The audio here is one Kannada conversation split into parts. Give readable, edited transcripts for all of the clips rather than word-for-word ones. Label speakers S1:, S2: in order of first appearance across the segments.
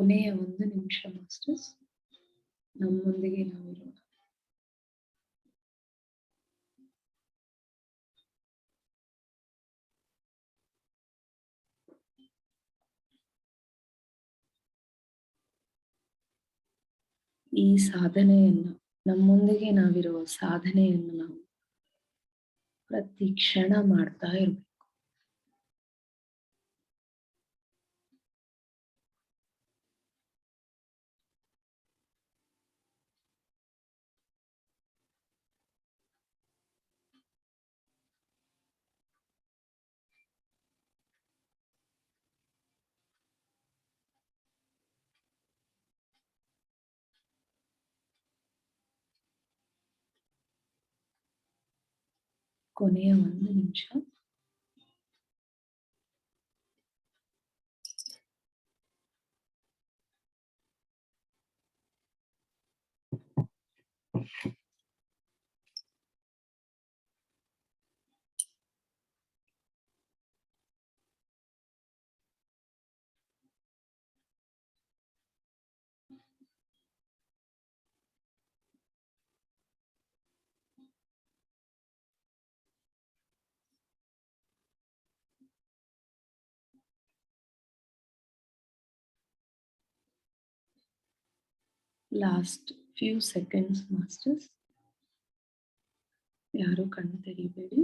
S1: ಕೊನೆಯ 1 ನಿಮಿಷ ಮಾಸ್ಟರ್ಸ್, ನಮ್ಮೊಂದಿಗೆ ನಾವಿರೋಣ. ಈ ಸಾಧನೆಯನ್ನು, ನಮ್ಮೊಂದಿಗೆ ನಾವಿರುವ ಸಾಧನೆಯನ್ನು ನಾವು ಪ್ರತಿ ಕ್ಷಣ ಮಾಡ್ತಾ ಇರ್ಬೇಕು. ಕೊನೆಯ 1 ನಿಮಿಷ. ಲಾಸ್ಟ್ ಫ್ಯೂ ಸೆಕೆಂಡ್ಸ್ ಮಾಸ್ಟರ್ಸ್, ಯಾರು ಕಣ್ಣು ತೆರೀಬೇಡಿ.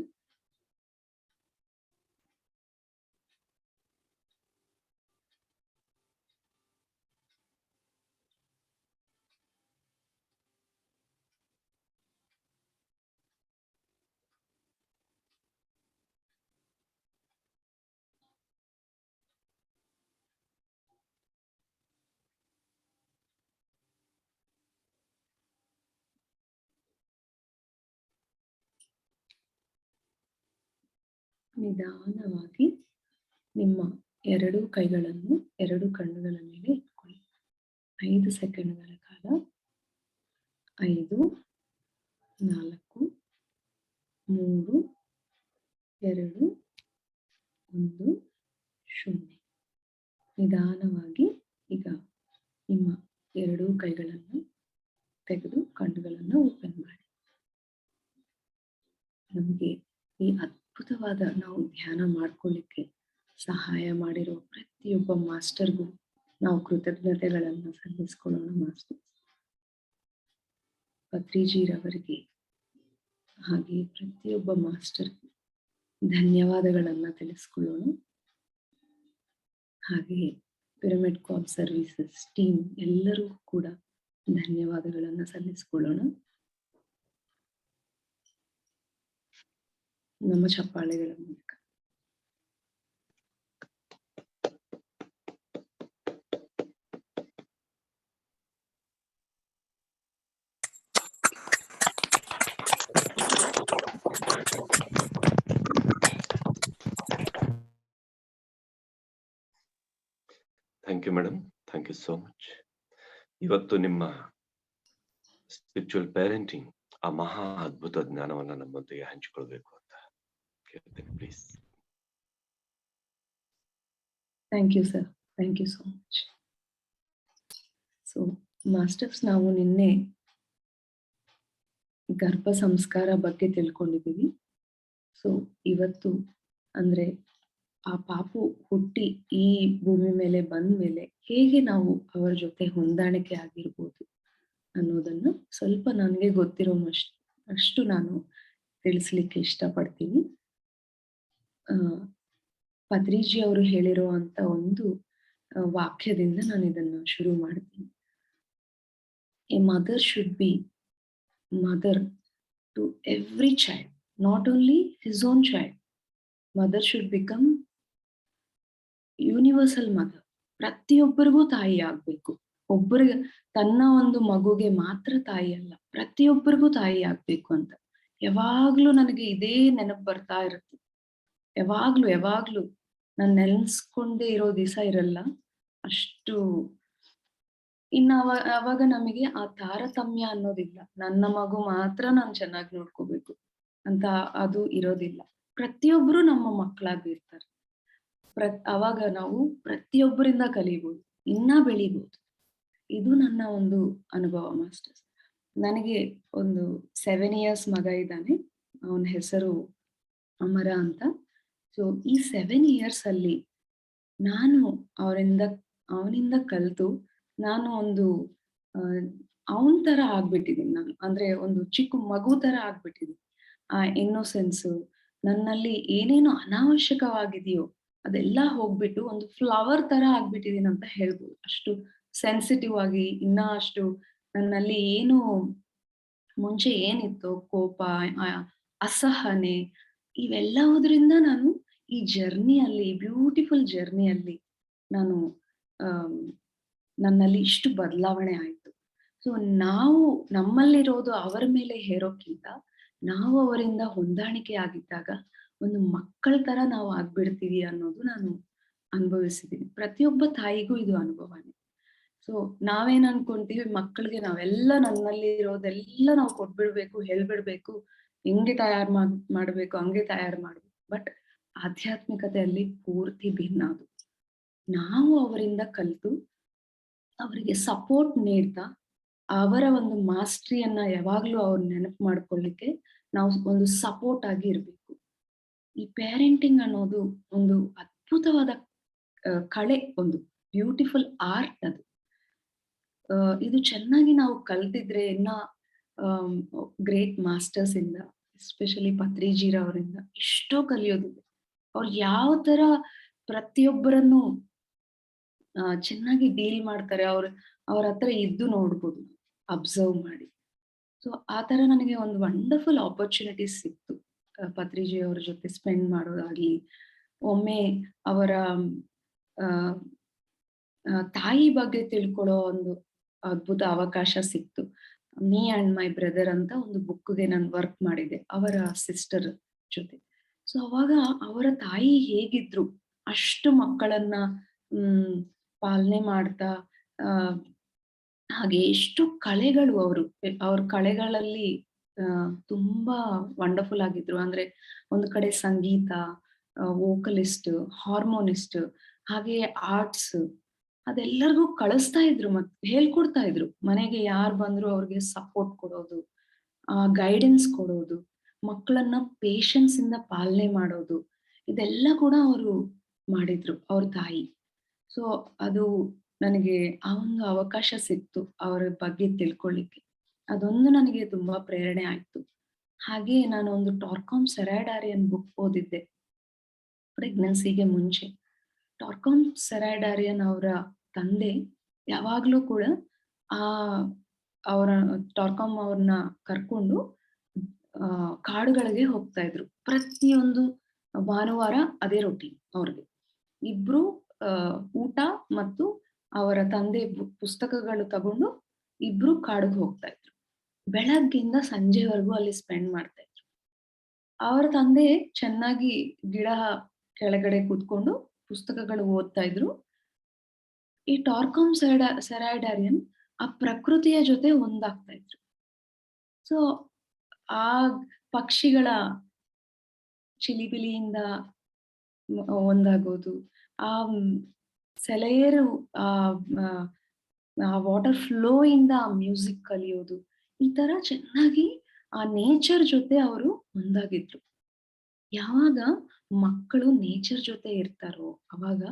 S1: ನಿಧಾನವಾಗಿ ನಿಮ್ಮ 2 ಕೈಗಳನ್ನು 2 ಕಣ್ಣುಗಳ ಮೇಲೆ ಇಟ್ಕೊಳ್ಳಿ. 5 ಸೆಕೆಂಡ್ಗಳ ಕಾಲ. 5, 4, 3, 2, 1, 0. ನಿಧಾನವಾಗಿ ಈಗ ನಿಮ್ಮ 2 ಕೈಗಳನ್ನು ತೆಗೆದು ಕಣ್ಣುಗಳನ್ನು ಓಪನ್ ಮಾಡಿ. ನಮಗೆ ಈ ಅದ್ಭುತವಾದ ನಾವು ಧ್ಯಾನ ಮಾಡ್ಕೊಳ್ಳಿಕ್ಕೆ ಸಹಾಯ ಮಾಡಿರೋ ಪ್ರತಿಯೊಬ್ಬ ಮಾಸ್ಟರ್ಗೂ ನಾವು ಕೃತಜ್ಞತೆಗಳನ್ನು ಸಲ್ಲಿಸ್ಕೊಳ್ಳೋಣ. ಮಾಸ್ಟರ್ ಪತ್ರಿಜಿರವರಿಗೆ ಹಾಗೆ ಪ್ರತಿಯೊಬ್ಬ ಮಾಸ್ಟರ್ಗೂ ಧನ್ಯವಾದಗಳನ್ನು ತಿಳಿಸ್ಕೊಳ್ಳೋಣ. ಹಾಗೆಯೇ ಪಿರಮಿಡ್ ಕಾರ್ಪ್ ಸರ್ವಿಸಸ್ ಟೀಮ್ ಎಲ್ಲರೂ ಕೂಡ ಧನ್ಯವಾದಗಳನ್ನು ಸಲ್ಲಿಸ್ಕೊಳ್ಳೋಣ. ನಮ್ಮ ಚಪ್ಪಾಳೆಗಳ ಮೂಲಕ.
S2: Thank you madam, thank you so much. ಇವತ್ತು ನಿಮ್ಮ ಸ್ಪಿರಿಚುವಲ್ ಪೇರೆಂಟಿಂಗ್ ಆ ಮಹಾ ಅದ್ಭುತ ಜ್ಞಾನವನ್ನ ನಮ್ಮೊಂದಿಗೆ ಹಂಚಿಕೊಳ್ಬೇಕು ಅಂತ ಕೇಳ್ತೇನೆ, please.
S1: Thank you sir, thank you so much. So masters, ನಾವು ನಿನ್ನೆ ಗರ್ಭ ಸಂಸ್ಕಾರ ಬಗ್ಗೆ ತಿಳ್ಕೊಂಡಿದ್ದೀವಿ. ಸೊ ಇವತ್ತು ಅಂದ್ರೆ ಆ ಪಾಪು ಹುಟ್ಟಿ ಈ ಭೂಮಿ ಮೇಲೆ ಬಂದ ಮೇಲೆ ಹೇಗೆ ನಾವು ಅವರ ಜೊತೆ ಹೊಂದಾಣಿಕೆ ಆಗಿರ್ಬೋದು ಅನ್ನೋದನ್ನು ಸ್ವಲ್ಪ ನನಗೆ ಗೊತ್ತಿರೋ ಅಷ್ಟು ನಾನು ತಿಳಿಸ್ಲಿಕ್ಕೆ ಇಷ್ಟಪಡ್ತೀನಿ. ಪತ್ರಿಜಿ ಅವರು ಹೇಳಿರೋ ಅಂತ ಒಂದು ವಾಕ್ಯದಿಂದ ನಾನು ಇದನ್ನು ಶುರು ಮಾಡ್ತೀನಿ. A mother should be mother to every child, not only his own child. Mother should become universal mother. ಪ್ರತಿಯೊಬ್ಬರಿಗೂ ತಾಯಿ ಆಗ್ಬೇಕು. ಒಬ್ಬರಿಗೆ ತನ್ನ ಒಂದು ಮಗುಗೆ ಮಾತ್ರ ತಾಯಿ ಅಲ್ಲ, ಪ್ರತಿಯೊಬ್ಬರಿಗೂ ತಾಯಿ ಆಗ್ಬೇಕು ಅಂತ ಯಾವಾಗ್ಲೂ ನನಗೆ ಇದೇ ನೆನಪು ಬರ್ತಾ ಇರುತ್ತೆ. ಯಾವಾಗ್ಲೂ ನಾನು ನೆನ್ಸ್ಕೊಂಡೇ ಇರೋ ದಿವಸ ಇರಲ್ಲ. ಅಷ್ಟು ಇನ್ನು ಅವಾಗ ನಮಗೆ ಆ ತಾರತಮ್ಯ ಅನ್ನೋದಿಲ್ಲ. ನನ್ನ ಮಗು ಮಾತ್ರ ನಾನು ಚೆನ್ನಾಗಿ ನೋಡ್ಕೋಬೇಕು ಅಂತ ಅದು ಇರೋದಿಲ್ಲ. ಪ್ರತಿಯೊಬ್ರು ನಮ್ಮ ಮಕ್ಕಳಾಗಿರ್ತಾರೆ. ಅವಾಗ ನಾವು ಪ್ರತಿಯೊಬ್ಬರಿಂದ ಕಲಿಬಹುದು. ಇನ್ನ ಬೆಳಿಬಹುದು. ಇದು ನನ್ನ ಒಂದು ಅನುಭವ ಮಾಸ್ಟರ್ಸ್. ನನಗೆ ಒಂದು 7 ಇಯರ್ಸ್ ಮಗ ಇದ್ದಾನೆ. ಅವನ ಹೆಸರು ಅಮರ ಅಂತ. ಸೊ ಈ 7 ಇಯರ್ಸ್ ಅಲ್ಲಿ ನಾನು ಅವನಿಂದ ಕಲ್ತು ನಾನು ಒಂದು ಅವನ್ ತರ ಆಗ್ಬಿಟ್ಟಿದೀನಿ ನಾನು. ಅಂದ್ರೆ ಒಂದು ಚಿಕ್ಕ ಮಗು ತರ ಆಗ್ಬಿಟ್ಟಿದೀನಿ. ಆ ಇನ್ನೋಸೆನ್ಸ್ ನನ್ನಲ್ಲಿ ಏನೇನು ಅನಾವಶ್ಯಕವಾಗಿದೆಯೋ ಅದೆಲ್ಲ ಹೋಗ್ಬಿಟ್ಟು ಒಂದು ಫ್ಲವರ್ ತರ ಆಗ್ಬಿಟ್ಟಿದೀನಿ ಅಂತ ಹೇಳ್ಬೋದು. ಅಷ್ಟು ಸೆನ್ಸಿಟಿವ್ ಆಗಿ ಇನ್ನ ಅಷ್ಟು ನನ್ನಲ್ಲಿ ಏನು ಮುಂಚೆ ಏನಿತ್ತು ಕೋಪ, ಅಸಹನೆ ಇವೆಲ್ಲವುದ್ರಿಂದ ನಾನು ಈ ಜರ್ನಿಯಲ್ಲಿ ಬ್ಯೂಟಿಫುಲ್ ಜರ್ನಿಯಲ್ಲಿ ನಾನು ಆಮ್, ನನ್ನಲ್ಲಿ ಇಷ್ಟು ಬದಲಾವಣೆ ಆಯ್ತು. ಸೊ ನಾವು ನಮ್ಮಲ್ಲಿರೋದು ಅವರ ಮೇಲೆ ಹೇರೋಕ್ಕಿಂತ ನಾವು ಅವರಿಂದ ಹೊಂದಾಣಿಕೆ ಆಗಿದ್ದಾಗ ಒಂದು ಮಕ್ಕಳ ತರ ನಾವು ಆಗ್ಬಿಡ್ತೀವಿ ಅನ್ನೋದು ನಾನು ಅನುಭವಿಸಿದ್ದೀನಿ. ಪ್ರತಿಯೊಬ್ಬ ತಾಯಿಗೂ ಇದು ಅನುಭವನೇ. ಸೊ ನಾವೇನ್ ಅನ್ಕೊಂತೀವಿ, ಮಕ್ಕಳಿಗೆ ನಾವೆಲ್ಲ ನನ್ನಲ್ಲಿ ಇರೋದೆಲ್ಲ ನಾವು ಕೊಟ್ಬಿಡ್ಬೇಕು, ಹೇಳ್ಬಿಡ್ಬೇಕು, ಹೆಂಗೆ ಮಾಡ್ಬೇಕು ಹಂಗೆ ತಯಾರು ಮಾಡ್ಬೇಕು. ಬಟ್ ಆಧ್ಯಾತ್ಮಿಕತೆಯಲ್ಲಿ ಪೂರ್ತಿ ಭಿನ್ನ ಅದು. ನಾವು ಅವರಿಂದ ಕಲಿತು ಅವರಿಗೆ ಸಪೋರ್ಟ್ ನೀಡ್ತಾ ಅವರ ಒಂದು ಮಾಸ್ಟ್ರಿಯನ್ನ ಯಾವಾಗ್ಲೂ ಅವ್ರು ನೆನಪು ಮಾಡ್ಕೊಳ್ಳಿಕ್ಕೆ ನಾವು ಒಂದು ಸಪೋರ್ಟ್ ಆಗಿ ಇರ್ಬೇಕು. ಈ ಪೇರೆಂಟಿಂಗ್ ಅನ್ನೋದು ಒಂದು ಅದ್ಭುತವಾದ ಕಲೆ, ಒಂದು ಬ್ಯೂಟಿಫುಲ್ ಆರ್ಟ್ ಅದು. ಇದು ಚೆನ್ನಾಗಿ ನಾವು ಕಲ್ತಿದ್ರೆ ಇನ್ನ ಗ್ರೇಟ್ ಮಾಸ್ಟರ್ಸ್ ಇಂದ, ಎಸ್ಪೆಷಲಿ ಪತ್ರಿಜಿರವರಿಂದ ಎಷ್ಟೋ ಕಲಿಯೋದಿದೆ. ಅವ್ರು ಯಾವ ತರ ಪ್ರತಿಯೊಬ್ಬರನ್ನು ಚೆನ್ನಾಗಿ ಡೀಲ್ ಮಾಡ್ತಾರೆ, ಅವ್ರ ಹತ್ರ ಇದ್ದು ನೋಡ್ಬೋದು, ಅಬ್ಸರ್ವ್ ಮಾಡಿ. ಸೊ ಆ ತರ ನನಗೆ ಒಂದು ವಂಡರ್ಫುಲ್ ಆಪರ್ಚುನಿಟಿ ಸಿಕ್ತು ಪತ್ರಿಜಿ ಅವ್ರ ಜೊತೆ ಸ್ಪೆಂಡ್ ಮಾಡೋದಾಗ್ಲಿ. ಒಮ್ಮೆ ಅವರ ಆ ತಾಯಿ ಬಗ್ಗೆ ತಿಳ್ಕೊಳ್ಳೋ ಒಂದು ಅದ್ಭುತ ಅವಕಾಶ ಸಿಕ್ತು. ಮೀ ಅಂಡ್ ಮೈ ಬ್ರದರ್ ಅಂತ ಒಂದು ಬುಕ್ಗೆ ನಾನು ವರ್ಕ್ ಮಾಡಿದೆ ಅವರ ಸಿಸ್ಟರ್ ಜೊತೆ. ಸೊ ಅವಾಗ ಅವರ ತಾಯಿ ಹೇಗಿದ್ರು, ಅಷ್ಟು ಮಕ್ಕಳನ್ನ ಪಾಲನೆ ಮಾಡ್ತಾ, ಹಾಗೆ ಎಷ್ಟು ಕಲೆಗಳು ಅವ್ರ ಕಲೆಗಳಲ್ಲಿ ತುಂಬಾ ವಂಡರ್ಫುಲ್ ಆಗಿದ್ರು. ಅಂದ್ರೆ ಒಂದು ಕಡೆ ಸಂಗೀತ, ವೋಕಲಿಸ್ಟ್, ಹಾರ್ಮೋನಿಸ್ಟ್, ಹಾಗೆ ಆರ್ಟ್ಸ್ ಅದೆಲ್ಲರಿಗೂ ಕಳಿಸ್ತಾ ಇದ್ರು, ಮತ್ತೆ ಹೇಳ್ಕೊಡ್ತಾ ಇದ್ರು. ಮನೆಗೆ ಯಾರು ಬಂದ್ರು ಅವ್ರಿಗೆ ಸಪೋರ್ಟ್ ಕೊಡೋದು, ಗೈಡೆನ್ಸ್ ಕೊಡೋದು, ಮಕ್ಕಳನ್ನ ಪೇಶನ್ಸ್ ಇಂದ ಪಾಲನೆ ಮಾಡೋದು, ಇದೆಲ್ಲ ಕೂಡ ಅವರು ಮಾಡಿದ್ರು ಅವ್ರ ತಾಯಿ. ಸೊ ಅದು ನನಗೆ ಆ ಒಂದು ಅವಕಾಶ ಸಿಕ್ತು ಅವರ ಬಗ್ಗೆ ತಿಳ್ಕೊಳ್ಳಿಕ್ಕೆ. ಅದೊಂದು ನನಗೆ ತುಂಬಾ ಪ್ರೇರಣೆ ಆಯ್ತು. ಹಾಗೆ ನಾನು ಒಂದು ಟಾರ್ಕಾಮ್ ಸೆರಾಡಾರಿಯನ್ ಬುಕ್ ಓದಿದ್ದೆ ಪ್ರೆಗ್ನೆನ್ಸಿಗೆ ಮುಂಚೆ. ಟಾರ್ಕಾಮ್ ಸೆರಾಡಾರಿಯನ್ ಅವರ ತಂದೆ ಯಾವಾಗ್ಲೂ ಕೂಡ ಆ ಅವರ ಟಾರ್ಕಾಮ್ ಅವ್ರನ್ನ ಕರ್ಕೊಂಡು ಕಾಡುಗಳಿಗೆ ಹೋಗ್ತಾ ಇದ್ರು. ಪ್ರತಿಯೊಂದು ಭಾನುವಾರ ಅದೇ ರೊಟೀನ್ ಅವ್ರಿಗೆ. ಇಬ್ರು ಊಟ ಮತ್ತು ಅವರ ತಂದೆ ಪುಸ್ತಕಗಳು ತಗೊಂಡು ಇಬ್ರು ಕಾಡಿಗೆ ಹೋಗ್ತಾ ಇದ್ರು. ಬೆಳಗ್ಗಿಂದ ಸಂಜೆವರೆಗೂ ಅಲ್ಲಿ ಸ್ಪೆಂಡ್ ಮಾಡ್ತಾ ಇದ್ರು. ಅವರ ತಂದೆ ಚೆನ್ನಾಗಿ ಗಿಡ ಕೆಳಗಡೆ ಕೂತ್ಕೊಂಡು ಪುಸ್ತಕಗಳು ಓದ್ತಾ ಇದ್ರು. ಈ ಟಾರ್ಕಾಮ್ ಸೆರಾಡಾರಿಯನ್ ಆ ಪ್ರಕೃತಿಯ ಜೊತೆ ಒಂದಾಗ್ತಾ ಇದ್ರು. ಸೊ ಆ ಪಕ್ಷಿಗಳ ಚಿಲಿಬಿಲಿಯಿಂದ ಒಂದಾಗೋದು, ಆ ಸೆಲೆಯರು ಆ ವಾಟರ್ ಫ್ಲೋ ಇಂದ ಆ ಮ್ಯೂಸಿಕ್ ಕಲಿಯೋದು, ಈ ತರ ಚೆನ್ನಾಗಿ ಆ ನೇಚರ್ ಜೊತೆ ಅವರು ಒಂದಾಗಿದ್ರು. ಯಾವಾಗ ಮಕ್ಕಳು ನೇಚರ್ ಜೊತೆ ಇರ್ತಾರೋ ಅವಾಗ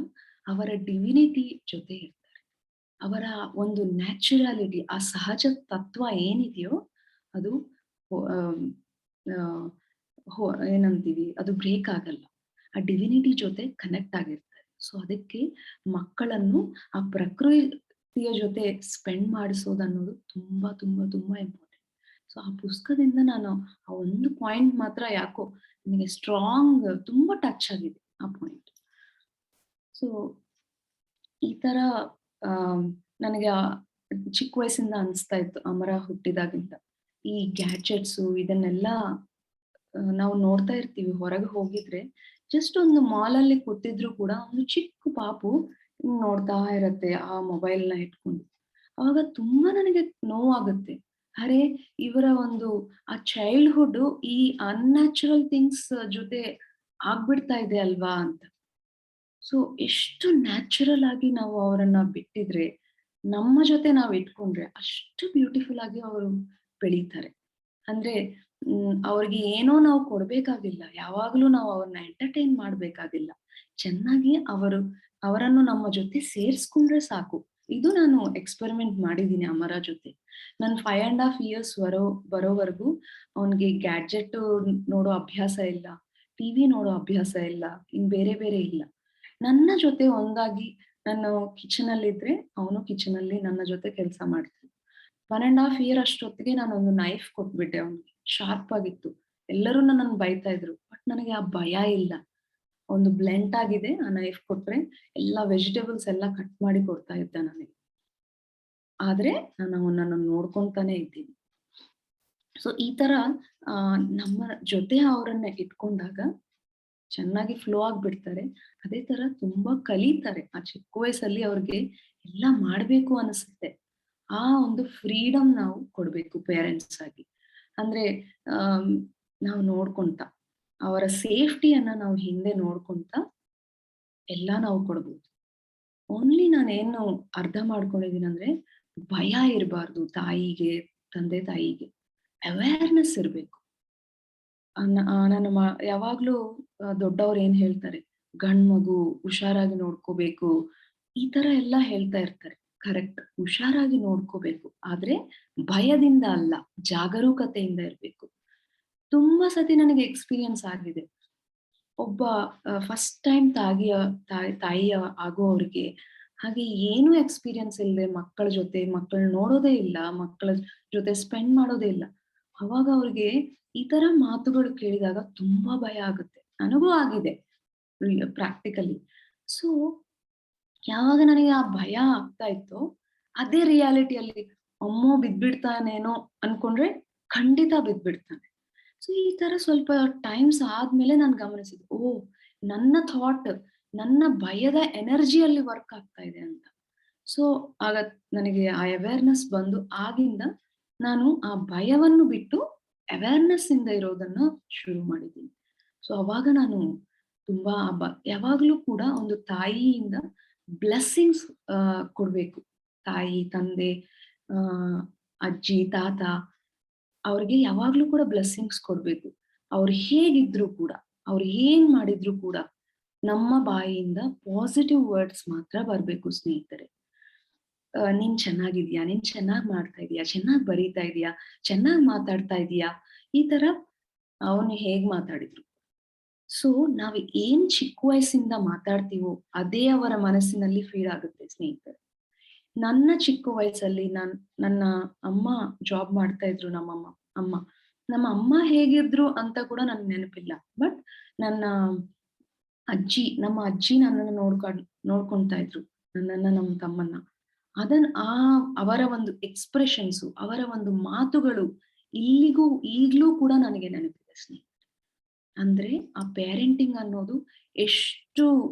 S1: ಅವರ ಡಿವಿನಿಟಿ ಜೊತೆ ಇರ್ತಾರೆ. ಅವರ ಒಂದು ನ್ಯಾಚುರಾಲಿಟಿ, ಆ ಸಹಜ ತತ್ವ ಏನಿದೆಯೋ ಅದು ಏನಂತೀವಿ, ಅದು ಬ್ರೇಕ್ ಆಗಲ್ಲ. ಆ ಡಿವಿನಿಟಿ ಜೊತೆ ಕನೆಕ್ಟ್ ಆಗಿರ್ತಾರೆ. ಸೊ ಅದಕ್ಕೆ ಮಕ್ಕಳನ್ನು ಆ ಪ್ರಕೃತಿಯ ಜೊತೆ ಸ್ಪೆಂಡ್ ಮಾಡಿಸೋದನ್ನೋದು ತುಂಬಾ ತುಂಬಾ ತುಂಬಾ ಇಂಪಾರ್ಟೆಂಟ್. ಸೊ ಆ ಪುಸ್ತಕದಿಂದ ನಾನು ಆ ಒಂದು ಪಾಯಿಂಟ್ ಮಾತ್ರ ಯಾಕೋ ನನಗೆ ಸ್ಟ್ರಾಂಗ್ ತುಂಬಾ ಟಚ್ ಆಗಿದೆ ಆ ಪಾಯಿಂಟ್. ಸೊ ಈ ತರ ನನಗೆ ಚಿಕ್ಕ ವಯಸ್ಸಿಂದ ಅನಿಸ್ತಾ ಇತ್ತು ಅಮರ ಹುಟ್ಟಿದಾಗಿಂದ. ಈ ಗ್ಯಾಡ್ಜೆಟ್ಸು ಇದನ್ನೆಲ್ಲ ನಾವು ನೋಡ್ತಾ ಇರ್ತೀವಿ. ಹೊರಗೆ ಹೋಗಿದ್ರೆ ಜಸ್ಟ್ ಒಂದು ಮಾಲಲ್ಲಿ ಕೂತಿದ್ರು ಕೂಡ ಒಂದು ಚಿಕ್ಕ ಪಾಪು ನೋಡ್ತಾ ಇರತ್ತೆ ಆ ಮೊಬೈಲ್ನ ಇಟ್ಕೊಂಡು. ಅವಾಗ ತುಂಬಾ ನನಗೆ ನೋವಾಗುತ್ತೆ. ಅರೆ, ಇವರ ಒಂದು ಆ ಚೈಲ್ಡ್ಹುಡ್ ಈ ಅನ್ಯಾಚುರಲ್ ಥಿಂಗ್ಸ್ ಜೊತೆ ಆಗ್ಬಿಡ್ತಾ ಇದೆ ಅಲ್ವಾ ಅಂತ. ಸೊ ಎಷ್ಟು ನ್ಯಾಚುರಲ್ ಆಗಿ ನಾವು ಅವರನ್ನ ಬಿಟ್ಟಿದ್ರೆ, ನಮ್ಮ ಜೊತೆ ನಾವು ಇಟ್ಕೊಂಡ್ರೆ ಅಷ್ಟು ಬ್ಯೂಟಿಫುಲ್ ಆಗಿ ಅವರು ಬೆಳೀತಾರೆ. ಅಂದ್ರೆ ಅವ್ರಿಗೆ ಏನೋ ನಾವು ಕೊಡ್ಬೇಕಾಗಿಲ್ಲ. ಯಾವಾಗ್ಲೂ ನಾವು ಅವ್ರನ್ನ ಎಂಟರ್‌ಟೈನ್ ಮಾಡ್ಬೇಕಾಗಿಲ್ಲ. ಚೆನ್ನಾಗಿ ಅವರನ್ನು ನಮ್ಮ ಜೊತೆ ಸೇರ್ಸ್ಕೊಂಡ್ರೆ ಸಾಕು. ಇದು ನಾನು ಎಕ್ಸ್ಪೆರಿಮೆಂಟ್ ಮಾಡಿದೀನಿ ಅಮರ ಜೊತೆ. ನಾನು 5 1/2 ಇಯರ್ಸ್ ಬರೋವರೆಗೂ ಅವ್ನಿಗೆ ಗ್ಯಾಡ್ಜೆಟ್ ನೋಡೋ ಅಭ್ಯಾಸ ಇಲ್ಲ. ಟಿವಿ ನೋಡೋ ಅಭ್ಯಾಸ ಇಲ್ಲ. ಇನ್ ಬೇರೆ ಬೇರೆ ಇಲ್ಲ. ನನ್ನ ಜೊತೆ ಒಂದಾಗಿ ನಾನು ಕಿಚನ್ ಅಲ್ಲಿದ್ರೆ, ಅವನು ಕಿಚನ್ ಅಲ್ಲಿ ನನ್ನ ಜೊತೆ ಕೆಲಸ ಮಾಡ್ತಿದ್ದ. 1 1/2 ಇಯರ್ ಅಷ್ಟೊತ್ತಿಗೆ ನಾನೊಂದು ನೈಫ್ ಕೊಟ್ಬಿಟ್ಟೆ ಅವ್ನಿಗೆ. ಶಾರ್ಪ್ ಆಗಿತ್ತು. ಎಲ್ಲರೂ ನನ್ನನ್ನು ಬೈತಾ ಇದ್ರು. ಬಟ್ ನನಗೆ ಆ ಭಯ ಇಲ್ಲ. ಒಂದು ಬ್ಲಂಟ್ ಆಗಿದೆ. ಆ ನೈಫ್ ಕೊಟ್ರೆ ಎಲ್ಲಾ ವೆಜಿಟಬಲ್ಸ್ ಎಲ್ಲ ಕಟ್ ಮಾಡಿ ಕೊಡ್ತಾ ಇದ್ದ ನನಗೆ. ಆದ್ರೆ ನಾನು ಅವನನ್ನ ನೋಡ್ಕೊಂತಾನೆ ಇದ್ದೀನಿ. ಸೊ ಈ ತರ ನಮ್ಮ ಜೊತೆ ಅವರನ್ನ ಇಟ್ಕೊಂಡಾಗ ಚೆನ್ನಾಗಿ ಫ್ಲೋ ಆಗ್ಬಿಡ್ತಾರೆ. ಅದೇ ತರ ತುಂಬಾ ಕಲೀತಾರೆ. ಆ ಚಿಕ್ಕ ವಯಸ್ಸಲ್ಲಿ ಅವ್ರಿಗೆ ಎಲ್ಲ ಮಾಡ್ಬೇಕು ಅನಿಸುತ್ತೆ. ಆ ಒಂದು ಫ್ರೀಡಮ್ ನಾವು ಕೊಡ್ಬೇಕು ಪೇರೆಂಟ್ಸ್ ಆಗಿ. ಅಂದ್ರೆ ಆಹ್, ನಾವು ನೋಡ್ಕೊಂತ, ಅವರ ಸೇಫ್ಟಿಯನ್ನ ನಾವು ಹಿಂದೆ ನೋಡ್ಕೊಂತ ಎಲ್ಲ ನಾವು ಕೊಡ್ಬೋದು. ಓನ್ಲಿ ನಾನೇನು ಅರ್ಥ ಮಾಡ್ಕೊಂಡಿದೀನಂದ್ರೆ, ಭಯ ಇರಬಾರ್ದು ತಾಯಿಗೆ, ತಂದೆ ತಾಯಿಗೆ. ಅವೇರ್‌ನೆಸ್ ಇರ್ಬೇಕು. ನನ್ನ ಯಾವಾಗ್ಲೂ ದೊಡ್ಡವ್ರು ಏನ್ ಹೇಳ್ತಾರೆ, ಗಂಡ್ ಮಗು ಹುಷಾರಾಗಿ ನೋಡ್ಕೋಬೇಕು. ಈ ತರ ಎಲ್ಲ ಹೇಳ್ತಾ ಇರ್ತಾರೆ. ಕರೆಕ್ಟ್. ಹುಷಾರಾಗಿ ನೋಡ್ಕೋಬೇಕು. ಆದ್ರೆ ಭಯದಿಂದ ಅಲ್ಲ, ಜಾಗರೂಕತೆಯಿಂದ ಇರ್ಬೇಕು. ತುಂಬಾ ಸತಿ ನನಗೆ ಎಕ್ಸ್‌ಪೀರಿಯನ್ಸ್ ಆಗಿದೆ. ಒಬ್ಬ ಫಸ್ಟ್ ಟೈಮ್ ತಾಯಿಯ ಆಗುವವರಿಗೆ ಹಾಗೆ ಏನೂ ಎಕ್ಸ್‌ಪೀರಿಯನ್ಸ್ ಇಲ್ದೆ ಮಕ್ಕಳನ್ನ ನೋಡೋದೇ ಇಲ್ಲ, ಮಕ್ಕಳ ಜೊತೆ ಸ್ಪೆಂಡ್ ಮಾಡೋದೇ ಇಲ್ಲ. ಅವಾಗ ಅವ್ರಿಗೆ ಈ ತರ ಮಾತುಗಳು ಕೇಳಿದಾಗ ತುಂಬಾ ಭಯ ಆಗುತ್ತೆ. ನನಗೂ ಆಗಿದೆ ಪ್ರಾಕ್ಟಿಕಲಿ. ಸೊ ಯಾವಾಗ ನನಗೆ ಆ ಭಯ ಆಗ್ತಾ ಇತ್ತೋ, ಅದೇ ರಿಯಾಲಿಟಿಯಲ್ಲಿ ಅಮ್ಮೋ ಬಿದ್ಬಿಡ್ತಾನೇನೋ ಅನ್ಕೊಂಡ್ರೆ ಖಂಡಿತ ಬಿದ್ಬಿಡ್ತಾನೆ. ಸೊ ಈ ತರ ಸ್ವಲ್ಪ ಟೈಮ್ಸ್ ಆದ್ಮೇಲೆ ನಾನ್ ಗಮನಿಸಿದೆ. ಓಹ್! ನನ್ನ ಥಾಟ್, ನನ್ನ ಭಯದ ಎನರ್ಜಿಯಲ್ಲಿ ವರ್ಕ್ ಆಗ್ತಾ ಇದೆ ಅಂತ. ಸೊ ಆಗ ನನಗೆ ಆ ಅವೇರ್‌ನೆಸ್ ಬಂದು ಆಗಿಂದ ನಾನು ಆ ಭಯವನ್ನು ಬಿಟ್ಟು ಅವೇರ್‌ನೆಸ್ ಇಂದ ಇರೋದನ್ನ ಶುರು ಮಾಡಿದ್ದೀನಿ. ಸೊ ಅವಾಗ ನಾನು ತುಂಬಾ ಯಾವಾಗ್ಲೂ ಕೂಡ ಒಂದು ತಾಯಿಯಿಂದ ಬ್ಲೆಸ್ಸಿಂಗ್ಸ್ ಕೊಡ್ಬೇಕು. ತಾಯಿ, ತಂದೆ, ಆಹ್, ಅಜ್ಜಿ, ತಾತ ಅವ್ರಿಗೆ ಯಾವಾಗ್ಲೂ ಕೂಡ ಬ್ಲೆಸ್ಸಿಂಗ್ಸ್ ಕೊಡ್ಬೇಕು. ಅವ್ರು ಹೇಗಿದ್ರು ಕೂಡ, ಅವ್ರು ಏನ್ ಮಾಡಿದ್ರು ಕೂಡ, ನಮ್ಮ ಬಾಯಿಯಿಂದ ಪಾಸಿಟಿವ್ ವರ್ಡ್ಸ್ ಮಾತ್ರ ಬರ್ಬೇಕು ಸ್ನೇಹಿತರೆ. ನೀನ್ ಚೆನ್ನಾಗಿದ್ಯಾ, ನೀನ್ ಚೆನ್ನಾಗ್ ಮಾಡ್ತಾ ಇದೀಯಾ, ಚೆನ್ನಾಗ್ ಬರೀತಾ ಇದೀಯಾ, ಚೆನ್ನಾಗ್ ಮಾತಾಡ್ತಾ ಇದೀಯಾ, ಈ ತರ ಅವನು ಹೇಗ್ ಮಾತಾಡಿದ್ರು. ಸೊ ನಾವ್ ಏನ್ ಚಿಕ್ಕ ವಯಸ್ಸಿಂದ ಮಾತಾಡ್ತೀವೋ ಅದೇ ಅವರ ಮನಸ್ಸಿನಲ್ಲಿ ಫೀಡ್ ಆಗುತ್ತೆ ಸ್ನೇಹಿತರೆ. ನನ್ನ ಚಿಕ್ಕ ವಯಸ್ಸಲ್ಲಿ ನನ್ನ ಅಮ್ಮ ಜಾಬ್ ಮಾಡ್ತಾ ಇದ್ರು. ಅಮ್ಮ. ನಮ್ಮ ಅಮ್ಮ ಹೇಗಿದ್ರು ಅಂತ ಕೂಡ ನನ್ಗ್ ನೆನಪಿಲ್ಲ. ಬಟ್ ನನ್ನ ನಮ್ಮ ಅಜ್ಜಿ ನನ್ನನ್ನ ನೋಡ್ಕೊಂತಾ ಇದ್ರು. ನನ್ನನ್ನ, ನಮ್ಮ ತಮ್ಮನ್ನ. ಅವರ ಒಂದು ಎಕ್ಸ್‌ಪ್ರೆಷನ್ಸು, ಅವರ ಒಂದು ಮಾತುಗಳು ಈಗ್ಲೂ ಕೂಡ ನನಗೆ ನೆನಪಿದೆ ಸ್ನೇಹಿತರೆ. ಅಂದ್ರೆ ಆ ಪೇರೆಂಟಿಂಗ್ ಅನ್ನೋದು ಎಷ್ಟು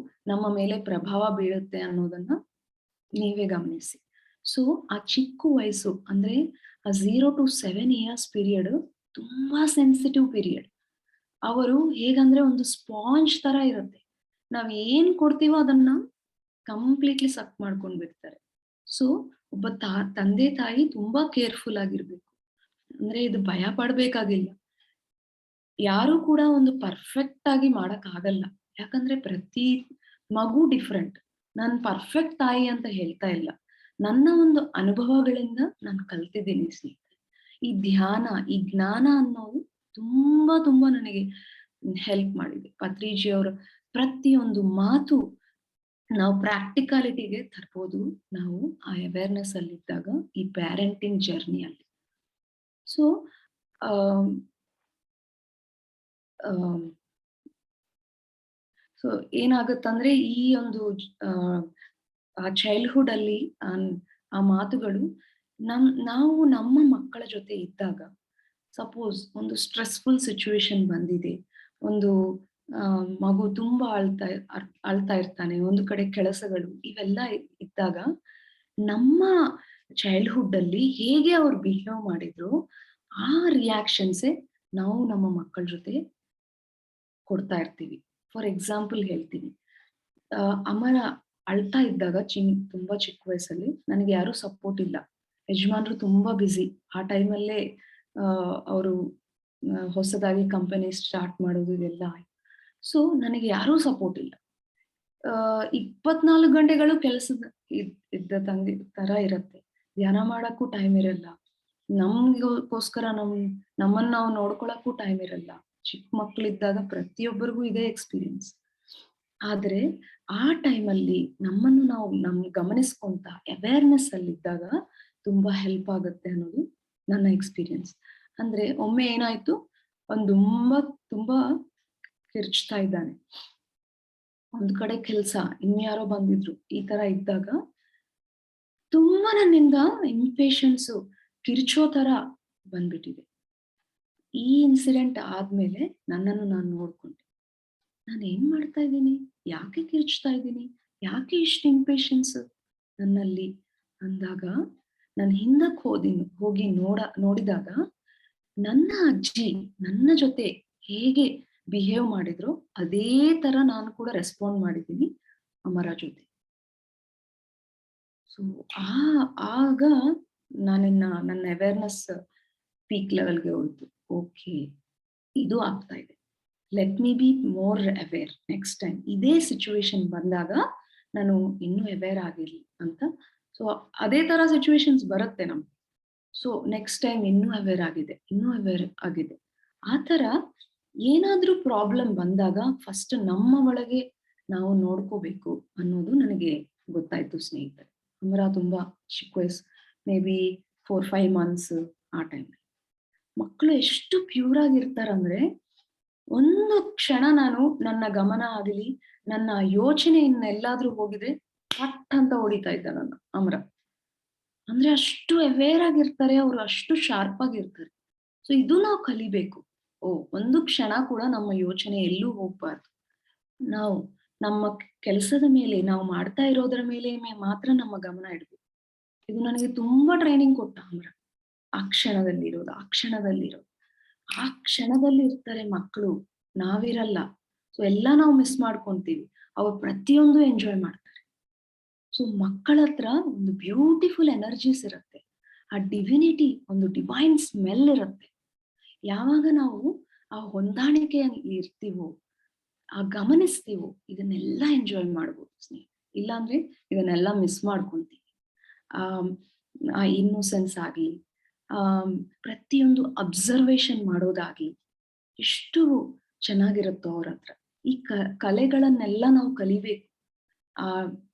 S1: ನಮ್ಮ ಮೇಲೆ ಪ್ರಭಾವ ಬೀಳುತ್ತೆ ಅನ್ನೋದನ್ನ ನೀವೇ ಗಮನಿಸಿ. ಸೊ ಆ ಚಿಕ್ಕ ವಯಸ್ಸು ಅಂದ್ರೆ ಆ 0 ಟು 7 ಇಯರ್ಸ್ ಪೀರಿಯಡ್ ತುಂಬಾ ಸೆನ್ಸಿಟಿವ್ ಪೀರಿಯಡ್. ಅವರು ಹೇಗಂದ್ರೆ ಒಂದು ಸ್ಪಾಂಜ್ ತರ ಇರುತ್ತೆ. ನಾವ್ ಏನ್ ಕೊಡ್ತೀವೋ ಅದನ್ನ ಕಂಪ್ಲೀಟ್ಲಿ ಸಕ್ ಮಾಡ್ಕೊಂಡ್ ಬಿಡ್ತಾರೆ. ಸೊ ಒಬ್ಬ ತಂದೆ ತಾಯಿ ತುಂಬಾ ಕೇರ್‌ಫುಲ್ ಆಗಿರ್ಬೇಕು. ಅಂದ್ರೆ ಇದು ಭಯ ಪಡ್ಬೇಕಾಗಿಲ್ಲ. ಯಾರು ಕೂಡ ಒಂದು ಪರ್ಫೆಕ್ಟ್ ಆಗಿ ಮಾಡಕ್ ಆಗಲ್ಲ. ಯಾಕಂದ್ರೆ ಪ್ರತಿ ಮಗು ಡಿಫರೆಂಟ್. ನಾನ್ ಪರ್ಫೆಕ್ಟ್ ತಾಯಿ ಅಂತ ಹೇಳ್ತಾ ಇಲ್ಲ. ನನ್ನ ಒಂದು ಅನುಭವಗಳಿಂದ ನಾನು ಕಲ್ತಿದ್ದೀನಿ ಸ್ನೇಹಿತರೆ. ಈ ಧ್ಯಾನ, ಈ ಜ್ಞಾನ ಅನ್ನೋದು ತುಂಬಾ ನನಗೆ ಹೆಲ್ಪ್ ಮಾಡಿದೆ. ಪತ್ರಿಜಿಯವರ ಪ್ರತಿಯೊಂದು ಮಾತು ನಾವು ಪ್ರಾಕ್ಟಿಕಾಲಿಟಿಗೆ ತರ್ಬೋದು ನಾವು ಆ ಅವೇರ್‌ನೆಸ್ ಅಲ್ಲಿದ್ದಾಗ ಈ ಪ್ಯಾರೆಂಟಿಂಗ್ ಜರ್ನಿಯಲ್ಲಿ. ಸೊ ಆಹ್, ಆಹ್, ಸೊ ಏನಾಗುತ್ತಂದ್ರೆ ಈ ಒಂದು ಆ ಚೈಲ್ಡ್‌ಹುಡ್ ಅಲ್ಲಿ ಆ ಮಾತುಗಳು ನಾವು ನಮ್ಮ ಮಕ್ಕಳ ಜೊತೆ ಇದ್ದಾಗ ಸಪೋಸ್ ಒಂದು ಸ್ಟ್ರೆಸ್‌ಫುಲ್ ಸಿಚುಯೇಷನ್ ಬಂದಿದೆ. ಒಂದು ಮಗು ತುಂಬಾ ಅಳ್ತಾ ಇರ್ತಾನೆ. ಒಂದು ಕಡೆ ಕೆಲಸಗಳು ಇವೆಲ್ಲ ಇದ್ದಾಗ ನಮ್ಮ ಚೈಲ್ಡ್‌ಹುಡ್ ಅಲ್ಲಿ ಹೇಗೆ ಅವ್ರು ಬಿಹೇವ್ ಮಾಡಿದ್ರು, ಆ ರಿಯಾಕ್ಷನ್ಸೇ ನಾವು ನಮ್ಮ ಮಕ್ಕಳ ಜೊತೆ ಕೊಡ್ತಾ ಇರ್ತೀವಿ. ಫಾರ್ ಎಕ್ಸಾಂಪಲ್ ಹೇಳ್ತೀನಿ. ಅಮರ ಅಳ್ತಾ ಇದ್ದಾಗ ತುಂಬಾ ಚಿಕ್ಕ ವಯಸ್ಸಲ್ಲಿ ನನಗೆ ಯಾರು ಸಪೋರ್ಟ್ ಇಲ್ಲ. ಯಜಮಾನ್ರು ತುಂಬಾ ಬ್ಯುಸಿ. ಆ ಟೈಮಲ್ಲೇ ಅವರು ಹೊಸದಾಗಿ ಕಂಪನಿ ಸ್ಟಾರ್ಟ್ ಮಾಡೋದು ಇದೆಲ್ಲ ಆಯ್ತು. ಸೊ ನನಗೆ ಯಾರೂ ಸಪೋರ್ಟ್ ಇಲ್ಲ. 24 ಗಂಟೆಗಳು ಕೆಲಸದ ಇದ್ದ ತರ ಇರತ್ತೆ. ಧ್ಯಾನ ಮಾಡಕ್ಕೂ ಟೈಮ್ ಇರಲ್ಲ. ನಮ್ಗೋಸ್ಕರ ನಮ್ಮನ್ನ ನಾವು ನೋಡ್ಕೊಳಕ್ಕೂ ಟೈಮ್ ಇರಲ್ಲ. ಚಿಕ್ಕ ಮಕ್ಳಿದ್ದಾಗ ಪ್ರತಿಯೊಬ್ಬರಿಗೂ ಇದೇ ಎಕ್ಸ್‌ಪೀರಿಯನ್ಸ್. ಆದ್ರೆ ಆ ಟೈಮಲ್ಲಿ ನಮ್ಮನ್ನು ನಾವು ಗಮನಿಸ್ಕೊಂತ ಅವೇರ್‌ನೆಸ್ ಅಲ್ಲಿದ್ದಾಗ ತುಂಬಾ ಹೆಲ್ಪ್ ಆಗುತ್ತೆ ಅನ್ನೋದು ನನ್ನ ಎಕ್ಸ್‌ಪೀರಿಯನ್ಸ್. ಅಂದ್ರೆ ಒಮ್ಮೆ ಏನಾಯ್ತು, ತುಂಬಾ ಕಿರ್ಚ್ತಾ ಇದ್ದಾನೆ. ಒಂದ್ ಕಡೆ ಕೆಲ್ಸ, ಇನ್ಯಾರೋ ಬಂದಿದ್ರು. ಈ ತರ ಇದ್ದಾಗ ತುಂಬಾ ನನ್ನಿಂದ ಇಂಪೇಷನ್ಸು ಕಿರ್ಚೋ ತರ ಬಂದ್ಬಿಟ್ಟಿದೆ. ಈ ಇನ್ಸಿಡೆಂಟ್ ಆದ್ಮೇಲೆ ನನ್ನನ್ನು ನಾನು ನೋಡ್ಕೊಂಡೆ. ನಾನೇನ್ ಮಾಡ್ತಾ ಇದ್ದೀನಿ? ಯಾಕೆ ಕಿರ್ಚ್ತಾ ಇದ್ದೀನಿ? ಯಾಕೆ ಇಷ್ಟು ಇಂಪೇಷನ್ಸ್ ನನ್ನಲ್ಲಿ ಅಂದಾಗ, ನಾನ್ ಹಿಂದಕ್ ಹೋಗಿ ನೋಡಿದಾಗ ನನ್ನ ಅಜ್ಜಿ ನನ್ನ ಜೊತೆ ಹೇಗೆ ಬಿಹೇವ್ ಮಾಡಿದ್ರು, ಅದೇ ತರ ನಾನು ಕೂಡ ರೆಸ್ಪಾಂಡ್ ಮಾಡಿದ್ದೀನಿ ಅಮರ ಜೊತೆ. ಸೊ ಆಗ ನನ್ನ ಅವೇರ್‌ನೆಸ್ ಪೀಕ್ ಲೆವೆಲ್‌ಗೆ ಹೋಯ್ತು. ಓಕೆ, ಇದು ಆಗ್ತಾ ಇದೆ. Let me be more aware next time. ಇದೇ ಸಿಚುವೇಶನ್ ಬಂದಾಗ ನಾನು ಇನ್ನೂ ಅವೇರ್ ಆಗಿರ್ಲಿ ಅಂತ. ಸೊ ಅದೇ ತರ ಸಿಚುವೇಶನ್ಸ್ ಬರುತ್ತೆ ನಮ್ಗೆ. ಸೊ ನೆಕ್ಸ್ಟ್ ಟೈಮ್ ಇನ್ನೂ ಅವೇರ್ ಆಗಿದೆ. ಆ ತರ ಏನಾದ್ರೂ ಪ್ರಾಬ್ಲಮ್ ಬಂದಾಗ ಫಸ್ಟ್ ನಮ್ಮ ಒಳಗೆ ನಾವು ನೋಡ್ಕೋಬೇಕು ಅನ್ನೋದು ನನಗೆ ಗೊತ್ತಾಯ್ತು ಸ್ನೇಹಿತರೆ. ಅಮರ ತುಂಬಾ ಚಿಕ್ಕ ವಯಸ್ಸು, ಮೇ ಬಿ 4-5 ಮಂತ್ಸ್ ಆ ಟೈಮಲ್ಲಿ. ಮಕ್ಕಳು ಎಷ್ಟು ಪ್ಯೂರ್ ಆಗಿರ್ತಾರಂದ್ರೆ, ಒಂದು ಕ್ಷಣ ನನ್ನ ಗಮನ ಆಗಲಿ, ನನ್ನ ಯೋಚನೆ ಇನ್ನೆಲ್ಲಾದ್ರೂ ಹೋಗಿದ್ರೆ ಪಟ್ ಅಂತ ಹೊಡಿತಾ ಇದ್ದ ನನ್ನ ಅಮರ. ಅಂದ್ರೆ ಅಷ್ಟು ಅವೇರ್ ಆಗಿರ್ತಾರೆ ಅವರು, ಅಷ್ಟು ಶಾರ್ಪ್ ಆಗಿರ್ತಾರೆ. ಸೊ ಇದು ನಾವು ಕಲಿಬೇಕು. ಒಂದು ಕ್ಷಣ ಕೂಡ ನಮ್ಮ ಯೋಚನೆ ಎಲ್ಲೂ ಹೋಗ್ಬಾರ್ದು. ನಾವು ನಮ್ಮ ಕೆಲಸದ ಮೇಲೆ, ನಾವು ಮಾಡ್ತಾ ಇರೋದ್ರ ಮೇಲೆ ಮಾತ್ರ ನಮ್ಮ ಗಮನ ಇಡ್ಬೇಕು. ಇದು ನನಗೆ ತುಂಬಾ ಟ್ರೈನಿಂಗ್ ಕೊಟ್ಟ ಅಮರ. ಆ ಕ್ಷಣದಲ್ಲಿರೋದು. ಆ ಕ್ಷಣದಲ್ಲಿ ಇರ್ತಾರೆ ಮಕ್ಕಳು, ನಾವಿರಲ್ಲ. ಸೊ ಎಲ್ಲ ನಾವು ಮಿಸ್ ಮಾಡ್ಕೊಂತೀವಿ. ಅವ್ರು ಪ್ರತಿಯೊಂದು ಎಂಜಾಯ್ ಮಾಡ್ತಾರೆ. ಸೊ ಮಕ್ಕಳ ಹತ್ರ ಒಂದು ಬ್ಯೂಟಿಫುಲ್ ಎನರ್ಜೀಸ್ ಇರುತ್ತೆ. ಆ ಡಿವಿನಿಟಿ, ಒಂದು ಡಿವೈನ್ ಸ್ಮೆಲ್ ಇರುತ್ತೆ. ಯಾವಾಗ ನಾವು ಆ ಹೊಂದಾಣಿಕೆಯಲ್ಲಿ ಇರ್ತೀವೋ, ಗಮನಿಸ್ತೀವೋ, ಇದನ್ನೆಲ್ಲ ಎಂಜಾಯ್ ಮಾಡ್ಬೋದು ಸ್ನೇಹಿತರೆ. ಇಲ್ಲಾಂದ್ರೆ ಇದನ್ನೆಲ್ಲ ಮಿಸ್ ಮಾಡ್ಕೊಂತೀವಿ. ಆ ಇನ್ನೋಸೆನ್ಸ್ ಆಗ್ಲಿ, ಪ್ರತಿಯೊಂದು ಅಬ್ಸರ್ವೇಷನ್ ಮಾಡೋದಾಗ್ಲಿ, ಎಷ್ಟು ಚೆನ್ನಾಗಿರುತ್ತೋ ಅವ್ರ ಹತ್ರ. ಈ ಕಲೆಗಳನ್ನೆಲ್ಲ ನಾವು ಕಲಿಬೇಕು.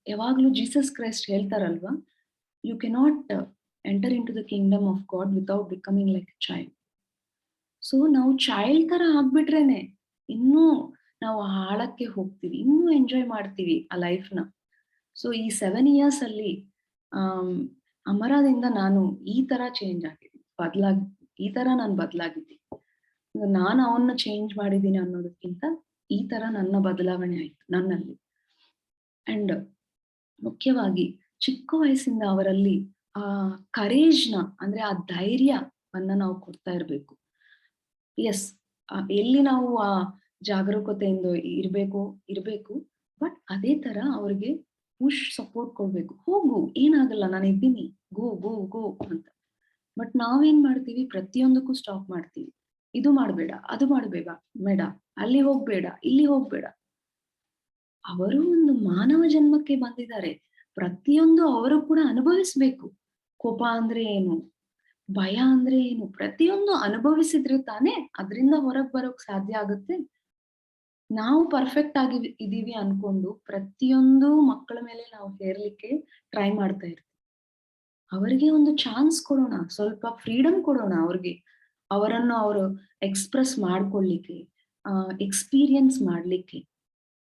S1: ಯಾವಾಗ್ಲೂ ಜೀಸಸ್ ಕ್ರೈಸ್ಟ್ ಹೇಳ್ತಾರಲ್ವಾ, you cannot enter in to the kingdom of God without becoming like a child. So ನಾವು ಚೈಲ್ಡ್ ತರ ಆಗ್ಬಿಟ್ರೇನೆ ಇನ್ನೂ ನಾವು ಆಳಕ್ಕೆ ಹೋಗ್ತೀವಿ, ಇನ್ನೂ ಎಂಜಾಯ್ ಮಾಡ್ತೀವಿ ಆ ಲೈಫ್ನ. ಸೊ ಈ 7 years ಅಲ್ಲಿ ಅಮರದಿಂದ ನಾನು ಈ ತರ ಚೇಂಜ್ ಆಗಿದ್ದೀನಿ, ಈ ತರ ನಾನು ಬದಲಾಗಿದ್ದೀನಿ. ನಾನು ಅವನ್ನ ಚೇಂಜ್ ಮಾಡಿದ್ದೀನಿ ಅನ್ನೋದಕ್ಕಿಂತ ಈ ತರ ನನ್ನ ಬದಲಾವಣೆ ಆಯ್ತು ನನ್ನಲ್ಲಿ. ಅಂಡ್ ಮುಖ್ಯವಾಗಿ ಚಿಕ್ಕ ವಯಸ್ಸಿಂದ ಅವರಲ್ಲಿ ಆ ಕರೇಜ್ನ, ಅಂದ್ರೆ ಆ ಧೈರ್ಯವನ್ನ ನಾವು ಕೊಡ್ತಾ ಇರ್ಬೇಕು. ಎಸ್, ಎಲ್ಲಿ ನಾವು ಆ ಜಾಗರೂಕತೆಯಿಂದ ಇರ್ಬೇಕು, ಬಟ್ ಅದೇ ತರ ಅವ್ರಿಗೆ ಸಪೋರ್ಟ್ ಕೊಡ್ಬೇಕು. ಹೋಗು, ಏನಾಗಲ್ಲ, ನಾನು ಇದ್ದೀನಿ, ಗೋ ಅಂತ. ಬಟ್ ನಾವೇನ್ ಮಾಡ್ತೀವಿ, ಪ್ರತಿಯೊಂದಕ್ಕೂ ಸ್ಟಾಪ್ ಮಾಡ್ತೀವಿ. ಇದು ಮಾಡ್ಬೇಡ, ಅದು ಮಾಡ್ಬೇಡ ಬೇಡ, ಅಲ್ಲಿ ಹೋಗ್ಬೇಡ, ಇಲ್ಲಿ ಹೋಗ್ಬೇಡ. ಅವರು ಒಂದು ಮಾನವ ಜನ್ಮಕ್ಕೆ ಬಂದಿದ್ದಾರೆ. ಪ್ರತಿಯೊಂದು ಅವರು ಕೂಡ ಅನುಭವಿಸ್ಬೇಕು. ಕೋಪ ಅಂದ್ರೆ ಏನು, ಭಯ ಅಂದ್ರೆ ಏನು, ಪ್ರತಿಯೊಂದು ಅನುಭವಿಸಿದ್ರೆ ತಾನೇ ಅದರಿಂದ ಹೊರಗ್ ಬರೋಕ್ ಸಾಧ್ಯ ಆಗುತ್ತೆ. ನಾವು ಪರ್ಫೆಕ್ಟ್ ಆಗಿ ಇದೀವಿ ಅನ್ಕೊಂಡು ಪ್ರತಿಯೊಂದು ಮಕ್ಕಳ ಮೇಲೆ ನಾವು ಹೇರ್ಲಿಕ್ಕೆ ಟ್ರೈ ಮಾಡ್ತಾ ಇರ್ತೀವಿ. ಅವರಿಗೆ ಒಂದು ಚಾನ್ಸ್ ಕೊಡೋಣ, ಸ್ವಲ್ಪ ಫ್ರೀಡಮ್ ಕೊಡೋಣ ಅವ್ರಿಗೆ. ಅವರನ್ನು ಅವರು ಎಕ್ಸ್‌ಪ್ರೆಸ್ ಮಾಡ್ಕೊಳ್ಳಿಕ್ಕೆ, ಎಕ್ಸ್‌ಪೀರಿಯನ್ಸ್ ಮಾಡ್ಲಿಕ್ಕೆ.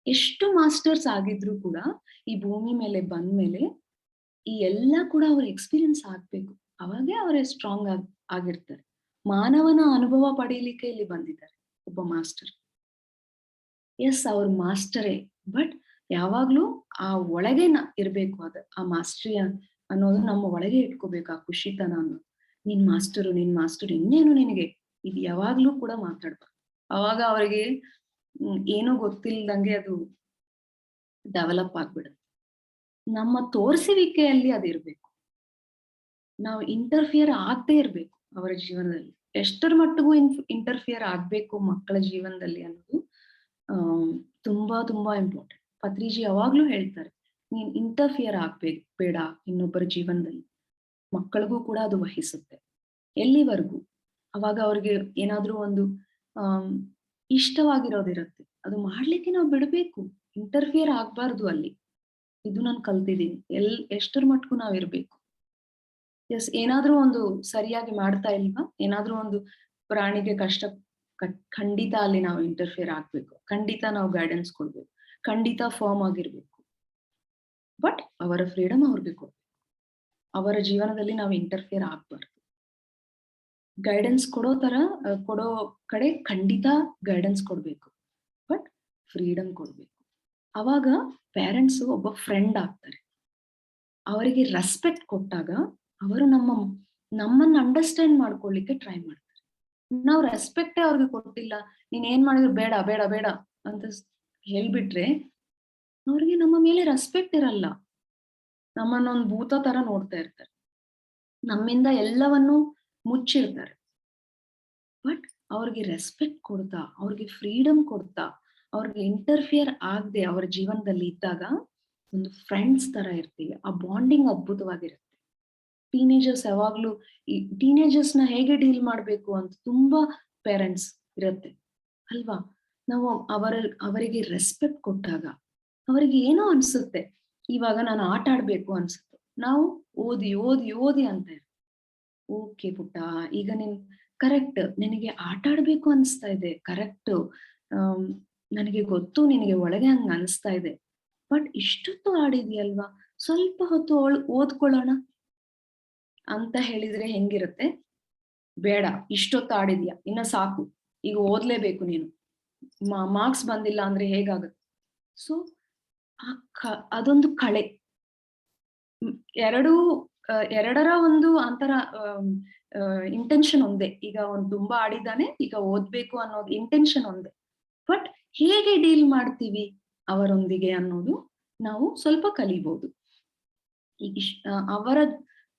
S1: ಎಷ್ಟು ಮಾಸ್ಟರ್ಸ್ ಆಗಿದ್ರು ಕೂಡ ಈ ಭೂಮಿ ಮೇಲೆ ಬಂದ್ಮೇಲೆ ಈ ಎಲ್ಲ ಕೂಡ ಅವ್ರ ಎಕ್ಸ್‌ಪೀರಿಯನ್ಸ್ ಆಗ್ಬೇಕು. ಅವಾಗೇ ಅವರೇ ಸ್ಟ್ರಾಂಗ್ ಆಗಿರ್ತಾರೆ. ಮಾನವನ ಅನುಭವ ಪಡೀಲಿಕ್ಕೆ ಇಲ್ಲಿ ಬಂದಿದ್ದಾರೆ ಒಬ್ಬ ಮಾಸ್ಟರ್. ಎಸ್, ಅವ್ರ ಮಾಸ್ಟರೇ, ಬಟ್ ಯಾವಾಗ್ಲೂ ಆ ಒಳಗೆ ಇರ್ಬೇಕು. ಆ ಮಾಸ್ಟ್ರಿ ಅನ್ನೋದು ನಮ್ಮ ಒಳಗೆ ಇಟ್ಕೋಬೇಕು, ಆ ಖುಷಿತನ ಅನ್ನೋದು. ನಿನ್ ಮಾಸ್ಟರು ಇನ್ನೇನು ನಿನಗೆ, ಇದು ಯಾವಾಗ್ಲೂ ಕೂಡ ಮಾತಾಡ್ಬಾರ್ದು. ಅವಾಗ ಅವ್ರಿಗೆ ಏನೂ ಗೊತ್ತಿಲ್ದಂಗೆ ಅದು ಡೆವಲಪ್ ಆಗ್ಬಿಡುತ್ತೆ. ನಮ್ಮ ತೋರಿಸುವಿಕೆಯಲ್ಲಿ ಅದಿರ್ಬೇಕು. ನಾವು ಇಂಟರ್ಫಿಯರ್ ಆಗದೆ ಇರ್ಬೇಕು ಅವರ ಜೀವನದಲ್ಲಿ. ಎಷ್ಟರ ಮಟ್ಟಿಗೂ ಇಂಟರ್ಫಿಯರ್ ಆಗ್ಬೇಕು ಮಕ್ಕಳ ಜೀವನದಲ್ಲಿ ಅನ್ನೋದು ತುಂಬಾ ತುಂಬಾ ಇಂಪಾರ್ಟೆಂಟ್. ಪತ್ರಿಜಿ ಯಾವಾಗ್ಲೂ ಹೇಳ್ತಾರೆ, ನೀನ್ ಇಂಟರ್ಫಿಯರ್ ಆಗ್ಬೇಕು ಬೇಡ ಇನ್ನೊಬ್ಬರ ಜೀವನದಲ್ಲಿ. ಮಕ್ಕಳಿಗೂ ಕೂಡ ಅದು ವಹಿಸುತ್ತೆ. ಎಲ್ಲಿವರೆಗೂ? ಅವಾಗ ಅವ್ರಿಗೆ ಏನಾದ್ರೂ ಒಂದು ಇಷ್ಟವಾಗಿರೋದಿರತ್ತೆ, ಅದು ಮಾಡ್ಲಿಕ್ಕೆ ನಾವು ಬಿಡ್ಬೇಕು. ಇಂಟರ್ಫಿಯರ್ ಆಗ್ಬಾರ್ದು ಅಲ್ಲಿ. ಇದು ನಾನು ಕಲ್ತಿದ್ದೀನಿ. ಎಷ್ಟರ ಮಟ್ಗೂ ನಾವ್ ಇರ್ಬೇಕು. ಎಸ್, ಏನಾದ್ರೂ ಒಂದು ಸರಿಯಾಗಿ ಮಾಡ್ತಾ ಇಲ್ವಾ, ಏನಾದ್ರೂ ಒಂದು ಪ್ರಾಣಿಗೆ ಕಷ್ಟ, ಖಂಡಿತ ಅಲ್ಲಿ ನಾವು ಇಂಟರ್ಫಿಯರ್ ಆಗ್ಬೇಕು. ಖಂಡಿತ ನಾವು ಗೈಡೆನ್ಸ್ ಕೊಡ್ಬೇಕು. ಖಂಡಿತ ಫರ್ಮ್ ಆಗಿರ್ಬೇಕು. ಬಟ್ ಅವರ ಫ್ರೀಡಮ್ ಅವ್ರಿಗೆ ಕೊಡ್ಬೇಕು. ಅವರ ಜೀವನದಲ್ಲಿ ನಾವು ಇಂಟರ್ಫಿಯರ್ ಆಗ್ಬಾರ್ದು. ಗೈಡೆನ್ಸ್ ಕೊಡೋ ಕಡೆ ಖಂಡಿತ ಗೈಡೆನ್ಸ್ ಕೊಡ್ಬೇಕು, ಬಟ್ ಫ್ರೀಡಮ್ ಕೊಡ್ಬೇಕು. ಅವಾಗ ಪೇರೆಂಟ್ಸ್ ಒಬ್ಬ ಫ್ರೆಂಡ್ ಆಗ್ತಾರೆ. ಅವರಿಗೆ ರೆಸ್ಪೆಕ್ಟ್ ಕೊಟ್ಟಾಗ ಅವರು ನಮ್ಮನ್ನ ಅಂಡರ್ಸ್ಟ್ಯಾಂಡ್ ಮಾಡ್ಕೊಳ್ಳಿಕ್ಕೆ ಟ್ರೈ ಮಾಡ್ತಾರೆ. ನಾವು ರೆಸ್ಪೆಕ್ಟೇ ಅವ್ರಿಗೆ ಕೊಟ್ಟಿಲ್ಲ, ನೀನ್ ಏನ್ ಮಾಡಿದ್ರು ಬೇಡ ಬೇಡ ಬೇಡ ಅಂತ ಹೇಳ್ಬಿಟ್ರೆ ಅವ್ರಿಗೆ ನಮ್ಮ ಮೇಲೆ ರೆಸ್ಪೆಕ್ಟ್ ಇರಲ್ಲ. ನಮ್ಮನ್ನೊಂದು ಭೂತ ತರ ನೋಡ್ತಾ ಇರ್ತಾರೆ. ನಮ್ಮಿಂದ ಎಲ್ಲವನ್ನೂ ಮುಚ್ಚಿರ್ತಾರೆ. ಬಟ್ ಅವ್ರಿಗೆ ರೆಸ್ಪೆಕ್ಟ್ ಕೊಡ್ತಾ, ಅವ್ರಿಗೆ ಫ್ರೀಡಮ್ ಕೊಡ್ತಾ, ಅವ್ರಿಗೆ ಇಂಟರ್ಫಿಯರ್ ಆಗದೆ ಅವರ ಜೀವನದಲ್ಲಿ ಇದ್ದಾಗ ಒಂದು ಫ್ರೆಂಡ್ಸ್ ತರ ಇರ್ತೀವಿ. ಆ ಬಾಂಡಿಂಗ್ ಅದ್ಭುತವಾಗಿರುತ್ತೆ. ಟೀನೇಜರ್ಸ್ ಯಾವಾಗ್ಲೂ ಈ ಟೀನೇಜರ್ಸ್ ನ ಹೇಗೆ ಡೀಲ್ ಮಾಡ್ಬೇಕು ಅಂತ ತುಂಬಾ ಪೇರೆಂಟ್ಸ್ ಇರುತ್ತೆ ಅಲ್ವಾ. ನಾವು ಅವರಿಗೆ ರೆಸ್ಪೆಕ್ಟ್ ಕೊಟ್ಟಾಗ ಅವರಿಗೆ ಏನೋ ಅನ್ಸುತ್ತೆ, ಇವಾಗ ನಾನು ಆಟ ಆಡ್ಬೇಕು ಅನ್ಸುತ್ತೆ. ನಾವು ಓದಿ ಓದಿ ಓದಿ ಅಂತ ಇರ್ತೀವಿ. ಓಕೆ ಪುಟ್ಟ, ಈಗ ಕರೆಕ್ಟ್, ನಿನಗೆ ಆಟ ಆಡ್ಬೇಕು ಅನ್ಸ್ತಾ ಇದೆ, ಕರೆಕ್ಟ್, ನನಗೆ ಗೊತ್ತು ನಿನಗೆ ಒಳಗೆ ಹಂಗ ಅನ್ಸ್ತಾ ಇದೆ. ಬಟ್ ಇಷ್ಟೊತ್ತು ಆಡಿದ್ಯಲ್ವಾ, ಸ್ವಲ್ಪ ಹೊತ್ತು ಓದ್ಕೊಳ್ಳೋಣ ಅಂತ ಹೇಳಿದ್ರೆ ಹೆಂಗಿರುತ್ತೆ? ಬೇಡ, ಇಷ್ಟೊತ್ತು ಆಡಿದ್ಯಾ, ಇನ್ನ ಸಾಕು, ಈಗ ಓದ್ಲೇಬೇಕು ನೀನು, ಮಾರ್ಕ್ಸ್ ಬಂದಿಲ್ಲ ಅಂದ್ರೆ ಹೇಗಾಗುತ್ತೆ? ಸೊ ಅದೊಂದು ಕಳೆ. ಎರಡರ ಒಂದು ಅಂತರ ಇಂಟೆನ್ಷನ್ ಒಂದೇ. ಈಗ ಅವ್ನು ತುಂಬಾ ಆಡಿದ್ದಾನೆ, ಈಗ ಓದ್ಬೇಕು ಅನ್ನೋದು ಇಂಟೆನ್ಷನ್ ಒಂದೇ. ಬಟ್ ಹೇಗೆ ಡೀಲ್ ಮಾಡ್ತೀವಿ ಅವರೊಂದಿಗೆ ಅನ್ನೋದು ನಾವು ಸ್ವಲ್ಪ ಕಲಿಬಹುದು. ಈಗ ಅವರ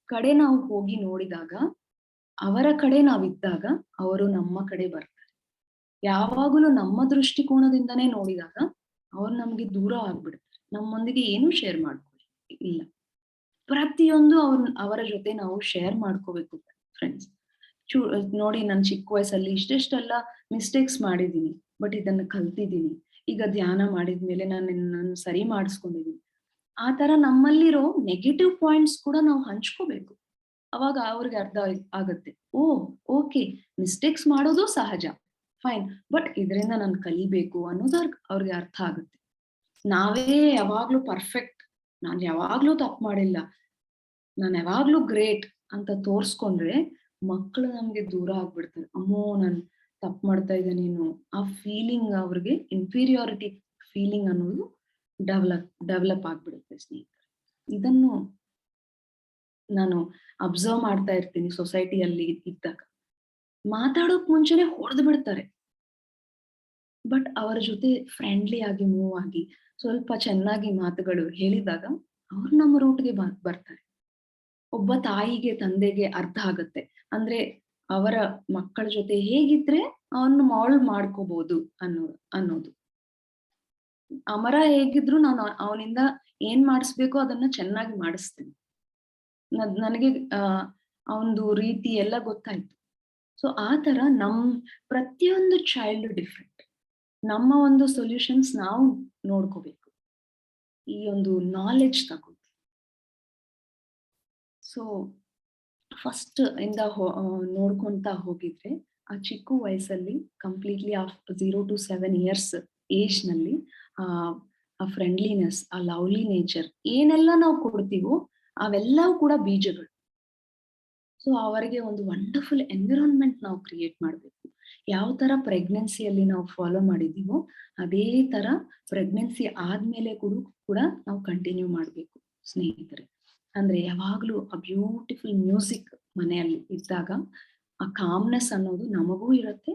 S1: ಕಡೆ ನಾವು ಹೋಗಿ ನೋಡಿದಾಗ, ಅವರ ಕಡೆ ನಾವಿದ್ದಾಗ ಅವರು ನಮ್ಮ ಕಡೆ ಬರ್ತಾರೆ. ಯಾವಾಗಲೂ ನಮ್ಮ ದೃಷ್ಟಿಕೋನದಿಂದನೇ ನೋಡಿದಾಗ ಅವ್ರು ನಮ್ಗೆ ದೂರ ಆಗ್ಬಿಡ್ತಾರೆ. ನಮ್ಮೊಂದಿಗೆ ಏನೂ ಶೇರ್ ಮಾಡ್ಕೊಳ್ಳಿ ಇಲ್ಲ. ಪ್ರತಿಯೊಂದು ಅವರ ಜೊತೆ ನಾವು ಶೇರ್ ಮಾಡ್ಕೋಬೇಕು ಫ್ರೆಂಡ್ಸ್. ನೋಡಿ, ನಾನು ಚಿಕ್ಕ ವಯಸ್ಸಲ್ಲಿ ಇಷ್ಟೆಷ್ಟೆಲ್ಲ ಮಿಸ್ಟೇಕ್ಸ್ ಮಾಡಿದ್ದೀನಿ, ಬಟ್ ಇದನ್ನ ಕಲ್ತಿದ್ದೀನಿ. ಈಗ ಧ್ಯಾನ ಮಾಡಿದ್ಮೇಲೆ ನಾನು ಸರಿ ಮಾಡಿಸ್ಕೊಂಡಿದ್ದೀನಿ. ಆ ತರ ನಮ್ಮಲ್ಲಿರೋ ನೆಗೆಟಿವ್ ಪಾಯಿಂಟ್ಸ್ ಕೂಡ ನಾವು ಹಂಚ್ಕೋಬೇಕು. ಅವಾಗ ಅವ್ರಿಗೆ ಅರ್ಥ ಆಗತ್ತೆ, ಓ ಓಕೆ, ಮಿಸ್ಟೇಕ್ಸ್ ಮಾಡೋದು ಸಹಜ, ಫೈನ್, ಬಟ್ ಇದರಿಂದ ನಾನು ಕಲಿಬೇಕು ಅನ್ನೋದು ಅವ್ರಿಗೆ ಅರ್ಥ ಆಗುತ್ತೆ. ನಾವೇ ಯಾವಾಗ್ಲೂ ಪರ್ಫೆಕ್ಟ್, ನಾನ್ ಯಾವಾಗ್ಲೂ ತಪ್ಪು ಮಾಡಿಲ್ಲ, ನಾನ್ ಯಾವಾಗ್ಲೂ ಗ್ರೇಟ್ ಅಂತ ತೋರ್ಸ್ಕೊಂಡ್ರೆ ಮಕ್ಕಳು ನಮ್ಗೆ ದೂರ ಆಗ್ಬಿಡ್ತಾರೆ. ಅಮ್ಮೋ, ನಾನ್ ತಪ್ಪು ಮಾಡ್ತಾ ಇದ್ದೇನೇನು, ಆ ಫೀಲಿಂಗ್, ಅವ್ರಿಗೆ ಇನ್ಫೀರಿಯಾರಿಟಿ ಫೀಲಿಂಗ್ ಅನ್ನೋದು ಡೆವಲಪ್ ಆಗ್ಬಿಡುತ್ತೆ ಸ್ನೇಹಿತರೆ. ಇದನ್ನು ನಾನು ಅಬ್ಸರ್ವ್ ಮಾಡ್ತಾ ಇರ್ತೀನಿ ಸೊಸೈಟಿಯಲ್ಲಿ ಇದ್ದಾಗ. ಮಾತಾಡೋಕ್ ಮುಂಚೆನೆ ಹೊಡೆದು ಬಿಡ್ತಾರೆ, ಬಟ್ ಅವರ ಜೊತೆ ಫ್ರೆಂಡ್ಲಿ ಆಗಿ ಮೂವ್ ಆಗಿ ಸ್ವಲ್ಪ ಚೆನ್ನಾಗಿ ಮಾತುಗಳು ಹೇಳಿದಾಗ ಅವ್ರು ನಮ್ಮ ರೂಟ್ಗೆ ಬರ್ತಾರೆ. ಒಬ್ಬ ತಾಯಿಗೆ ತಂದೆಗೆ ಅರ್ಥ ಆಗುತ್ತೆ, ಅಂದ್ರೆ ಅವರ ಮಕ್ಕಳ ಜೊತೆ ಹೇಗಿದ್ರೆ ಅವನ್ನ ಮಾಲ್ಡ್ ಮಾಡ್ಕೋಬಹುದು ಅನ್ನೋದು. ಅಮರ ಹೇಗಿದ್ರು ನಾನು ಅವನಿಂದ ಏನ್ ಮಾಡಿಸ್ಬೇಕೋ ಅದನ್ನ ಚೆನ್ನಾಗಿ ಮಾಡಿಸ್ತೇನೆ. ನನಗೆ ಅವನದು ರೀತಿ ಎಲ್ಲ ಗೊತ್ತಾಯ್ತು. ಸೊ ಆ ತರ ಪ್ರತಿಯೊಂದು ಚೈಲ್ಡ್ ಡಿಫ್ರೆಂಟ್. ನಮ್ಮ ಒಂದು ಸೊಲ್ಯೂಷನ್ಸ್ ನಾವು ನೋಡ್ಕೋಬೇಕು, ಈ ಒಂದು ನಾಲೆಡ್ಜ್ ತಗೊಂಡು. ಸೊ ಫಸ್ಟ್ ಇಂದ ನೋಡ್ಕೊಂತ ಹೋಗಿದ್ರೆ, ಆ ಚಿಕ್ಕ ವಯಸ್ಸಲ್ಲಿ ಕಂಪ್ಲೀಟ್ಲಿ ಆ 0 to 7 years ಏಜ್ ನಲ್ಲಿ ಆ ಫ್ರೆಂಡ್ಲಿನೆಸ್, ಆ ಲವ್ಲಿ ನೇಚರ್ ಏನೆಲ್ಲ ನಾವು ಕೊಡ್ತೀವೋ ಅವೆಲ್ಲವೂ ಕೂಡ ಬೀಜಗಳು. ಸೊ ಅವರಿಗೆ ಒಂದು ವಂಡರ್ಫುಲ್ ಎನ್ವಿರಾನ್ಮೆಂಟ್ ನಾವು ಕ್ರಿಯೇಟ್ ಮಾಡ್ಬೇಕು. ಯಾವ ತರ ಪ್ರೆಗ್ನೆನ್ಸಿಯಲ್ಲಿ ನಾವು ಫಾಲೋ ಮಾಡಿದೀವೋ ಅದೇ ತರ ಪ್ರೆಗ್ನೆನ್ಸಿ ಆದ್ಮೇಲೆ ಕೂಡ ನಾವು ಕಂಟಿನ್ಯೂ ಮಾಡ್ಬೇಕು ಸ್ನೇಹಿತರೆ. ಅಂದ್ರೆ ಯಾವಾಗ್ಲೂ ಆ ಬ್ಯೂಟಿಫುಲ್ ಮ್ಯೂಸಿಕ್ ಮನೆಯಲ್ಲಿ ಇದ್ದಾಗ ಆ ಕಾಮ್ನೆಸ್ ಅನ್ನೋದು ನಮಗೂ ಇರುತ್ತೆ,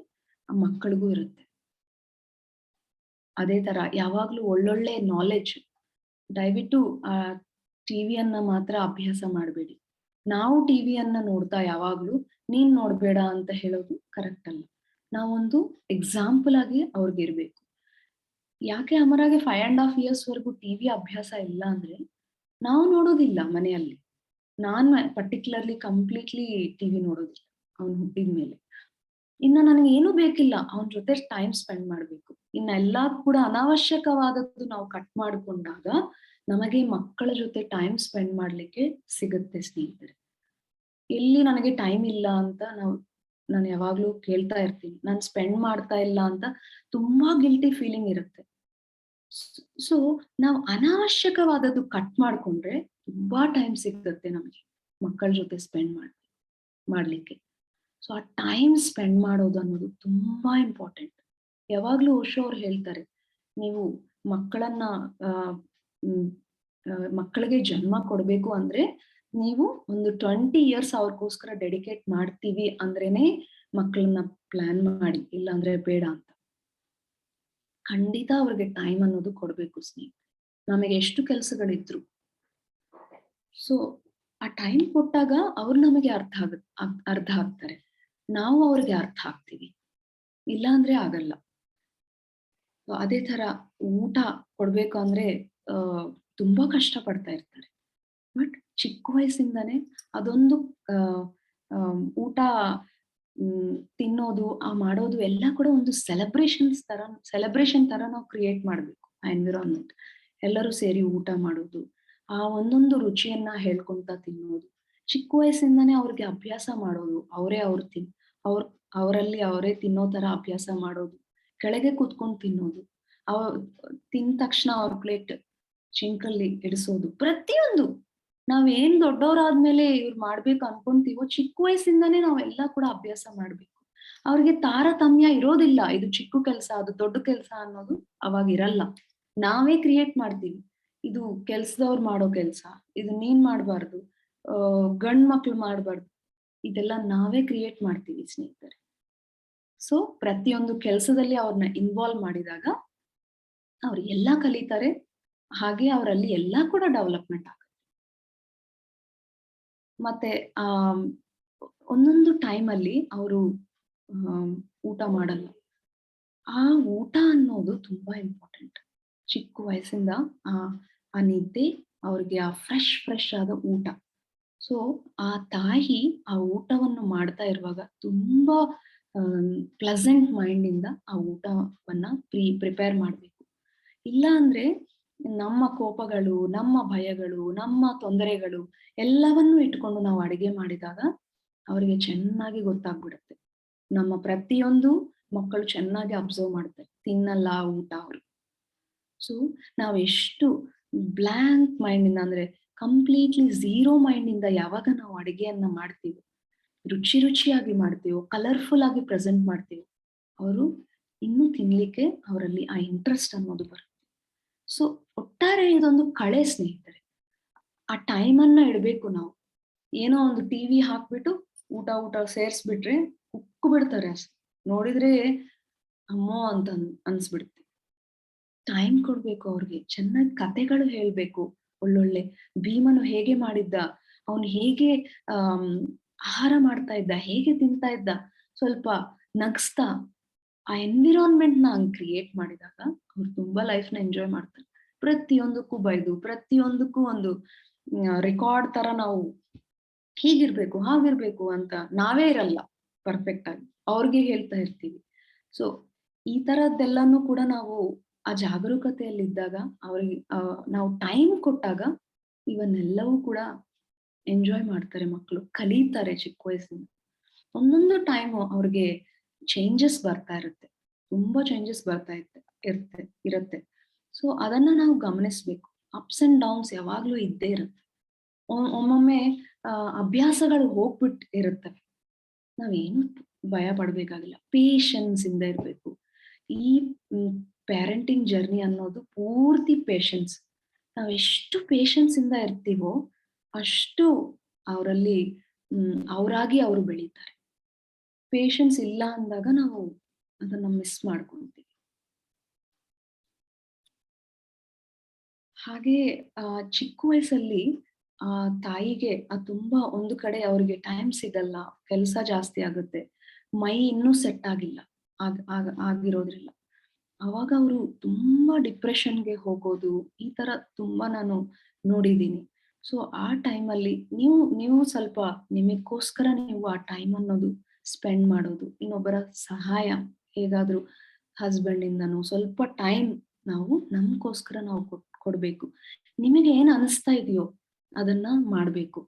S1: ಆ ಮಕ್ಕಳಿಗೂ ಇರುತ್ತೆ. ಅದೇ ತರ ಯಾವಾಗ್ಲೂ ಒಳ್ಳೊಳ್ಳೆ ನಾಲೆಡ್ಜ್ ದಯವಿಟ್ಟು ಆ ಟಿವಿಯನ್ನ ಮಾತ್ರ ಅಭ್ಯಾಸ ಮಾಡಬೇಡಿ. ನಾವು ಟಿವಿಯನ್ನ ನೋಡ್ತಾ ಯಾವಾಗ್ಲೂ ನೀನ್ ನೋಡ್ಬೇಡ ಅಂತ ಹೇಳೋದು ಕರೆಕ್ಟ್ ಅಲ್ಲ. ನಾವೊಂದು ಎಕ್ಸಾಂಪಲ್ ಆಗಿ ಅವ್ರಿಗಿರ್ಬೇಕು. ಯಾಕೆ ಅಮರಾಗೆ 5.5 ಇಯರ್ಸ್ ವರೆಗೂ ಟಿವಿ ಅಭ್ಯಾಸ ಇಲ್ಲ ಅಂದ್ರೆ, ನಾವು ನೋಡೋದಿಲ್ಲ ಮನೆಯಲ್ಲಿ. ನಾನ್ ಪರ್ಟಿಕ್ಯುಲರ್ಲಿ ಕಂಪ್ಲೀಟ್ಲಿ ಟಿವಿ ನೋಡೋದಿಲ್ಲ ಅವ್ನು ಹುಟ್ಟಿದ್ಮೇಲೆ. ಇನ್ನ ನನಗೆ ಏನೂ ಬೇಕಿಲ್ಲ, ಅವನ ಜೊತೆ ಟೈಮ್ ಸ್ಪೆಂಡ್ ಮಾಡ್ಬೇಕು. ಇನ್ನ ಎಲ್ಲಾ ಕೂಡ ಅನಾವಶ್ಯಕವಾದದ್ದು ನಾವು ಕಟ್ ಮಾಡ್ಕೊಂಡಾಗ ನಮಗೆ ಮಕ್ಕಳ ಜೊತೆ ಟೈಮ್ ಸ್ಪೆಂಡ್ ಮಾಡ್ಲಿಕ್ಕೆ ಸಿಗುತ್ತೆ ಸ್ನೇಹಿತರೆ. ಎಲ್ಲಿ ನನಗೆ ಟೈಮ್ ಇಲ್ಲ ಅಂತ ನಾನು ಯಾವಾಗ್ಲೂ ಕೇಳ್ತಾ ಇರ್ತೀನಿ. ನಾನು ಸ್ಪೆಂಡ್ ಮಾಡ್ತಾ ಇಲ್ಲ ಅಂತ ತುಂಬಾ ಗಿಲ್ಟಿ ಫೀಲಿಂಗ್ ಇರುತ್ತೆ. ಸೊ ನಾವು ಅನಾವಶ್ಯಕವಾದದ್ದು ಕಟ್ ಮಾಡ್ಕೊಂಡ್ರೆ ತುಂಬಾ ಟೈಮ್ ಸಿಗುತ್ತೆ ನಮಗೆ ಮಕ್ಕಳ ಜೊತೆ ಸ್ಪೆಂಡ್ ಮಾಡ್ಲಿಕ್ಕೆ. ಸೊ ಆ ಟೈಮ್ ಸ್ಪೆಂಡ್ ಮಾಡೋದು ಅನ್ನೋದು ತುಂಬಾ ಇಂಪಾರ್ಟೆಂಟ್. ಯಾವಾಗ್ಲೂ ಓಶೋ ಅವ್ರು ಹೇಳ್ತಾರೆ, ನೀವು ಮಕ್ಕಳನ್ನ ಮಕ್ಕಳಿಗೆ ಜನ್ಮ ಕೊಡ್ಬೇಕು ಅಂದ್ರೆ ನೀವು ಒಂದು 20 ಇಯರ್ಸ್ ಅವ್ರಿಗೋಸ್ಕರ ಡೆಡಿಕೇಟ್ ಮಾಡ್ತೀವಿ ಅಂದ್ರೇನೆ ಮಕ್ಕಳನ್ನ ಪ್ಲಾನ್ ಮಾಡಿ, ಇಲ್ಲ ಅಂದ್ರೆ ಬೇಡ ಅಂತ. ಖಂಡಿತ ಅವ್ರಿಗೆ ಟೈಮ್ ಅನ್ನೋದು ಕೊಡ್ಬೇಕು ಸ್ನೇಹಿತರೆ. ನಮಗೆ ಎಷ್ಟು ಕೆಲಸಗಳಿದ್ರು, ಸೊ ಆ ಟೈಮ್ ಕೊಟ್ಟಾಗ ಅವ್ರು ನಮಗೆ ಅರ್ಥ ಆಗ್ತಾರೆ, ನಾವು ಅವ್ರಿಗೆ ಅರ್ಥ ಆಗ್ತೀವಿ. ಇಲ್ಲ ಅಂದ್ರೆ ಆಗಲ್ಲ. ಅದೇ ತರ ಊಟ ಕೊಡ್ಬೇಕು ಅಂದ್ರೆ ತುಂಬಾ ಕಷ್ಟ ಪಡ್ತಾ ಇರ್ತಾರೆ. ಬಟ್ ಚಿಕ್ಕ ವಯಸ್ಸಿಂದಾನೇ ಅದೊಂದು ಊಟ ತಿನ್ನೋದು, ಮಾಡೋದು ಎಲ್ಲ ಕೂಡ ಒಂದು ಸೆಲೆಬ್ರೇಷನ್ ತರ ನಾವು ಕ್ರಿಯೇಟ್ ಮಾಡ್ಬೇಕು ಆ ಎನ್ವಿರಾನ್ಮೆಂಟ್. ಎಲ್ಲರೂ ಸೇರಿ ಊಟ ಮಾಡೋದು, ಆ ಒಂದೊಂದು ರುಚಿಯನ್ನ ಹೇಳ್ಕೊಂತ ತಿನ್ನೋದು, ಚಿಕ್ಕ ವಯಸ್ಸಿಂದಾನೇ ಅವ್ರಿಗೆ ಅಭ್ಯಾಸ ಮಾಡೋದು. ಅವರಲ್ಲಿ ಅವರೇ ತಿನ್ನೋ ತರ ಅಭ್ಯಾಸ ಮಾಡೋದು, ಕೆಳಗೆ ಕೂತ್ಕೊಂಡು ತಿನ್ನೋದು, ತಿಂದ ತಕ್ಷಣ ಅವ್ರ ಪ್ಲೇಟ್ ಸಿಂಕಲ್ಲಿ ಇಡಿಸೋದು. ಪ್ರತಿಯೊಂದು ನಾವೇನ್ ದೊಡ್ಡವರಾದ್ಮೇಲೆ ಇವ್ರು ಮಾಡ್ಬೇಕು ಅನ್ಕೊಂತೀವೋ ಚಿಕ್ಕ ವಯಸ್ಸಿಂದಾನೇ ನಾವೆಲ್ಲ ಕೂಡ ಅಭ್ಯಾಸ ಮಾಡ್ಬೇಕು. ಅವ್ರಿಗೆ ತಾರತಮ್ಯ ಇರೋದಿಲ್ಲ, ಇದು ಚಿಕ್ಕ ಕೆಲ್ಸ ಅದು ದೊಡ್ಡ ಕೆಲ್ಸ ಅನ್ನೋದು ಅವಾಗ ಇರಲ್ಲ. ನಾವೇ ಕ್ರಿಯೇಟ್ ಮಾಡ್ತೀವಿ, ಇದು ಕೆಲ್ಸದವ್ರು ಮಾಡೋ ಕೆಲ್ಸ, ಇದು ನೀನ್ ಮಾಡ್ಬಾರ್ದು, ಗಂಡ್ ಮಕ್ಳು ಮಾಡ್ಬಾರ್ದು, ಇದೆಲ್ಲ ನಾವೇ ಕ್ರಿಯೇಟ್ ಮಾಡ್ತೀವಿ ಸ್ನೇಹಿತರೆ. ಸೊ ಪ್ರತಿಯೊಂದು ಕೆಲ್ಸದಲ್ಲಿ ಅವ್ರನ್ನ ಇನ್ವಾಲ್ವ್ ಮಾಡಿದಾಗ ಅವ್ರು ಎಲ್ಲ ಕಲಿತಾರೆ, ಹಾಗೆ ಅವರಲ್ಲಿ ಎಲ್ಲ ಕೂಡ ಡೆವಲಪ್ಮೆಂಟ್ ಆಗುತ್ತೆ. ಮತ್ತೆ ಒಂದೊಂದು ಟೈಮಲ್ಲಿ ಅವರು ಊಟ ಮಾಡಲ್ಲ. ಆ ಊಟ ಅನ್ನೋದು ತುಂಬಾ ಇಂಪಾರ್ಟೆಂಟ್. ಚಿಕ್ಕ ವಯಸ್ಸಿಂದ ಆ ನಿದ್ದೆ, ಅವ್ರಿಗೆ ಆ ಫ್ರೆಶ್ ಆದ ಊಟ. ಸೊ ಆ ತಾಯಿ ಆ ಊಟವನ್ನು ಮಾಡ್ತಾ ಇರುವಾಗ ತುಂಬಾ ಪ್ಲೆಸೆಂಟ್ ಮೈಂಡ್ ಇಂದ ಆ ಊಟವನ್ನ ಪ್ರಿಪೇರ್ ಮಾಡ್ಬೇಕು. ಇಲ್ಲ ಅಂದ್ರೆ ನಮ್ಮ ಕೋಪಗಳು, ನಮ್ಮ ಭಯಗಳು, ನಮ್ಮ ತೊಂದರೆಗಳು ಎಲ್ಲವನ್ನೂ ಇಟ್ಕೊಂಡು ನಾವು ಅಡಿಗೆ ಮಾಡಿದಾಗ ಅವರಿಗೆ ಚೆನ್ನಾಗಿ ಗೊತ್ತಾಗ್ಬಿಡುತ್ತೆ. ನಮ್ಮ ಪ್ರತಿಯೊಂದು ಮಕ್ಕಳು ಚೆನ್ನಾಗಿ ಅಬ್ಸರ್ವ್ ಮಾಡ್ತಾರೆ, ತಿನ್ನಲ್ಲ ಊಟ ಅವರು. ಸೊ ನಾವ್ ಎಷ್ಟು ಬ್ಲಾಂಕ್ ಮೈಂಡ್ ಇಂದ, ಅಂದ್ರೆ ಕಂಪ್ಲೀಟ್ಲಿ ಝೀರೋ ಮೈಂಡ್ ಇಂದ ಯಾವಾಗ ನಾವು ಅಡಿಗೆಯನ್ನ ಮಾಡ್ತೀವಿ, ರುಚಿಯಾಗಿ ಮಾಡ್ತೀವೋ, ಕಲರ್ಫುಲ್ ಆಗಿ ಪ್ರೆಸೆಂಟ್ ಮಾಡ್ತೀವಿ, ಅವರು ಇನ್ನೂ ತಿನ್ಲಿಕ್ಕೆ ಅವರಲ್ಲಿ ಆ ಇಂಟ್ರೆಸ್ಟ್ ಅನ್ನೋದು ಬರುತ್ತೆ. ಸೊ ಒಟ್ಟಾರೆ ಇದೊಂದು ಕಳೆ ಸ್ನೇಹಿತರೆ. ಆ ಟೈಮ್ ಅನ್ನ ಇಡ್ಬೇಕು ನಾವು. ಏನೋ ಒಂದು ಟಿವಿ ಹಾಕ್ಬಿಟ್ಟು ಊಟ ಸೇರ್ಸ್ಬಿಟ್ರೆ ಉಕ್ಕು ಬಿಡ್ತಾರೆ ಅಷ್ಟೆ. ನೋಡಿದ್ರೆ ಅಮ್ಮೋ ಅಂತ ಅನ್ಸ್ಬಿಡುತ್ತೆ. ಟೈಮ್ ಕೊಡ್ಬೇಕು ಅವ್ರಿಗೆ, ಚೆನ್ನಾಗಿ ಕತೆಗಳು ಹೇಳ್ಬೇಕು. ಒಳ್ಳೊಳ್ಳೆ ಭೀಮನು ಹೇಗೆ ಮಾಡಿದ್ದ, ಅವನು ಹೇಗೆ ಆಹಾರ ಮಾಡ್ತಾ ಇದ್ದ, ಹೇಗೆ ತಿಂತಾ ಇದ್ದ, ಸ್ವಲ್ಪ ನಗ್ಸ್ತಾ ಆ ಎನ್ವಿರಾನ್ಮೆಂಟ್ ನ ಹಂಗ್ ಕ್ರಿಯೇಟ್ ಮಾಡಿದಾಗ ಅವ್ರು ತುಂಬಾ ಲೈಫ್ ನ ಎಂಜಾಯ್ ಮಾಡ್ತಾರೆ. ಪ್ರತಿಯೊಂದಕ್ಕೂ ಬೈದು, ಪ್ರತಿಯೊಂದಕ್ಕೂ ಒಂದು ರೆಕಾರ್ಡ್ ತರ ನಾವು ಹೀಗಿರ್ಬೇಕು ಹಾಗಿರ್ಬೇಕು ಅಂತ ನಾವೇ ಇರಲ್ಲ ಪರ್ಫೆಕ್ಟ್ ಆಗಿ, ಅವ್ರಿಗೆ ಹೇಳ್ತಾ ಇರ್ತೀವಿ. ಸೊ ಈ ತರದ್ದೆಲ್ಲಾನು ಕೂಡ ನಾವು ಆ ಜಾಗರೂಕತೆಯಲ್ಲಿದ್ದಾಗ, ಅವ್ರಿಗೆ ನಾವು ಟೈಮ್ ಕೊಟ್ಟಾಗ ಇವನ್ನೆಲ್ಲವೂ ಕೂಡ ಎಂಜಾಯ್ ಮಾಡ್ತಾರೆ ಮಕ್ಕಳು, ಕಲಿತಾರೆ ಚಿಕ್ಕ ವಯಸ್ಸಿಂದ. ಒಂದೊಂದು ಟೈಮ್ ಅವ್ರಿಗೆ ಚೇಂಜಸ್ ಬರ್ತಾ ಇರುತ್ತೆ, ತುಂಬಾ ಚೇಂಜಸ್ ಬರ್ತಾ ಇರುತ್ತೆ. ಸೊ ಅದನ್ನ ನಾವು ಗಮನಿಸ್ಬೇಕು. ಅಪ್ಸ್ ಅಂಡ್ ಡೌನ್ಸ್ ಯಾವಾಗ್ಲೂ ಇದ್ದೇ ಇರುತ್ತೆ. ಒಮ್ಮೊಮ್ಮೆ ಅಭ್ಯಾಸಗಳು ಇರುತ್ತವೆ. ನಾವೇನು ಭಯ ಪಡ್ಬೇಕಾಗಿಲ್ಲ, ಪೇಶನ್ಸ್ ಇಂದ ಇರ್ಬೇಕು. ಈ ಪ್ಯಾರೆಂಟಿಂಗ್ ಜರ್ನಿ ಅನ್ನೋದು ಪೂರ್ತಿ ಪೇಶನ್ಸ್. ನಾವ್ ಎಷ್ಟು ಪೇಶನ್ಸ್ ಇಂದ ಇರ್ತೀವೋ ಅಷ್ಟು ಅವರಲ್ಲಿ ಅವರಾಗಿ ಅವರು ಬೆಳೀತಾರೆ. ಪೇಶನ್ಸ್ ಇಲ್ಲ ಅಂದಾಗ ನಾವು ಅದನ್ನ ಮಿಸ್ ಮಾಡ್ಕೊಂತೀವಿ. ಹಾಗೆ ಚಿಕ್ಕ ವಯಸ್ಸಲ್ಲಿ ತಾಯಿಗೆ ತುಂಬಾ ಒಂದು ಕಡೆ ಅವ್ರಿಗೆ ಟೈಮ್ ಸಿಗಲ್ಲ, ಕೆಲ್ಸ ಜಾಸ್ತಿ ಆಗುತ್ತೆ, ಮೈ ಇನ್ನೂ ಸೆಟ್ ಆಗಿಲ್ಲ ಆಗಿರೋದ್ರಿಲ್ಲ. ಅವಾಗ ಅವರು ತುಂಬಾ ಡಿಪ್ರೆಷನ್‌ಗೆ ಹೋಗೋದು, ಈ ತರ ತುಂಬಾ ನಾನು ನೋಡಿದೀನಿ. ಸೊ ಆ ಟೈಮಲ್ಲಿ ನೀವು ಸ್ವಲ್ಪ ನಿಮಗೋಸ್ಕರ ನೀವು ಆ ಟೈಮ್ ಅನ್ನೋದು ಸ್ಪೆಂಡ್ ಮಾಡೋದು, ಇನ್ನೊಬ್ಬರ ಸಹಾಯ ಹೇಗಾದ್ರೂ ಹಸ್ಬೆಂಡ್ ಇಂದನೋ ಸ್ವಲ್ಪ ಟೈಮ್ ನಾವು ನಮ್ಗೋಸ್ಕರ ನಾವು ಕೊಡ್ಬೇಕು. ನಿಮಗೆ ಏನ್ ಅನಿಸ್ತಾ ಇದೆಯೋ ಅದನ್ನ ಮಾಡ್ಬೇಕು.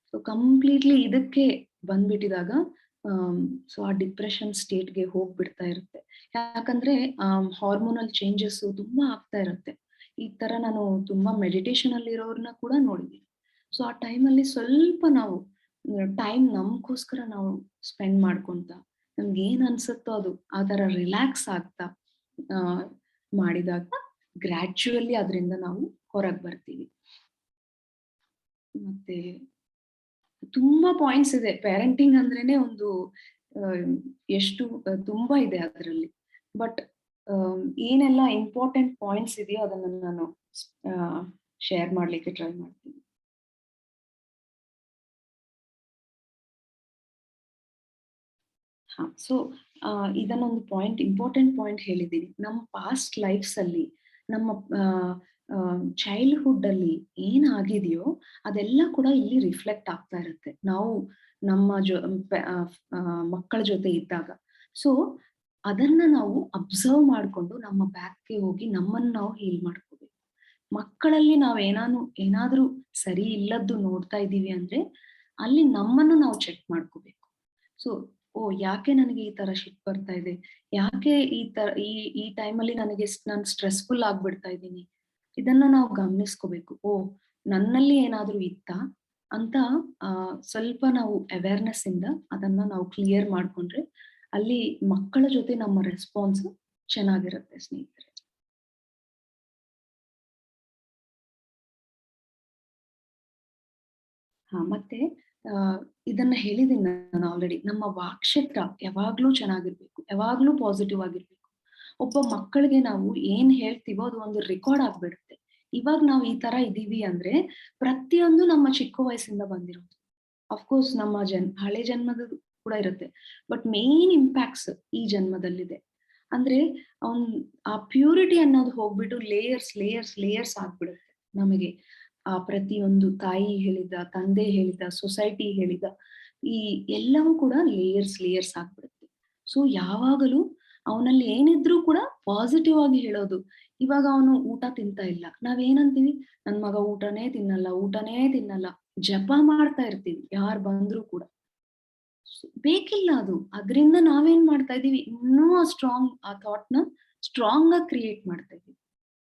S1: ಸೊ ಕಂಪ್ಲೀಟ್ಲಿ ಇದಕ್ಕೆ ಬಂದ್ಬಿಟ್ಟಿದಾಗ ಸೊ ಆ ಡಿಪ್ರೆಷನ್ ಸ್ಟೇಟ್‌ಗೆ ಹೋಗ್ಬಿಡ್ತಾ ಇರುತ್ತೆ. ಯಾಕಂದ್ರೆ ಹಾರ್ಮೋನಲ್ ಚೇಂಜಸ್ ತುಂಬಾ ಆಗ್ತಾ ಇರುತ್ತೆ. ಈ ತರ ನಾನು ತುಂಬಾ ಮೆಡಿಟೇಷನ್ ಅಲ್ಲಿ ಇರೋರ್ನ ಕೂಡ ನೋಡಿದೀನಿ. ಸೊ ಆ ಟೈಮಲ್ಲಿ ಸ್ವಲ್ಪ ನಾವು ಟೈಮ್ ನಮ್ಗೋಸ್ಕರ ನಾವು ಸ್ಪೆಂಡ್ ಮಾಡ್ಕೊಂತ, ನಮ್ಗೆ ಏನ್ ಅನ್ಸುತ್ತೋ ಅದು ಆ ತರ ರಿಲ್ಯಾಕ್ಸ್ ಆಗ್ತಾ ಆ ಮಾಡಿದಾಗ ಗ್ರ್ಯಾಜುಯಲಿ ಅದರಿಂದ ನಾವು ಹೊರಗ್ ಬರ್ತೀವಿ. ಮತ್ತೆ ತುಂಬಾ ಪಾಯಿಂಟ್ಸ್ ಇದೆ. ಪೇರೆಂಟಿಂಗ್ ಅಂದ್ರೇನೆ ಒಂದು ಎಷ್ಟು ತುಂಬಾ ಇದೆ ಅದರಲ್ಲಿ. ಬಟ್ ಏನೆಲ್ಲ ಇಂಪಾರ್ಟೆಂಟ್ ಪಾಯಿಂಟ್ಸ್ ಇದೆಯೋ ಅದನ್ನ ನಾನು ಶೇರ್ ಮಾಡ್ಲಿಕ್ಕೆ ಟ್ರೈ ಮಾಡ್ತೀನಿ. ಸೊ ಇದನ್ನೊಂದು ಪಾಯಿಂಟ್ ಇಂಪಾರ್ಟೆಂಟ್ ಪಾಯಿಂಟ್ ಹೇಳಿದ್ದೀನಿ. ನಮ್ಮ ಪಾಸ್ಟ್ ಲೈಫ್ಸ್ ಅಲ್ಲಿ ನಮ್ಮ ಚೈಲ್ಡ್‌ಹುಡ್ ಅಲ್ಲಿ ಏನಾಗಿದೆಯೋ ಅದೆಲ್ಲ ಕೂಡ ಇಲ್ಲಿ ರಿಫ್ಲೆಕ್ಟ್ ಆಗ್ತಾ ಇರುತ್ತೆ. ನಾವು ನಮ್ಮ ಮಕ್ಕಳ ಜೊತೆ ಇದ್ದಾಗ. ಸೊ ಅದನ್ನ ನಾವು ಅಬ್ಸರ್ವ್ ಮಾಡ್ಕೊಂಡು ನಮ್ಮ ಬ್ಯಾಕ್‌ಗೆ ಹೋಗಿ ನಮ್ಮನ್ನ ನಾವು ಹೀಲ್ ಮಾಡ್ಕೋಬೇಕು. ಮಕ್ಕಳಲ್ಲಿ ನಾವ್ ಏನಾದ್ರೂ ಸರಿ ಇಲ್ಲದ್ದು ನೋಡ್ತಾ ಇದೀವಿ ಅಂದ್ರೆ ಅಲ್ಲಿ ನಮ್ಮನ್ನು ನಾವು ಚೆಕ್ ಮಾಡ್ಕೋಬೇಕು. ಸೊ ಯಾಕೆ ನನಗೆ ಈ ತರ ಶಿಟ್ ಬರ್ತಾ ಇದೆ? ಯಾಕೆ ಈ ಟೈಮಲ್ಲಿ ನಾನು ಸ್ಟ್ರೆಸ್‌ಫುಲ್ ಆಗ್ಬಿಡ್ತಾ ಇದ್ದೀನಿ? ಇದನ್ನ ನಾವು ಗಮನಿಸ್ಕೋಬೇಕು. ನನ್ನಲ್ಲಿ ಏನಾದ್ರೂ ಇತ್ತಾ? ಅಂತ ಸ್ವಲ್ಪ ನಾವು ಅವೇರ್‌ನೆಸ್ ಇಂದ ಅದನ್ನ ನಾವು ಕ್ಲಿಯರ್ ಮಾಡ್ಕೊಂಡ್ರೆ ಅಲ್ಲಿ ಮಕ್ಕಳ ಜೊತೆ ನಮ್ಮ ರೆಸ್ಪಾನ್ಸ್ ಚೆನ್ನಾಗಿರುತ್ತೆ ಸ್ನೇಹಿತರೆ. ಮತ್ತೆ ಇದನ್ನ ಹೇಳಿದೀನಿ ನಾನು ಆಲ್ರೆಡಿ. ನಮ್ಮ ವಾಕ್ಕ್ಷೇತ್ರ ಯಾವಾಗ್ಲೂ ಚೆನ್ನಾಗಿರ್ಬೇಕು. ಯಾವಾಗ್ಲೂ ಪಾಸಿಟಿವ್ ಆಗಿರ್ಬೇಕು. ಒಬ್ಬ ಮಕ್ಕಳಿಗೆ ನಾವು ಏನ್ ಹೇಳ್ತೀವೋ ಅದು ಒಂದು ರೆಕಾರ್ಡ್ ಆಗ್ಬಿಡುತ್ತೆ. ಇವಾಗ ನಾವು ಈ ತರ ಇದೀವಿ ಅಂದ್ರೆ ಪ್ರತಿಯೊಂದು ನಮ್ಮ ಚಿಕ್ಕ ವಯಸ್ಸಿಂದ ಬಂದಿರೋದು. ಅಫ್‌ಕೋರ್ಸ್ ನಮ್ಮ ಹಳೆ ಜನ್ಮದ ಕೂಡ ಇರುತ್ತೆ. ಬಟ್ ಮೇನ್ ಇಂಪ್ಯಾಕ್ಟ್ಸ್ ಈ ಜನ್ಮದಲ್ಲಿದೆ. ಅಂದ್ರೆ ಅವ್ನ್ ಆ ಪ್ಯೂರಿಟಿ ಅನ್ನೋದು ಹೋಗ್ಬಿಟ್ಟು ಲೇಯರ್ಸ್ ಆಗ್ಬಿಡುತ್ತೆ ನಮಗೆ. ಪ್ರತಿಯೊಂದು ತಾಯಿ ಹೇಳಿದ, ತಂದೆ ಹೇಳಿದ, ಸೊಸೈಟಿ ಹೇಳಿದ ಈ ಎಲ್ಲವೂ ಕೂಡ ಲೇಯರ್ಸ್ ಆಗ್ಬಿಡುತ್ತೆ. ಸೊ ಯಾವಾಗಲೂ ಅವನಲ್ಲಿ ಏನಿದ್ರೂ ಕೂಡ ಪಾಸಿಟಿವ್ ಆಗಿ ಹೇಳೋದು. ಇವಾಗ ಅವನು ಊಟ ತಿಂತಾ ಇಲ್ಲ. ನಾವೇನಂತೀವಿ? ನನ್ ಮಗ ಊಟನೇ ತಿನ್ನಲ್ಲ. ಜಪ ಮಾಡ್ತಾ ಇರ್ತೀವಿ ಯಾರ್ ಬಂದ್ರು ಕೂಡ. ಬೇಕಿಲ್ಲ ಅದು. ಅದ್ರಿಂದ ನಾವೇನ್ ಮಾಡ್ತಾ ಇದೀವಿ? ಇನ್ನೂ ಆ ಥಾಟ್‌ನ ಸ್ಟ್ರಾಂಗ್ ಆಗಿ ಕ್ರಿಯೇಟ್ ಮಾಡ್ತಾ ಇದೀವಿ.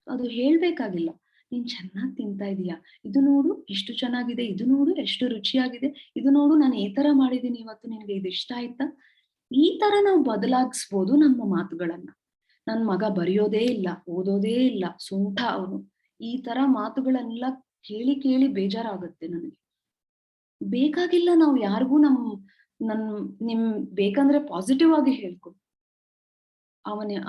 S1: ಅದು ಹೇಳ್ಬೇಕಾಗಿಲ್ಲ. ನೀನ್ ಚೆನ್ನಾಗ್ ತಿಂತಾ ಇದೀಯ. ಇದು ನೋಡು ಎಷ್ಟು ಚೆನ್ನಾಗಿದೆ. ಇದು ನೋಡು ಎಷ್ಟು ರುಚಿಯಾಗಿದೆ. ಇದು ನೋಡು ನಾನು ಈ ತರ ಮಾಡಿದೀನಿ ಇವತ್ತು. ನಿನ್ಗೆ ಇದು ಇಷ್ಟ ಆಯ್ತಾ? ಈ ತರ ನಾವು ಬದಲಾಗಿಸ್ಬೋದು ನಮ್ಮ ಮಾತುಗಳನ್ನ. ನನ್ ಮಗ ಬರೆಯೋದೇ ಇಲ್ಲ, ಓದೋದೇ ಇಲ್ಲ, ಸುಂಠ ಅವನು. ಈ ತರ ಮಾತುಗಳನ್ನೆಲ್ಲ ಕೇಳಿ ಬೇಜಾರಾಗುತ್ತೆ ನನಗೆ. ಬೇಕಾಗಿಲ್ಲ ನಾವು ಯಾರಿಗೂ ನನ್ ನಿಮ್ ಬೇಕಂದ್ರೆ ಪಾಸಿಟಿವ್ ಆಗಿ ಹೇಳ್ಕೊಡಿ.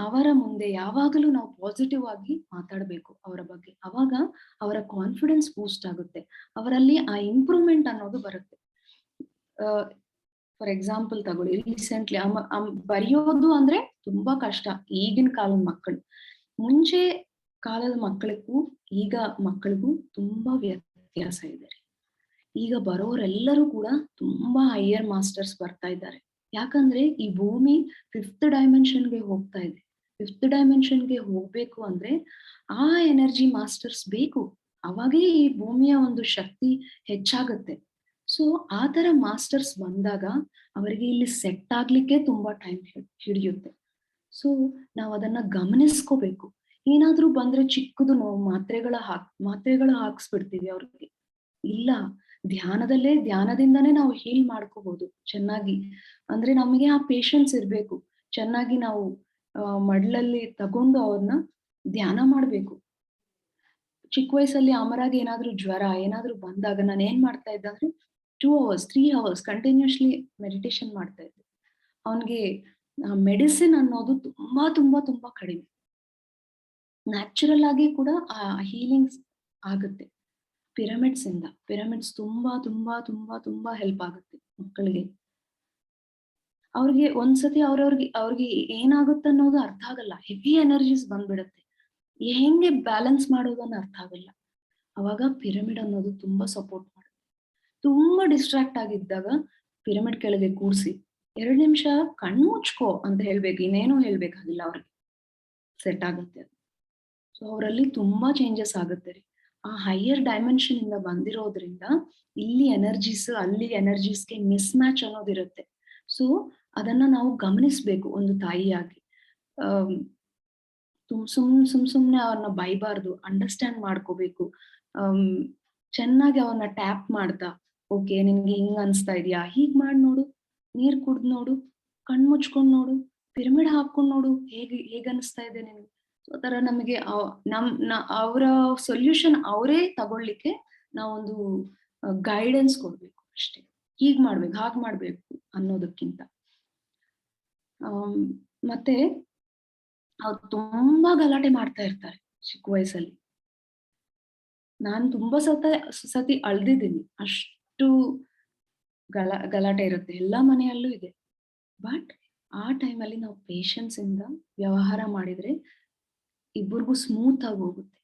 S1: ಅವರ ಮುಂದೆ ಯಾವಾಗಲೂ ನಾವು ಪಾಸಿಟಿವ್ ಆಗಿ ಮಾತಾಡ್ಬೇಕು ಅವರ ಬಗ್ಗೆ. ಅವಾಗ ಅವರ ಕಾನ್ಫಿಡೆನ್ಸ್ ಬೂಸ್ಟ್ ಆಗುತ್ತೆ. ಅವರಲ್ಲಿ ಆ ಇಂಪ್ರೂವ್‌ಮೆಂಟ್ ಅನ್ನೋದು ಬರುತ್ತೆ. ಫಾರ್ ಎಕ್ಸಾಂಪಲ್ ತಗೊಳ್ಳಿ, ರೀಸೆಂಟ್ಲಿ ಬರೆಯೋದು ಅಂದ್ರೆ ತುಂಬಾ ಕಷ್ಟ ಈಗಿನ ಕಾಲದ ಮಕ್ಕಳು. ಮುಂಚೆ ಕಾಲದ ಮಕ್ಕಳಿಗೂ ಈಗ ಮಕ್ಕಳಿಗೂ ತುಂಬಾ ವ್ಯತ್ಯಾಸ ಇದೆ. ಈಗ ಬರೋರೆಲ್ಲರೂ ಕೂಡ ತುಂಬಾ ಹೈಯರ್ ಮಾಸ್ಟರ್ಸ್ ಬರ್ತಾ ಇದ್ದಾರೆ. ಯಾಕಂದ್ರೆ ಈ ಭೂಮಿ 5th ಡೈಮೆನ್ಷನ್‌ಗೆ ಹೋಗ್ತಾ ಇದೆ. 5th ಡೈಮೆನ್ಷನ್‌ಗೆ ಹೋಗ್ಬೇಕು ಅಂದ್ರೆ ಆ ಎನರ್ಜಿ ಮಾಸ್ಟರ್ಸ್ ಬೇಕು. ಅವಾಗೇ ಈ ಭೂಮಿಯ ಒಂದು ಶಕ್ತಿ ಹೆಚ್ಚಾಗುತ್ತೆ. ಸೊ ಆ ತರ ಮಾಸ್ಟರ್ಸ್ ಬಂದಾಗ ಅವರಿಗೆ ಇಲ್ಲಿ ಸೆಟ್ ಆಗ್ಲಿಕ್ಕೆ ತುಂಬಾ ಟೈಮ್ ಹಿಡಿಯುತ್ತೆ. ಸೊ ನಾವ್ ಅದನ್ನ ಗಮನಿಸ್ಕೋಬೇಕು. ಏನಾದ್ರೂ ಬಂದ್ರೆ ಚಿಕ್ಕದು ನೋವು ಮಾತ್ರೆಗಳು ಹಾಕ್ಸ್ಬಿಡ್ತೀವಿ ಅವ್ರಿಗೆ. ಇಲ್ಲ, ಧ್ಯಾನದಿಂದಾನೇ ನಾವು ಹೀಲ್ ಮಾಡ್ಕೋಬಹುದು ಚೆನ್ನಾಗಿ. ಅಂದ್ರೆ ನಮಗೆ ಆ ಪೇಶನ್ಸ್ ಇರ್ಬೇಕು. ಚೆನ್ನಾಗಿ ನಾವು ಮಡ್ಲಲ್ಲಿ ತಗೊಂಡು ಅವ್ರನ್ನ ಧ್ಯಾನ ಮಾಡ್ಬೇಕು. ಚಿಕ್ಕ ವಯಸ್ಸಲ್ಲಿ ಅಮರಾಗ್ ಏನಾದ್ರೂ ಜ್ವರ ಏನಾದ್ರೂ ಬಂದಾಗ ನಾನ್ ಏನ್ ಮಾಡ್ತಾ ಇದ್ದೆ ಅಂದ್ರೆ 2 ಅವರ್ಸ್ 3 ಅವರ್ಸ್ ಕಂಟಿನ್ಯೂಸ್ಲಿ ಮೆಡಿಟೇಷನ್ ಮಾಡ್ತಾ ಇದ್ದೆ. ಅವ್ನಿಗೆ ಮೆಡಿಸಿನ್ ಅನ್ನೋದು ತುಂಬಾ ಕಡಿಮೆ. ನ್ಯಾಚುರಲ್ ಆಗಿ ಕೂಡ ಆ ಹೀಲಿಂಗ್ಸ್ ಆಗುತ್ತೆ. ಪಿರಮಿಡ್ಸ್ ತುಂಬಾ ತುಂಬಾ ತುಂಬಾ ತುಂಬಾ ಹೆಲ್ಪ್ ಆಗುತ್ತೆ ಮಕ್ಕಳಿಗೆ. ಅವ್ರಿಗೆ ಒಂದ್ಸತಿ ಅವ್ರಿಗೆ ಏನಾಗುತ್ತೆ ಅನ್ನೋದು ಅರ್ಥ ಆಗಲ್ಲ. ಹೆವಿ ಎನರ್ಜೀಸ್ ಬಂದ್ಬಿಡತ್ತೆ. ಹೆಂಗೆ ಬ್ಯಾಲೆನ್ಸ್ ಮಾಡೋದನ್ನ ಅರ್ಥ ಆಗಲ್ಲ. ಅವಾಗ ಪಿರಮಿಡ್ ಅನ್ನೋದು ತುಂಬಾ ಸಪೋರ್ಟ್ ಮಾಡುತ್ತೆ. ತುಂಬಾ ಡಿಸ್ಟ್ರಾಕ್ಟ್ ಆಗಿದ್ದಾಗ ಪಿರಮಿಡ್ ಕೆಳಗೆ ಕೂರ್ಸಿ 2 ನಿಮಿಷ ಕಣ್ಣ್ ಮುಚ್ಕೋ ಅಂತ ಹೇಳ್ಬೇಕು. ಇನ್ನೇನು ಹೇಳ್ಬೇಕಾಗಿಲ್ಲ ಅವ್ರಿಗೆ. ಸೆಟ್ ಆಗುತ್ತೆ ಅದು. ಸೊ ಅವರಲ್ಲಿ ತುಂಬಾ ಚೇಂಜಸ್ ಆಗುತ್ತೆ ರೀ. ಆ ಹೈಯರ್ ಡೈಮೆನ್ಷನ್ ಇಂದ ಬಂದಿರೋದ್ರಿಂದ ಇಲ್ಲಿ ಎನರ್ಜೀಸ್ ಅಲ್ಲಿ ಎನರ್ಜೀಸ್‌ಗೆ ಮಿಸ್ ಮ್ಯಾಚ್ ಅನ್ನೋದಿರುತ್ತೆ. ಸೊ ಅದನ್ನ ನಾವು ಗಮನಿಸ್ಬೇಕು ಒಂದು ತಾಯಿಯಾಗಿ. ಆಹ್, ಸುಮ್ನೆ ಅವ್ರನ್ನ ಬೈಬಾರ್ದು. ಅಂಡರ್‌ಸ್ಟ್ಯಾಂಡ್ ಮಾಡ್ಕೋಬೇಕು. ಆಹ್, ಚೆನ್ನಾಗಿ ಅವ್ರನ್ನ ಟ್ಯಾಪ್ ಮಾಡ್ತಾ, ಓಕೆ ನಿನ್ಗೆ ಹಿಂಗ್ ಅನ್ಸ್ತಾ ಇದ್ಯಾ? ಹೀಗ್ ಮಾಡ್ ನೋಡು. ನೀರ್ ಕುಡ್ದ್ ನೋಡು. ಕಣ್ ಮುಚ್ಕೊಂಡ್ ನೋಡು. ಪಿರಮಿಡ್ ಹಾಕ್ಕೊಂಡ್ ನೋಡು. ಹೇಗ್ ಅನಿಸ್ತಾ ಇದೆ ನಿನ್ಗೆ? ಸೊ ಆತರ ನಮಗೆ ಅವರ ಸೊಲ್ಯೂಷನ್ ಅವರೇ ತಗೊಳ್ಳಿಕ್ಕೆ ನಾವೊಂದು ಗೈಡೆನ್ಸ್ ಕೊಡ್ಬೇಕು ಅಷ್ಟೇ. ಹೀಗ್ ಮಾಡ್ಬೇಕು, ಹಾಗ್ ಮಾಡ್ಬೇಕು ಅನ್ನೋದಕ್ಕಿಂತ. ಆಹ್, ಮತ್ತೆ ಅವ್ರು ತುಂಬಾ ಗಲಾಟೆ ಮಾಡ್ತಾ ಇರ್ತಾರೆ ಚಿಕ್ಕ ವಯಸ್ಸಲ್ಲಿ. ನಾನ್ ತುಂಬಾ ಸತಿ ಅಳ್ದಿದ್ದೀನಿ. ಅಷ್ಟು ಗಲಾಟೆ ಇರುತ್ತೆ. ಎಲ್ಲಾ ಮನೆಯಲ್ಲೂ ಇದೆ. ಬಟ್ ಆ ಟೈಮಲ್ಲಿ ನಾವು ಪೇಷನ್ಸ್ ಇಂದ ವ್ಯವಹಾರ ಮಾಡಿದ್ರೆ ಇಬ್ಬರಿಗೂ ಸ್ಮೂತ್ ಆಗಿ ಹೋಗುತ್ತೆ.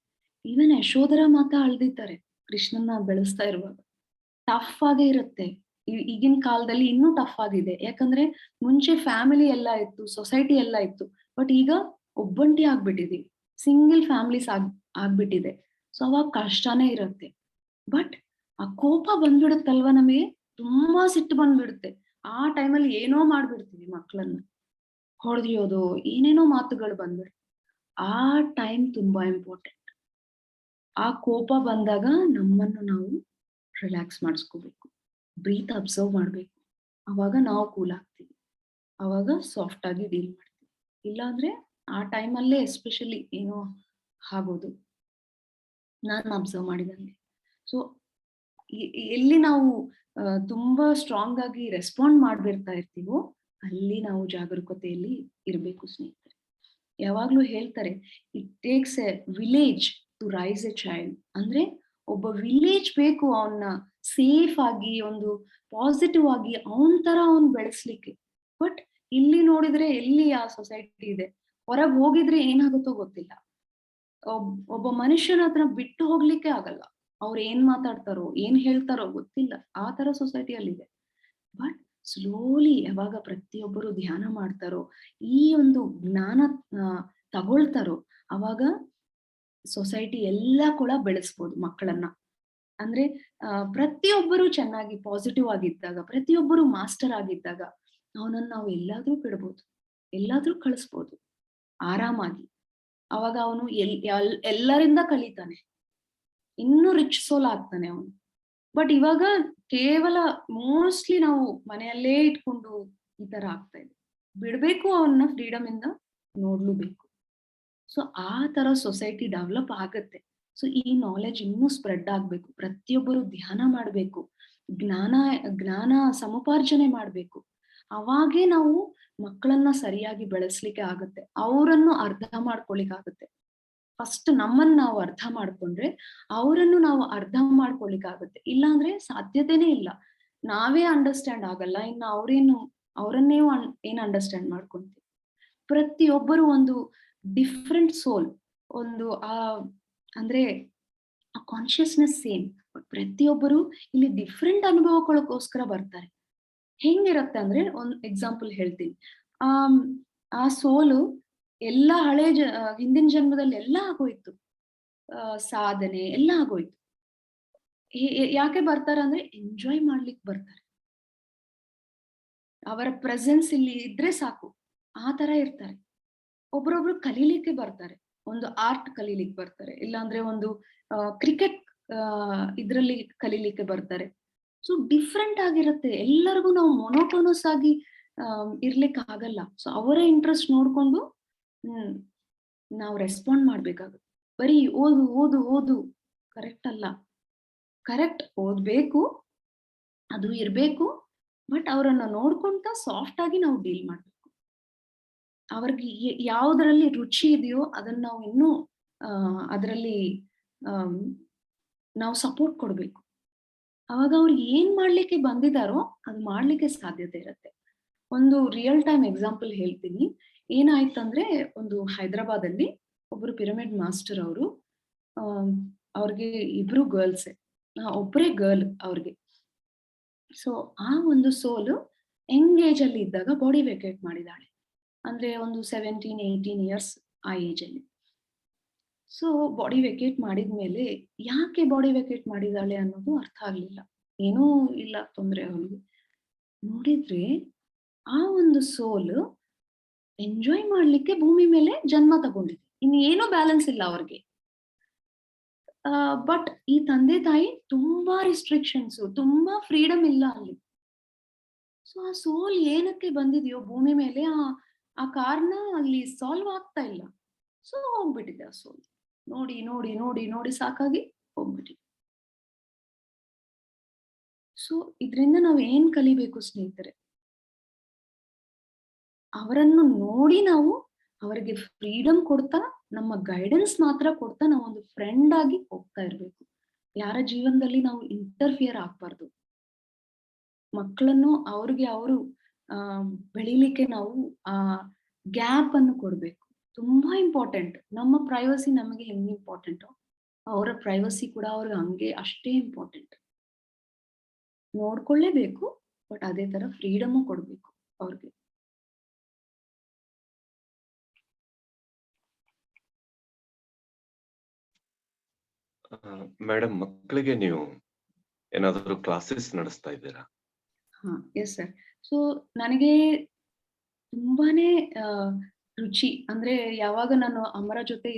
S1: ಈವನ್ ಯಶೋಧರ ಮಾತಾ ಅಳ್ದಿದ್ದಾರೆ ಕೃಷ್ಣನ್ನ ಬೆಳೆಸ್ತಾ ಇರುವಾಗ. ಟಫ್ ಆಗೇ ಇರುತ್ತೆ. ಈಗಿನ ಕಾಲದಲ್ಲಿ ಇನ್ನೂ ಟಫ್ ಆಗಿದೆ. ಯಾಕಂದ್ರೆ ಮುಂಚೆ ಫ್ಯಾಮಿಲಿ ಎಲ್ಲ ಇತ್ತು, ಸೊಸೈಟಿ ಎಲ್ಲ ಇತ್ತು. ಬಟ್ ಈಗ ಒಬ್ಬಂಟಿ ಆಗ್ಬಿಟ್ಟಿದೀವಿ. ಸಿಂಗಲ್ ಫ್ಯಾಮಿಲೀಸ್ ಆಗ್ಬಿಟ್ಟಿದೆ. ಸೊ ಅವಾಗ ಕಷ್ಟನೇ ಇರುತ್ತೆ. ಬಟ್ ಆ ಕೋಪ ಬಂದ್ಬಿಡುತ್ತಲ್ವಾ ನಮಗೆ, ತುಂಬಾ ಸಿಟ್ಟು ಬಂದ್ಬಿಡುತ್ತೆ. ಆ ಟೈಮಲ್ಲಿ ಏನೋ ಮಾಡ್ಬಿಡ್ತೀವಿ ಮಕ್ಕಳನ್ನ. ಹೊಡೆದಿಯೋದು, ಏನೇನೋ ಮಾತುಗಳು ಬಂದ್ಬಿಡುತ್ತೆ. ಆ ಟೈಮ್ ತುಂಬಾ ಇಂಪಾರ್ಟೆಂಟ್. ಆ ಕೋಪ ಬಂದಾಗ ನಮ್ಮನ್ನು ನಾವು ರಿಲ್ಯಾಕ್ಸ್ ಮಾಡಿಸ್ಕೋಬೇಕು. ಬ್ರೀತ್ ಅಬ್ಸರ್ವ್ ಮಾಡ್ಬೇಕು. ಅವಾಗ ನಾವು ಕೂಲ್ ಆಗ್ತೀವಿ. ಅವಾಗ ಸಾಫ್ಟ್ ಆಗಿ ಡೀಲ್ ಮಾಡ್ತೀವಿ. ಇಲ್ಲಾಂದ್ರೆ ಆ ಟೈಮಲ್ಲೇ ಎಸ್ಪೆಷಲಿ ಏನೋ ಆಗೋದು. ನಾನ್ ಅಬ್ಸರ್ವ್ ಮಾಡಿದಂಗೆ. ಸೊ ಎಲ್ಲಿ ನಾವು ತುಂಬಾ ಸ್ಟ್ರಾಂಗ್ ಆಗಿ ರೆಸ್ಪಾಂಡ್ ಮಾಡ್ಬಿರ್ತಾ ಇರ್ತೀವೋ ಅಲ್ಲಿ ನಾವು ಜಾಗರೂಕತೆಯಲ್ಲಿ ಇರ್ಬೇಕು ಸ್ನೇಹಿತರೆ. ಯಾವಾಗ್ಲೂ ಹೇಳ್ತಾರೆ, it takes a village to raise a child. ಅಂದ್ರೆ ಒಬ್ಬ ವಿಲೇಜ್ ಬೇಕು ಅವನ್ನ ಸೇಫ್ ಆಗಿ ಒಂದು ಪಾಸಿಟಿವ್ ಆಗಿ ಅವನ್ ತರ ಅವ್ನ್ ಬೆಳೆಸ್ಲಿಕ್ಕೆ. ಬಟ್ ಇಲ್ಲಿ ನೋಡಿದ್ರೆ ಎಲ್ಲಿ ಆ ಸೊಸೈಟಿ ಇದೆ? ಹೊರಗ್ ಹೋಗಿದ್ರೆ ಏನಾಗುತ್ತೋ ಗೊತ್ತಿಲ್ಲ. ಒಬ್ಬ ಮನುಷ್ಯನ ಹತ್ರ ಬಿಟ್ಟು ಹೋಗ್ಲಿಕ್ಕೆ ಆಗಲ್ಲ. ಅವ್ರು ಏನ್ ಮಾತಾಡ್ತಾರೋ, ಏನ್ ಹೇಳ್ತಾರೋ ಗೊತ್ತಿಲ್ಲ. ಆ ತರ ಸೊಸೈಟಿಯಲ್ಲಿದೆ. ಬಟ್ ಸ್ಲೋಲಿ ಯಾವಾಗ ಪ್ರತಿಯೊಬ್ಬರು ಧ್ಯಾನ ಮಾಡ್ತಾರೋ, ಈ ಒಂದು ಜ್ಞಾನ ತಗೊಳ್ತಾರೋ, ಅವಾಗ ಸೊಸೈಟಿ ಎಲ್ಲ ಕೂಡ ಬೆಳೆಸ್ಬೋದು ಮಕ್ಕಳನ್ನ. ಅಂದ್ರೆ ಪ್ರತಿಯೊಬ್ಬರು ಚೆನ್ನಾಗಿ ಪಾಸಿಟಿವ್ ಆಗಿದ್ದಾಗ, ಪ್ರತಿಯೊಬ್ಬರು ಮಾಸ್ಟರ್ ಆಗಿದ್ದಾಗ, ಅವನನ್ನ ನಾವು ಎಲ್ಲಾದ್ರೂ ಬಿಡ್ಬೋದು, ಎಲ್ಲಾದ್ರೂ ಕಳಿಸ್ಬೋದು ಆರಾಮಾಗಿ. ಅವಾಗ ಅವನು ಎಲ್ಲರಿಂದ ಕಲಿತಾನೆ. ಇನ್ನೂ ರಿಚ್ ಸೋಲ್ ಆಗ್ತಾನೆ ಅವನು. ಬಟ್ ಇವಾಗ ಕೇವಲ ಮೋಸ್ಟ್ಲಿ ನಾವು ಮನೆಯಲ್ಲೇ ಇಟ್ಕೊಂಡು ಈ ತರ ಆಗ್ತಾ ಇದೆ. ಬಿಡ್ಬೇಕು ಅವನ್ನ ಫ್ರೀಡಮ್ ಇಂದ ನೋಡ್ಲೂಬೇಕು. ಸೊ ಆ ತರ ಸೊಸೈಟಿ ಡೆವಲಪ್ ಆಗತ್ತೆ. ಸೊ ಈ ನಾಲೆಜ್ ಇನ್ನೂ ಸ್ಪ್ರೆಡ್ ಆಗ್ಬೇಕು. ಪ್ರತಿಯೊಬ್ಬರು ಧ್ಯಾನ ಮಾಡ್ಬೇಕು. ಜ್ಞಾನ ಜ್ಞಾನ ಸಮುಪಾರ್ಜನೆ ಮಾಡ್ಬೇಕು. ಅವಾಗೇ ನಾವು ಮಕ್ಕಳನ್ನ ಸರಿಯಾಗಿ ಬೆಳೆಸ್ಲಿಕ್ಕೆ ಆಗತ್ತೆ. ಅವರನ್ನು ಅರ್ಥ ಮಾಡ್ಕೊಳಿಕ್ ಆಗತ್ತೆ. ಫಸ್ಟ್ ನಮ್ಮನ್ನ ನಾವು ಅರ್ಥ ಮಾಡ್ಕೊಂಡ್ರೆ ಅವರನ್ನು ನಾವು ಅರ್ಥ ಮಾಡ್ಕೊಳಿಕ್ ಆಗುತ್ತೆ. ಇಲ್ಲಾಂದ್ರೆ ಸಾಧ್ಯತೆನೇ ಇಲ್ಲ. ನಾವೇ ಅಂಡರ್ಸ್ಟ್ಯಾಂಡ್ ಆಗಲ್ಲ. ಇನ್ನು ಅವರನ್ನೇ ಏನ್ ಅಂಡರ್ಸ್ಟ್ಯಾಂಡ್ ಮಾಡ್ಕೊಂತೀವಿ. ಪ್ರತಿಯೊಬ್ಬರು ಒಂದು ಡಿಫ್ರೆಂಟ್ ಸೋಲ್. ಒಂದು ಅಂದ್ರೆ ಆ ಕಾನ್ಶಿಯಸ್ನೆಸ್ ಸೇಮ್. ಪ್ರತಿಯೊಬ್ಬರು ಇಲ್ಲಿ ಡಿಫ್ರೆಂಟ್ ಅನುಭವಗಳಕ್ಕೋಸ್ಕರ ಬರ್ತಾರೆ. ಹೆಂಗಿರತ್ತೆ ಅಂದ್ರೆ ಒಂದ್ ಎಕ್ಸಾಂಪಲ್ ಹೇಳ್ತೀನಿ. ಆ ಆ ಸೋಲು ಎಲ್ಲ ಹಿಂದಿನ ಜನ್ಮದಲ್ಲಿ ಎಲ್ಲ ಆಗೋಯ್ತು. ಸಾಧನೆ ಎಲ್ಲ ಆಗೋಯ್ತು. ಯಾಕೆ ಬರ್ತಾರೆ ಅಂದ್ರೆ ಎಂಜಾಯ್ ಮಾಡ್ಲಿಕ್ಕೆ ಬರ್ತಾರೆ. ಅವರ ಪ್ರೆಸೆನ್ಸ್ ಇಲ್ಲಿ ಇದ್ರೆ ಸಾಕು. ಆ ತರ ಇರ್ತಾರೆ. ಒಬ್ರೊಬ್ರು ಕಲೀಲಿಕ್ಕೆ ಬರ್ತಾರೆ. ಒಂದು ಆರ್ಟ್ ಕಲೀಲಿಕ್ಕೆ ಬರ್ತಾರೆ. ಇಲ್ಲಾಂದ್ರೆ ಒಂದು ಕ್ರಿಕೆಟ್ ಇದ್ರಲ್ಲಿ ಕಲೀಲಿಕ್ಕೆ ಬರ್ತಾರೆ. ಸೊ ಡಿಫ್ರೆಂಟ್ ಆಗಿರುತ್ತೆ. ಎಲ್ಲರಿಗೂ ನಾವು ಮೊನೋಟೋನಸ್ ಆಗಿ ಇರ್ಲಿಕ್ಕೆ ಆಗಲ್ಲ. ಸೊ ಅವರ ಇಂಟ್ರೆಸ್ಟ್ ನೋಡ್ಕೊಂಡು ನಾವು ರೆಸ್ಪಾಂಡ್ ಮಾಡ್ಬೇಕಾಗುತ್ತೆ. ಬರೀ ಓದು ಓದು ಓದು ಕರೆಕ್ಟ್ ಅಲ್ಲ. ಕರೆಕ್ಟ್ ಓದ್ಬೇಕು, ಅದು ಇರ್ಬೇಕು. ಬಟ್ ಅವರನ್ನ ನೋಡ್ಕೊಂತ ಸಾಫ್ಟ್ ಆಗಿ ನಾವು ಡೀಲ್ ಮಾಡ್ಬೇಕು. ಅವ್ರಿಗೆ ಯಾವ್ದ್ರಲ್ಲಿ ರುಚಿ ಇದೆಯೋ ಅದನ್ನ ನಾವು ಇನ್ನೂ ಅದರಲ್ಲಿ ನಾವು ಸಪೋರ್ಟ್ ಕೊಡ್ಬೇಕು. ಅವಾಗ ಅವ್ರು ಏನ್ ಮಾಡ್ಲಿಕ್ಕೆ ಬಂದಿದಾರೋ ಅದು ಮಾಡ್ಲಿಕ್ಕೆ ಸಾಧ್ಯತೆ ಇರತ್ತೆ. ಒಂದು ರಿಯಲ್ ಟೈಮ್ ಎಕ್ಸಾಂಪಲ್ ಹೇಳ್ತೀನಿ. ಏನಾಯ್ತಂದ್ರೆ ಒಂದು ಹೈದರಾಬಾದಲ್ಲಿ ಒಬ್ರು ಪಿರಮಿಡ್ ಮಾಸ್ಟರ್ ಅವರು, ಅವ್ರಿಗೆ ಇಬ್ರು ಗರ್ಲ್ಸೆ, ಒಬ್ರೇ ಗರ್ಲ್ ಅವ್ರಿಗೆ. ಸೊ ಆ ಒಂದು ಸೋಲು ಯಂಗ್ ಏಜ್ ಅಲ್ಲಿ ಇದ್ದಾಗ ಬಾಡಿ ವೆಕೇಟ್ ಮಾಡಿದಾಳೆ. ಅಂದ್ರೆ ಒಂದು 17-18 ಇಯರ್ಸ್ ಆ ಏಜ್ ಅಲ್ಲಿ. ಸೊ ಬಾಡಿ ವೆಕೇಟ್ ಮಾಡಿದ್ಮೇಲೆ ಯಾಕೆ ಬಾಡಿ ವೆಕೇಟ್ ಮಾಡಿದಾಳೆ ಅನ್ನೋದು ಅರ್ಥ ಆಗ್ಲಿಲ್ಲ. ಏನೂ ಇಲ್ಲ ತೊಂದ್ರೆ ಅವಳಿಗೆ. ನೋಡಿದ್ರೆ ಆ ಒಂದು ಸೋಲ್ ಎಂಜಾಯ್ ಮಾಡ್ಲಿಕ್ಕೆ ಭೂಮಿ ಮೇಲೆ ಜನ್ಮ ತಗೊಂಡಿದೆ. ಇನ್ನು ಏನೂ ಬ್ಯಾಲೆನ್ಸ್ ಇಲ್ಲ ಅವ್ರಿಗೆ. ಬಟ್ ಈ ತಂದೆ ತಾಯಿ ತುಂಬಾ ರಿಸ್ಟ್ರಿಕ್ಷನ್ಸ್, ತುಂಬಾ ಫ್ರೀಡಮ್ ಇಲ್ಲ ಅಲ್ಲಿ. ಸೊ ಆ ಸೋಲ್ ಏನಕ್ಕೆ ಬಂದಿದೆಯೋ ಭೂಮಿ ಮೇಲೆ, ಆ ಕಾರಣ ಅಲ್ಲಿ ಸಾಲ್ವ್ ಆಗ್ತಾ ಇಲ್ಲ. ಸೊ ಹೋಗ್ಬಿಟ್ಟಿದೆ ಆ ಸೋಲ್. ನೋಡಿ ನೋಡಿ ನೋಡಿ ನೋಡಿ ಸಾಕಾಗಿ ಹೋಗ್ಬಿಟ್ಟಿದೆ. ಸೊ ಇದ್ರಿಂದ ನಾವ್ ಏನ್ ಕಲಿಬೇಕು ಸ್ನೇಹಿತರೆ? ಅವರನ್ನು ನೋಡಿ ನಾವು ಅವರಿಗೆ ಫ್ರೀಡಮ್ ಕೊಡ್ತಾ, ನಮ್ಮ ಗೈಡೆನ್ಸ್ ಮಾತ್ರ ಕೊಡ್ತಾ, ನಾವೊಂದು ಫ್ರೆಂಡ್ ಆಗಿ ಹೋಗ್ತಾ ಇರ್ಬೇಕು. ಯಾರ ಜೀವನದಲ್ಲಿ ನಾವು ಇಂಟರ್ಫಿಯರ್ ಆಗ್ಬಾರ್ದು. ಮಕ್ಕಳನ್ನು ಅವ್ರಿಗೆ ಅವರು ಬೆಳಿಲಿಕ್ಕೆ ನಾವು ಆ ಗ್ಯಾಪ್ ಅನ್ನು ಕೊಡ್ಬೇಕು. ತುಂಬಾ ಇಂಪಾರ್ಟೆಂಟ್. ನಮ್ಮ ಪ್ರೈವಸಿ ನಮಗೆ ಹೆಂಗ್ ಇಂಪಾರ್ಟೆಂಟೋ, ಅವರ ಪ್ರೈವಸಿ ಕೂಡ ಅವ್ರಿಗೆ ಹಂಗೆ ಅಷ್ಟೇ ಇಂಪಾರ್ಟೆಂಟ್. ನೋಡ್ಕೊಳ್ಳೇಬೇಕು, ಬಟ್ ಅದೇ ತರ ಫ್ರೀಡಮ್ ಕೊಡ್ಬೇಕು ಅವ್ರಿಗೆ.
S2: ಮೇಡಮ್, ಮಕ್ಕಳಿಗೆ ನೀವು ಏನಾದರೂ ಕ್ಲಾಸಸ್ ನಡೆಸ್ತಾ ಇದ್ದೀರಾ?
S1: Yes sir. ಸೊ ನನಗೆ ತುಂಬಾನೇ ರುಚಿ ಅಂದ್ರೆ, ಯಾವಾಗ ನಾನು ಅಮರ ಜೊತೆ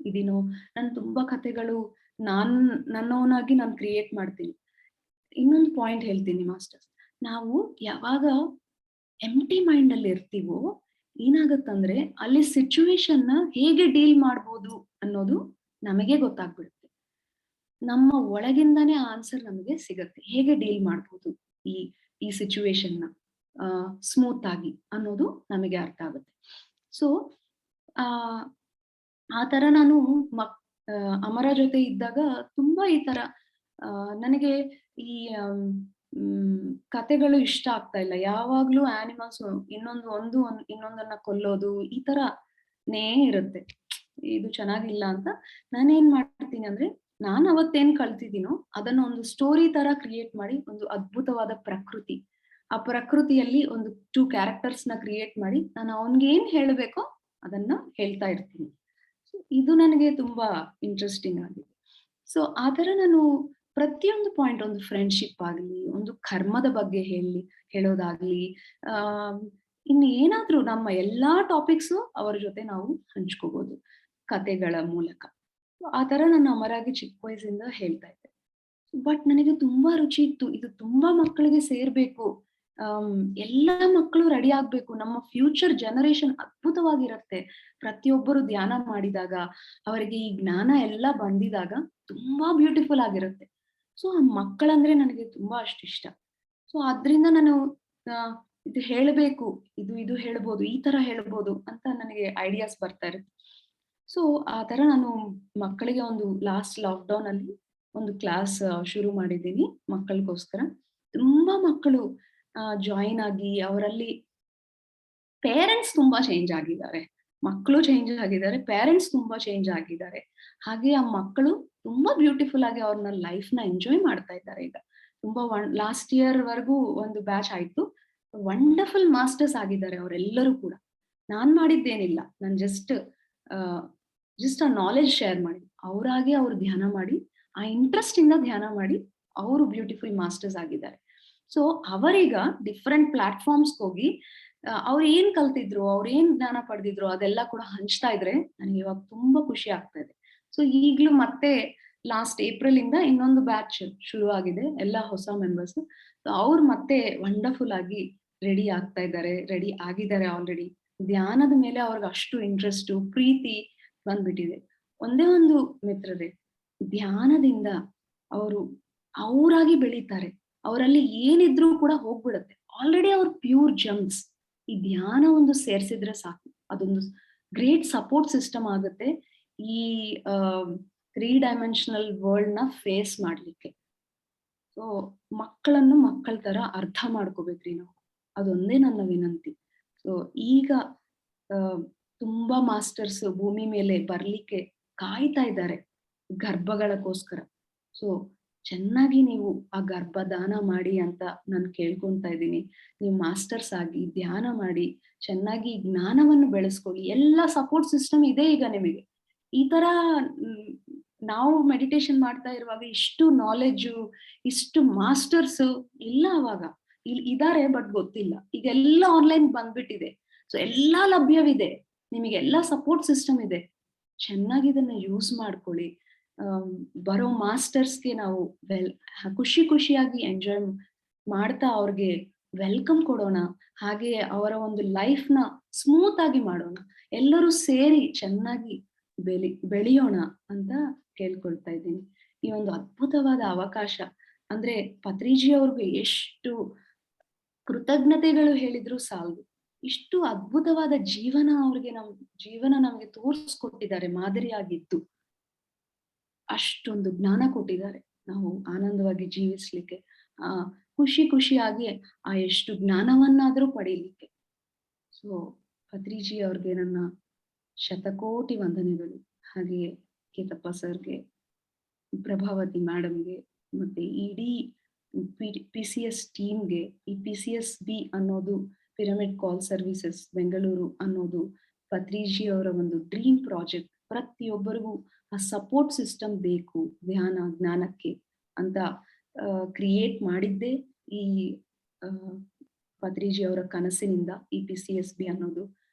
S1: ಇದೀನೋ, ನಾನು ತುಂಬಾ ಕಥೆಗಳು ನನ್ನವನಾಗಿ ನಾನು ಕ್ರಿಯೇಟ್ ಮಾಡ್ತೀನಿ. ಇನ್ನೊಂದು ಪಾಯಿಂಟ್ ಹೇಳ್ತೀನಿ ಮಾಸ್ಟರ್ಸ್. ನಾವು ಯಾವಾಗ ಎಂಟಿ ಮೈಂಡ್ ಅಲ್ಲಿ ಇರ್ತೀವೋ ಏನಾಗತ್ತಂದ್ರೆ, ಅಲ್ಲಿ ಸಿಚುವೇಶನ್ ನ ಹೇಗೆ ಡೀಲ್ ಮಾಡ್ಬೋದು ಅನ್ನೋದು ನಮಗೆ ಗೊತ್ತಾಗ್ಬಿಡುತ್ತೆ. ನಮ್ಮ ಒಳಗಿಂದಾನೇ ಆನ್ಸರ್ ನಮಗೆ ಸಿಗತ್ತೆ. ಹೇಗೆ ಡೀಲ್ ಮಾಡ್ಬೋದು ಈ ಈ ಸಿಚುವೇಶನ್ ನ ಸ್ಮೂತ್ ಆಗಿ ಅನ್ನೋದು ನಮಗೆ ಅರ್ಥ ಆಗುತ್ತೆ. ಸೊ ಆ ತರ ನಾನು ಅಮರ ಜೊತೆ ಇದ್ದಾಗ ತುಂಬಾ ಈ ತರ ನನಗೆ ಈ ಕತೆಗಳು ಇಷ್ಟ ಆಗ್ತಾ ಇಲ್ಲ. ಯಾವಾಗ್ಲೂ ಆನಿಮಲ್ಸ್ ಇನ್ನೊಂದನ್ನ ಕೊಲ್ಲೋದು ಈ ತರನೇ ಇರುತ್ತೆ. ಇದು ಚೆನ್ನಾಗಿಲ್ಲ ಅಂತ ನಾನೇನ್ ಮಾಡ್ತೀನಿ ಅಂದ್ರೆ, ನಾನು ಅವತ್ತೇನ್ ಕಲ್ತಿದ್ದೀನೋ ಅದನ್ನ ಒಂದು ಸ್ಟೋರಿ ತರ ಕ್ರಿಯೇಟ್ ಮಾಡಿ, ಒಂದು ಅದ್ಭುತವಾದ ಪ್ರಕೃತಿ, ಆ ಪ್ರಕೃತಿಯಲ್ಲಿ ಒಂದು 2 ಕ್ಯಾರೆಕ್ಟರ್ಸ್ ನ ಕ್ರಿಯೇಟ್ ಮಾಡಿ, ನಾನು ಅವನ್ಗೆ ಏನ್ ಹೇಳ್ಬೇಕೋ ಅದನ್ನ ಹೇಳ್ತಾ ಇರ್ತೀನಿ. ಇದು ನನಗೆ ತುಂಬಾ ಇಂಟ್ರೆಸ್ಟಿಂಗ್ ಆಗಿದೆ. ಸೊ ಆ ತರ ನಾನು ಪ್ರತಿಯೊಂದು ಪಾಯಿಂಟ್, ಒಂದು ಫ್ರೆಂಡ್ಶಿಪ್ ಆಗ್ಲಿ, ಒಂದು ಕರ್ಮದ ಬಗ್ಗೆ ಹೇಳೋದಾಗ್ಲಿ, ಇನ್ನು ಏನಾದ್ರೂ ನಮ್ಮ ಎಲ್ಲಾ ಟಾಪಿಕ್ಸು ಅವರ ಜೊತೆ ನಾವು ಹಂಚ್ಕೋಬಹುದು ಕತೆಗಳ ಮೂಲಕ. ಆ ತರ ನಾನು ಅಮರಾಗಿ ಚಿಕ್ಕ ವಯಸ್ಸಿಂದ ಹೇಳ್ತಾ ಇದ್ದೆ. ಬಟ್ ನನಗೆ ತುಂಬಾ ರುಚಿ ಇತ್ತು, ಇದು ತುಂಬಾ ಮಕ್ಕಳಿಗೆ ಸೇರ್ಬೇಕು, ಎಲ್ಲಾ ಮಕ್ಕಳು ರೆಡಿ ಆಗ್ಬೇಕು, ನಮ್ಮ ಫ್ಯೂಚರ್ ಜನರೇಷನ್ ಅದ್ಭುತವಾಗಿರತ್ತೆ. ಪ್ರತಿಯೊಬ್ಬರು ಧ್ಯಾನ ಮಾಡಿದಾಗ, ಅವರಿಗೆ ಈ ಜ್ಞಾನ ಎಲ್ಲ ಬಂದಿದಾಗ ತುಂಬಾ ಬ್ಯೂಟಿಫುಲ್ ಆಗಿರುತ್ತೆ. ಸೊ ಆ ಮಕ್ಕಳಂದ್ರೆ ನನಗೆ ತುಂಬಾ ಅಷ್ಟಿಷ್ಟ. ಸೊ ಅದ್ರಿಂದ ನಾನು ಇದು ಹೇಳ್ಬೇಕು, ಇದು ಹೇಳ್ಬೋದು, ಈ ತರ ಹೇಳ್ಬೋದು ಅಂತ ನನಗೆ ಐಡಿಯಾಸ್ ಬರ್ತಾ ಇರುತ್ತೆ. ಸೊ ಆ ತರ ನಾನು ಮಕ್ಕಳಿಗೆ ಒಂದು ಲಾಸ್ಟ್ ಲಾಕ್ಡೌನ್ ಅಲ್ಲಿ ಒಂದು ಕ್ಲಾಸ್ ಶುರು ಮಾಡಿದ್ದೀನಿ ಮಕ್ಕಳಿಗೋಸ್ಕರ. ತುಂಬಾ ಮಕ್ಕಳು ಜಾಯಿನ್ ಆಗಿ, ಅವರಲ್ಲಿ ಪೇರೆಂಟ್ಸ್ ತುಂಬಾ ಚೇಂಜ್ ಆಗಿದ್ದಾರೆ, ಮಕ್ಕಳು ಚೇಂಜ್ ಆಗಿದ್ದಾರೆ, ಪೇರೆಂಟ್ಸ್ ತುಂಬಾ ಚೇಂಜ್ ಆಗಿದ್ದಾರೆ. ಹಾಗೆ ಆ ಮಕ್ಕಳು ತುಂಬಾ ಬ್ಯೂಟಿಫುಲ್ ಆಗಿ ಅವ್ರನ್ನ ಲೈಫ್ ನ ಎಂಜಾಯ್ ಮಾಡ್ತಾ ಇದ್ದಾರೆ ಈಗ. ತುಂಬಾ ಲಾಸ್ಟ್ ಇಯರ್ ವರೆಗೂ ಒಂದು ಬ್ಯಾಚ್ ಆಯ್ತು. ವಂಡರ್ಫುಲ್ ಮಾಸ್ಟರ್ಸ್ ಆಗಿದ್ದಾರೆ ಅವರೆಲ್ಲರೂ ಕೂಡ. ನಾನ್ ಮಾಡಿದ್ದೇನಿಲ್ಲ, ನಾನು ಜಸ್ಟ್ ಆ ನಾಲೆಜ್ ಶೇರ್ ಮಾಡಿ, ಅವರಾಗೆ ಅವ್ರು ಧ್ಯಾನ ಮಾಡಿ, ಆ ಇಂಟ್ರೆಸ್ಟ್ ಇಂದ ಧ್ಯಾನ ಮಾಡಿ ಅವರು ಬ್ಯೂಟಿಫುಲ್ ಮಾಸ್ಟರ್ಸ್ ಆಗಿದ್ದಾರೆ. ಸೊ ಅವರೀಗ ಡಿಫ್ರೆಂಟ್ ಪ್ಲಾಟ್ಫಾರ್ಮ್ಸ್ ಹೋಗಿ ಅವ್ರು ಏನ್ ಕಲ್ತಿದ್ರು, ಅವ್ರು ಏನ್ ಜ್ಞಾನ ಪಡೆದಿದ್ರು ಅದೆಲ್ಲ ಕೂಡ ಹಂಚ್ತಾ ಇದ್ರೆ ನನಗೆ ಇವಾಗ ತುಂಬಾ ಖುಷಿ ಆಗ್ತಾ ಇದೆ. ಸೊ ಈಗ್ಲೂ ಮತ್ತೆ ಲಾಸ್ಟ್ ಏಪ್ರಿಲ್ ಇಂದ ಇನ್ನೊಂದು ಬ್ಯಾಚ್ ಶುರು ಆಗಿದೆ, ಎಲ್ಲ ಹೊಸ ಮೆಂಬರ್ಸ್. ಅವ್ರು ಮತ್ತೆ ವಂಡರ್ಫುಲ್ ಆಗಿ ರೆಡಿ ಆಗಿದ್ದಾರೆ ಆಲ್ರೆಡಿ. ಧ್ಯಾನದ ಮೇಲೆ ಅವ್ರಿಗೆ ಅಷ್ಟು ಇಂಟ್ರೆಸ್ಟ್, ಪ್ರೀತಿ ಬಂದ್ಬಿಟ್ಟಿದೆ. ಒಂದೇ ಒಂದು ಮಿತ್ರರೇ, ಧ್ಯಾನದಿಂದ ಅವರು ಅವರಾಗಿ ಬೆಳೀತಾರೆ. ಅವರಲ್ಲಿ ಏನಿದ್ರು ಕೂಡ ಹೋಗ್ಬಿಡತ್ತೆ. ಆಲ್ರೆಡಿ ಅವ್ರು ಪ್ಯೂರ್ ಜಮ್ಸ್. ಈ ಧ್ಯಾನ ಒಂದು ಸೇರ್ಸಿದ್ರೆ ಸಾಕು, ಅದೊಂದು ಗ್ರೇಟ್ ಸಪೋರ್ಟ್ ಸಿಸ್ಟಮ್ ಆಗುತ್ತೆ. ಈ 3 ಡೈಮೆನ್ಷನಲ್ ವರ್ಲ್ಡ್ ನ ಫೇಸ್ ಮಾಡ್ಲಿಕ್ಕೆ. ಸೊ ಮಕ್ಕಳನ್ನು ಮಕ್ಕಳ ತರ ಅರ್ಥ ಮಾಡ್ಕೋಬೇಕ್ರಿ ನಾವು. ಅದೊಂದೇ ನನ್ನ ವಿನಂತಿ. ಸೊ ಈಗ ಆ, ತುಂಬಾ ಮಾಸ್ಟರ್ಸ್ ಭೂಮಿ ಮೇಲೆ ಬರ್ಲಿಕ್ಕೆ ಕಾಯ್ತಾ ಇದ್ದಾರೆ ಗರ್ಭಗಳಕ್ಕೋಸ್ಕರ. ಸೊ ಚೆನ್ನಾಗಿ ನೀವು ಆ ಗರ್ಭದಾನ ಮಾಡಿ ಅಂತ ನಾನು ಕೇಳ್ಕೊಂತಾ ಇದ್ದೀನಿ. ನೀವು ಮಾಸ್ಟರ್ಸ್ ಆಗಿ ಧ್ಯಾನ ಮಾಡಿ ಚೆನ್ನಾಗಿ ಜ್ಞಾನವನ್ನು ಬೆಳೆಸ್ಕೊಳ್ಳಿ. ಎಲ್ಲ ಸಪೋರ್ಟ್ ಸಿಸ್ಟಮ್ ಇದೆ ಈಗ ನಿಮಗೆ. ಈ ತರ ಮ್, ನಾವು ಮೆಡಿಟೇಷನ್ ಮಾಡ್ತಾ ಇರುವಾಗ ಇಷ್ಟು ನಾಲೆಡ್ಜು, ಇಷ್ಟು ಮಾಸ್ಟರ್ಸ್ ಇಲ್ಲ ಅವಾಗ. ಇದಾರೆ ಬಟ್ ಗೊತ್ತಿಲ್ಲ. ಈಗ ಎಲ್ಲ ಆನ್ಲೈನ್ ಬಂದ್ಬಿಟ್ಟಿದೆ. ಸೊ ಎಲ್ಲಾ ಲಭ್ಯವಿದೆ. ನಿಮಗೆ ಸಪೋರ್ಟ್ ಸಿಸ್ಟಮ್ ಇದೆ. ಚೆನ್ನಾಗಿ ಇದನ್ನ ಯೂಸ್ ಮಾಡ್ಕೊಳ್ಳಿ. ಬರೋ ಮಾಸ್ಟರ್ಸ್ಗೆ ನಾವು ಖುಷಿಯಾಗಿ ಎಂಜಾಯ್ ಮಾಡ್ತಾ ಅವ್ರಿಗೆ ವೆಲ್ಕಮ್ ಕೊಡೋಣ. ಹಾಗೆ ಅವರ ಒಂದು ಲೈಫ್ ನ ಸ್ಮೂತ್ ಆಗಿ ಮಾಡೋಣ. ಎಲ್ಲರೂ ಸೇರಿ ಚೆನ್ನಾಗಿ ಬೆಳೆಯೋಣ ಅಂತ ಕೇಳ್ಕೊಳ್ತಾ ಇದ್ದೀನಿ. ಈ ಒಂದು ಅದ್ಭುತವಾದ ಅವಕಾಶ ಅಂದ್ರೆ ಪತ್ರಿಜಿ ಅವ್ರಿಗೆ ಎಷ್ಟು ಕೃತಜ್ಞತೆಗಳು ಹೇಳಿದ್ರು ಸಾಲದು. ಇಷ್ಟು ಅದ್ಭುತವಾದ ಜೀವನ ನಮ್ಗೆ ತೋರಿಸ್ಕೊಟ್ಟಿದ್ದಾರೆ ಮಾದರಿಯಾಗಿದ್ದು. ಅಷ್ಟೊಂದು ಜ್ಞಾನ ಕೊಟ್ಟಿದ್ದಾರೆ ನಾವು ಆನಂದವಾಗಿ ಜೀವಿಸ್ಲಿಕ್ಕೆ, ಆ ಖುಷಿಯಾಗಿ ಆ ಎಷ್ಟು ಜ್ಞಾನವನ್ನಾದ್ರೂ ಪಡೀಲಿಕ್ಕೆ. ಸೊ ಪತ್ರಿಜಿ ಅವ್ರಿಗೆ ನನ್ನ ಶತಕೋಟಿ ವಂದನೆಗಳು. ಹಾಗೆಯೇ ಕೇತಪ್ಪ ಸರ್ಗೆ, ಪ್ರಭಾವತಿ ಮೇಡಮ್ಗೆ, ಮತ್ತೆ ಇಡೀ PCS ಟೀಮ್ಗೆ. ಈ PCSB ಅನ್ನೋದು ಪಿರಮಿಡ್ ಕಾಲ್ ಸರ್ವಿಸಸ್ ಬೆಂಗಳೂರು ಅನ್ನೋದು ಪತ್ರಿಜಿ ಅವರ ಒಂದು ಡ್ರೀಮ್ ಪ್ರಾಜೆಕ್ಟ್. ಪ್ರತಿಯೊಬ್ಬರಿಗೂ ಆ ಸಪೋರ್ಟ್ ಸಿಸ್ಟಮ್ ಬೇಕು ಜ್ಞಾನಕ್ಕೆ ಅಂತ ಕ್ರಿಯೇಟ್ ಮಾಡಿದ್ದೇ ಈ ಪತ್ರಿಜಿ ಅವರ ಕನಸಿನಿಂದ. ಈ PCSB ಅನ್ನೋದು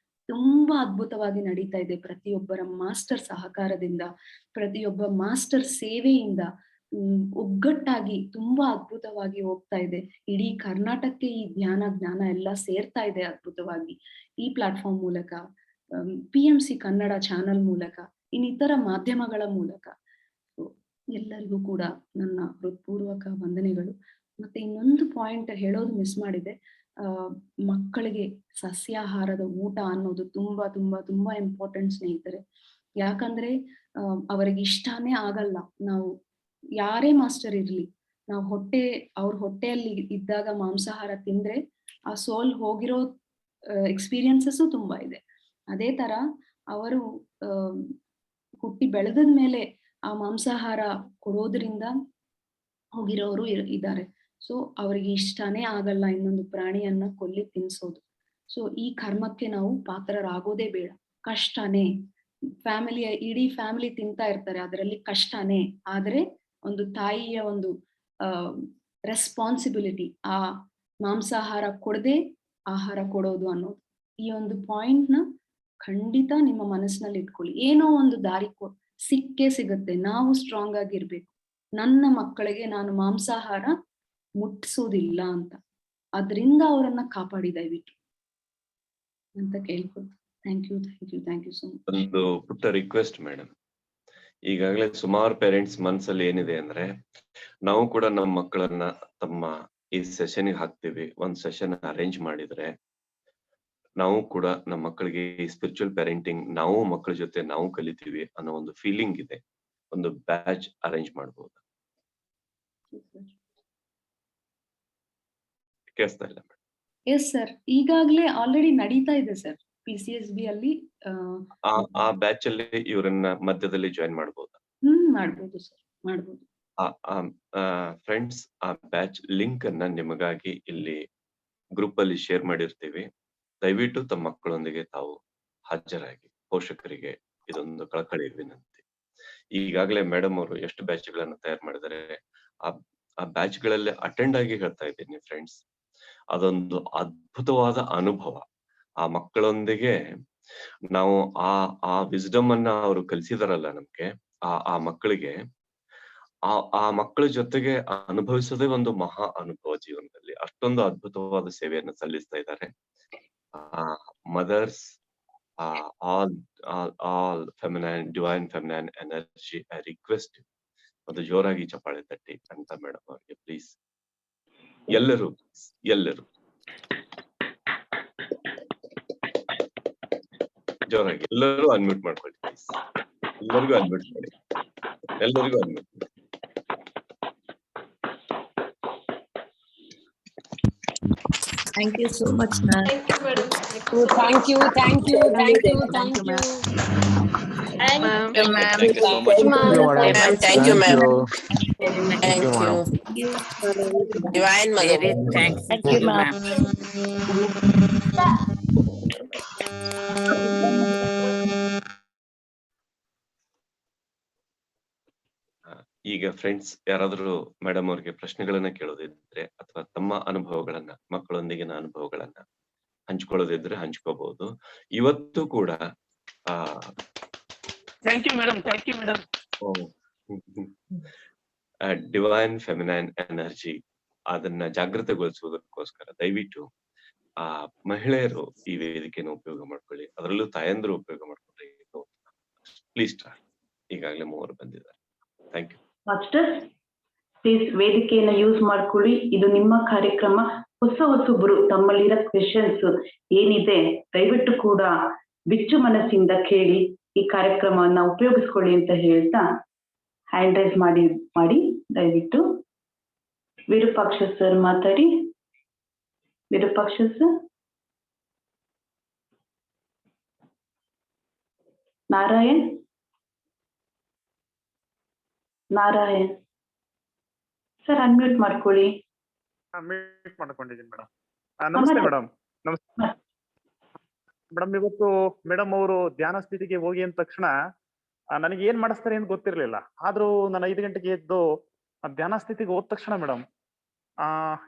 S1: ತುಂಬಾ ಅದ್ಭುತವಾಗಿ ನಡೀತಾ ಇದೆ. ಪ್ರತಿಯೊಬ್ಬರ ಮಾಸ್ಟರ್ ಸಹಕಾರದಿಂದ, ಪ್ರತಿಯೊಬ್ಬ ಮಾಸ್ಟರ್ ಸೇವೆಯಿಂದ ಒಗ್ಗಟ್ಟಾಗಿ ತುಂಬಾ ಅದ್ಭುತವಾಗಿ ಹೋಗ್ತಾ ಇದೆ. ಇಡೀ ಕರ್ನಾಟಕಕ್ಕೆ ಈ ಜ್ಞಾನ ಎಲ್ಲ ಸೇರ್ತಾ ಇದೆ ಅದ್ಭುತವಾಗಿ ಈ ಪ್ಲಾಟ್ಫಾರ್ಮ್ ಮೂಲಕ, PMC ಕನ್ನಡ ಚಾನಲ್ ಮೂಲಕ, ಇನ್ನಿತರ ಮಾಧ್ಯಮಗಳ ಮೂಲಕ. ಎಲ್ಲರಿಗೂ ಕೂಡ ನನ್ನ ಹೃತ್ಪೂರ್ವಕ ವಂದನೆಗಳು. ಮತ್ತೆ ಇನ್ನೊಂದು ಪಾಯಿಂಟ್ ಹೇಳೋದು ಮಿಸ್ ಮಾಡಿದೆ. ಮಕ್ಕಳಿಗೆ ಸಸ್ಯಾಹಾರದ ಊಟ ಅನ್ನೋದು ತುಂಬಾ ತುಂಬಾ ತುಂಬಾ ಇಂಪಾರ್ಟೆಂಟ್ ಸ್ನೇಹಿತರೆ. ಯಾಕಂದ್ರೆ ಅವರಿಗೆ ಇಷ್ಟಾನೇ ಆಗಲ್ಲ. ನಾವು ಯಾರೇ ಮಾಸ್ಟರ್ ಇರ್ಲಿ, ನಾವು ಅವ್ರ ಹೊಟ್ಟೆಯಲ್ಲಿ ಇದ್ದಾಗ ಮಾಂಸಾಹಾರ ತಿಂದ್ರೆ ಆ ಸೋಲ್ ಹೋಗಿರೋ ಎಕ್ಸ್ಪೀರಿಯನ್ಸಸ್ ತುಂಬಾ ಇದೆ. ಅದೇ ತರ ಅವರು ಹುಟ್ಟಿ ಬೆಳೆದ ಮೇಲೆ ಆ ಮಾಂಸಾಹಾರ ಕೊಡೋದ್ರಿಂದ ಹೋಗಿರೋರು ಇದ್ದಾರೆ. ಸೊ ಅವರಿಗೆ ಇಷ್ಟಾನೇ ಆಗಲ್ಲ ಇನ್ನೊಂದು ಪ್ರಾಣಿಯನ್ನ ಕೊಲ್ಲಿ ತಿನ್ಸೋದು. ಸೊ ಈ ಕರ್ಮಕ್ಕೆ ನಾವು ಪಾತ್ರರಾಗೋದೇ ಬೇಡ. ಕಷ್ಟನೇ, ಇಡೀ ಫ್ಯಾಮಿಲಿ ತಿಂತಾ ಇರ್ತಾರೆ, ಅದರಲ್ಲಿ ಕಷ್ಟನೇ. ಆದ್ರೆ ಒಂದು ತಾಯಿಯ ಒಂದು ರೆಸ್ಪಾನ್ಸಿಬಿಲಿಟಿ ಆ ಮಾಂಸಾಹಾರ ಕೊಡದೆ ಆಹಾರ ಕೊಡೋದು ಅನ್ನೋದು. ಈ ಒಂದು ಪಾಯಿಂಟ್ ನ ಖಂಡಿತ ನಿಮ್ಮ ಮನಸ್ಸಿನಲ್ಲಿ ಇಟ್ಕೊಳ್ಳಿ. ಏನೋ ಒಂದು ದಾರಿ ಸಿಕ್ಕೇ ಸಿಗುತ್ತೆ. ನಾವು ಸ್ಟ್ರಾಂಗ್ ಆಗಿರ್ಬೇಕು. ನನ್ನ ಮಕ್ಕಳಿಗೆ ನಾನು ಮಾಂಸಾಹಾರ ಮುಟ್ಟಿಸೋದಿಲ್ಲ ಅಂತ, ಅದರಿಂದ ಅವರನ್ನ ಕಾಪಾಡಿ ದಯವಿಟ್ಟು ಅಂತ ಕೇಳ್ಕೊಳ್ತೀನಿ. Thank you so much.
S2: ಒಂದು ಪುಟ್ಟ ರಿಕ್ವೆಸ್ಟ್ ಮೇಡಮ್. ಈಗಾಗಲೇ ಸುಮಾರು ಪೇರೆಂಟ್ಸ್ ಮನ್ಸಲ್ಲಿ ಏನಿದೆ ಅಂದ್ರೆ, ನಾವು ಕೂಡ ನಮ್ಮ ಮಕ್ಕಳನ್ನ ತಮ್ಮ ಈ ಸೆಷನ್ಗೆ ಹಾಕ್ತಿವಿ, ಒಂದ್ ಸೆಷನ್ ಅರೇಂಜ್ ಮಾಡಿದ್ರೆ ನಾವು ಕೂಡ ನಮ್ಮ ಮಕ್ಕಳಿಗೆ ಸ್ಪಿರಿಚುವಲ್ ಪೇರೆಂಟಿಂಗ್ ನಾವು ಮಕ್ಕಳ ಜೊತೆ ನಾವು ಕಲಿತೀವಿ ಅನ್ನೋ ಒಂದು ಫೀಲಿಂಗ್ ಇದೆ. ಒಂದು ಬ್ಯಾಚ್ ಅರೇಂಜ್ ಮಾಡಬಹುದು. ಕೇಳಿಸ್ತಾ ಇಲ್ಲ?
S1: ಎಸ್ ಸರ್, ಈಗಾಗಲೇ ಆಲ್ರೆಡಿ ನಡೀತಾ ಇದೆ ಸರ್ PCSB ಅಲ್ಲಿ.
S2: ಆ ಬ್ಯಾಚ್ ಅಲ್ಲಿ ಇವರನ್ನ ಮಧ್ಯದಲ್ಲಿ ಜಾಯಿನ್ ಮಾಡಬಹುದು.
S1: ಮಾಡ್ಬೋದು ಸರ್, ಮಾಡ್ಬೋದು.
S2: ಫ್ರೆಂಡ್ಸ್, ಆ ಬ್ಯಾಚ್ ಲಿಂಕ್ ಅನ್ನ ನಿಮಗಾಗಿ ಇಲ್ಲಿ ಗ್ರೂಪ್ ಅಲ್ಲಿ ಶೇರ್ ಮಾಡಿರ್ತೀವಿ. ದಯವಿಟ್ಟು ತಮ್ಮ ಮಕ್ಕಳೊಂದಿಗೆ ತಾವು ಹಾಜರಾಗಿ. ಪೋಷಕರಿಗೆ ಇದೊಂದು ಕಳಕಳಿ ವಿನಂತಿ. ಈಗಾಗಲೇ ಮೇಡಮ್ ಅವರು ಎಷ್ಟು ಬ್ಯಾಚ್ ಗಳನ್ನ ತಯಾರು ಮಾಡಿದ್ದಾರೆ. ಆ ಬ್ಯಾಚ್ ಗಳಲ್ಲಿ ಅಟೆಂಡ್ ಆಗಿ ಹೇಳ್ತಾ ಇದ್ದೀನಿ ಫ್ರೆಂಡ್ಸ್, ಅದೊಂದು ಅದ್ಭುತವಾದ ಅನುಭವ. ಆ ಮಕ್ಕಳೊಂದಿಗೆ ನಾವು ಆ ವಿಸ್ಡಮ್ ಅನ್ನ ಅವರು ಕಲಿಸಿದಾರಲ್ಲ ನಮ್ಗೆ, ಆ ಮಕ್ಕಳಿಗೆ ಆ ಮಕ್ಕಳ ಜೊತೆಗೆ ಅನುಭವಿಸೋದೇ ಒಂದು ಮಹಾ ಅನುಭವ ಜೀವನದಲ್ಲಿ. ಅಷ್ಟೊಂದು ಅದ್ಭುತವಾದ ಸೇವೆಯನ್ನು ಸಲ್ಲಿಸ್ತಾ ಇದ್ದಾರೆ. Mothers, all feminine, divine feminine energy, I request ಒಂದು ಜೋರಾಗಿ ಚಪ್ಪಾಳೆ ತಟ್ಟಿ ಅಂತ ಮೇಡಮ್ ಅವರಿಗೆ ಪ್ಲೀಸ್. ಎಲ್ಲರೂ ಜೋರಾಗಿ ಎಲ್ಲರೂ ಅನ್ಮ್ಯೂಟ್ ಮಾಡ್ಕೊಳ್ಳಿ ಪ್ಲೀಸ್. ಎಲ್ಲರಿಗೂ ಅನ್ಮ್ಯೂಟ್ ಮಾಡಿ. ಎಲ್ಲರಿಗೂ unmute.
S3: Thank you so much, ma'am.
S4: Thank you, madam.
S5: Thank you.
S3: Thank you, ma'am.
S5: Thank you,
S3: Thank you,
S5: ma'am.
S2: Thank you so much.
S4: Thank you, ma'am.
S6: Thank you, ma'am.
S3: Thank
S6: Thank you.
S3: you.
S6: Divine Mother.
S3: Very thanks.
S5: Thank you, ma'am.
S2: ಈಗ ಫ್ರೆಂಡ್ಸ್ ಯಾರಾದ್ರೂ ಮೇಡಮ್ ಅವ್ರಿಗೆ ಪ್ರಶ್ನೆಗಳನ್ನ ಕೇಳೋದಿದ್ರೆ ಅಥವಾ ತಮ್ಮ ಅನುಭವಗಳನ್ನ ಮಕ್ಕಳೊಂದಿಗಿನ ಅನುಭವಗಳನ್ನ ಹಂಚ್ಕೊಳ್ಳೋದಿದ್ರೆ ಹಂಚ್ಕೋಬಹುದು. ಇವತ್ತು ಕೂಡ
S7: Thank you, madam. Thank you, madam.
S2: Divine feminine energy ಅದನ್ನ ಜಾಗೃತಗೊಳಿಸುವುದಕ್ಕೋಸ್ಕರ ದಯವಿಟ್ಟು ಮಹಿಳೆಯರು ಈ ವೇದಿಕೆಯನ್ನು ಉಪಯೋಗ ಮಾಡ್ಕೊಳ್ಳಿ, ಅದರಲ್ಲೂ ತಾಯಂದ್ರು ಉಪಯೋಗ ಮಾಡ್ಕೊಂಡ್ರೆ ಪ್ಲೀಸ್ ಟ್ರೈ. ಈಗಾಗಲೇ 3 ಬಂದಿದ್ದಾರೆ. Thank you.
S8: ಮಾಸ್ಟರ್ಸ್ ಪ್ಲೀಸ್ ವೇದಿಕೆಯನ್ನ ಯೂಸ್ ಮಾಡ್ಕೊಳ್ಳಿ. ಇದು ನಿಮ್ಮ ಕಾರ್ಯಕ್ರಮ. ಹೊಸೊಬ್ರು ತಮ್ಮಲ್ಲಿರೋ ಕ್ವೆಶನ್ಸ್ ಏನಿದೆ ದಯವಿಟ್ಟು ಕೂಡ ಬಿಚ್ಚು ಮನಸ್ಸಿಂದ ಕೇಳಿ ಈ ಕಾರ್ಯಕ್ರಮವನ್ನ ಉಪಯೋಗಿಸ್ಕೊಳ್ಳಿ ಅಂತ ಹೇಳ್ತಾ ಹ್ಯಾಂಡ್ ರೈಸ್ ಮಾಡಿ ದಯವಿಟ್ಟು. ವಿರೂಪಾಕ್ಷ ಸರ್ ಮಾತಾಡಿ. Virupaksha sir. Narayan sir unmute ಮಾಡ್ಕೊಳ್ಳಿ.
S7: ಮೀಟ್ ಮಾಡ್ಕೊಂಡಿದ್ದೀನಿ ಮೇಡಮ್. ನಮಸ್ತೆ ಮೇಡಮ್. ನಮಸ್ತೆ ಮೇಡಮ್. ಇವತ್ತು ಮೇಡಮ್ ಅವರು ಧ್ಯಾನ ಸ್ಥಿತಿಗೆ ಹೋಗಿ ಅಂದ ತಕ್ಷಣ ನನಗೆ ಏನ್ ಮಾಡಿಸ್ತಾರೆ ಅಂತ ಗೊತ್ತಿರ್ಲಿಲ್ಲ. ಆದ್ರೂ ನಾನು 5 ಗಂಟೆಗೆ ಎದ್ದು ಧ್ಯಾನ ಸ್ಥಿತಿಗೆ ಹೋದ ತಕ್ಷಣ ಮೇಡಮ್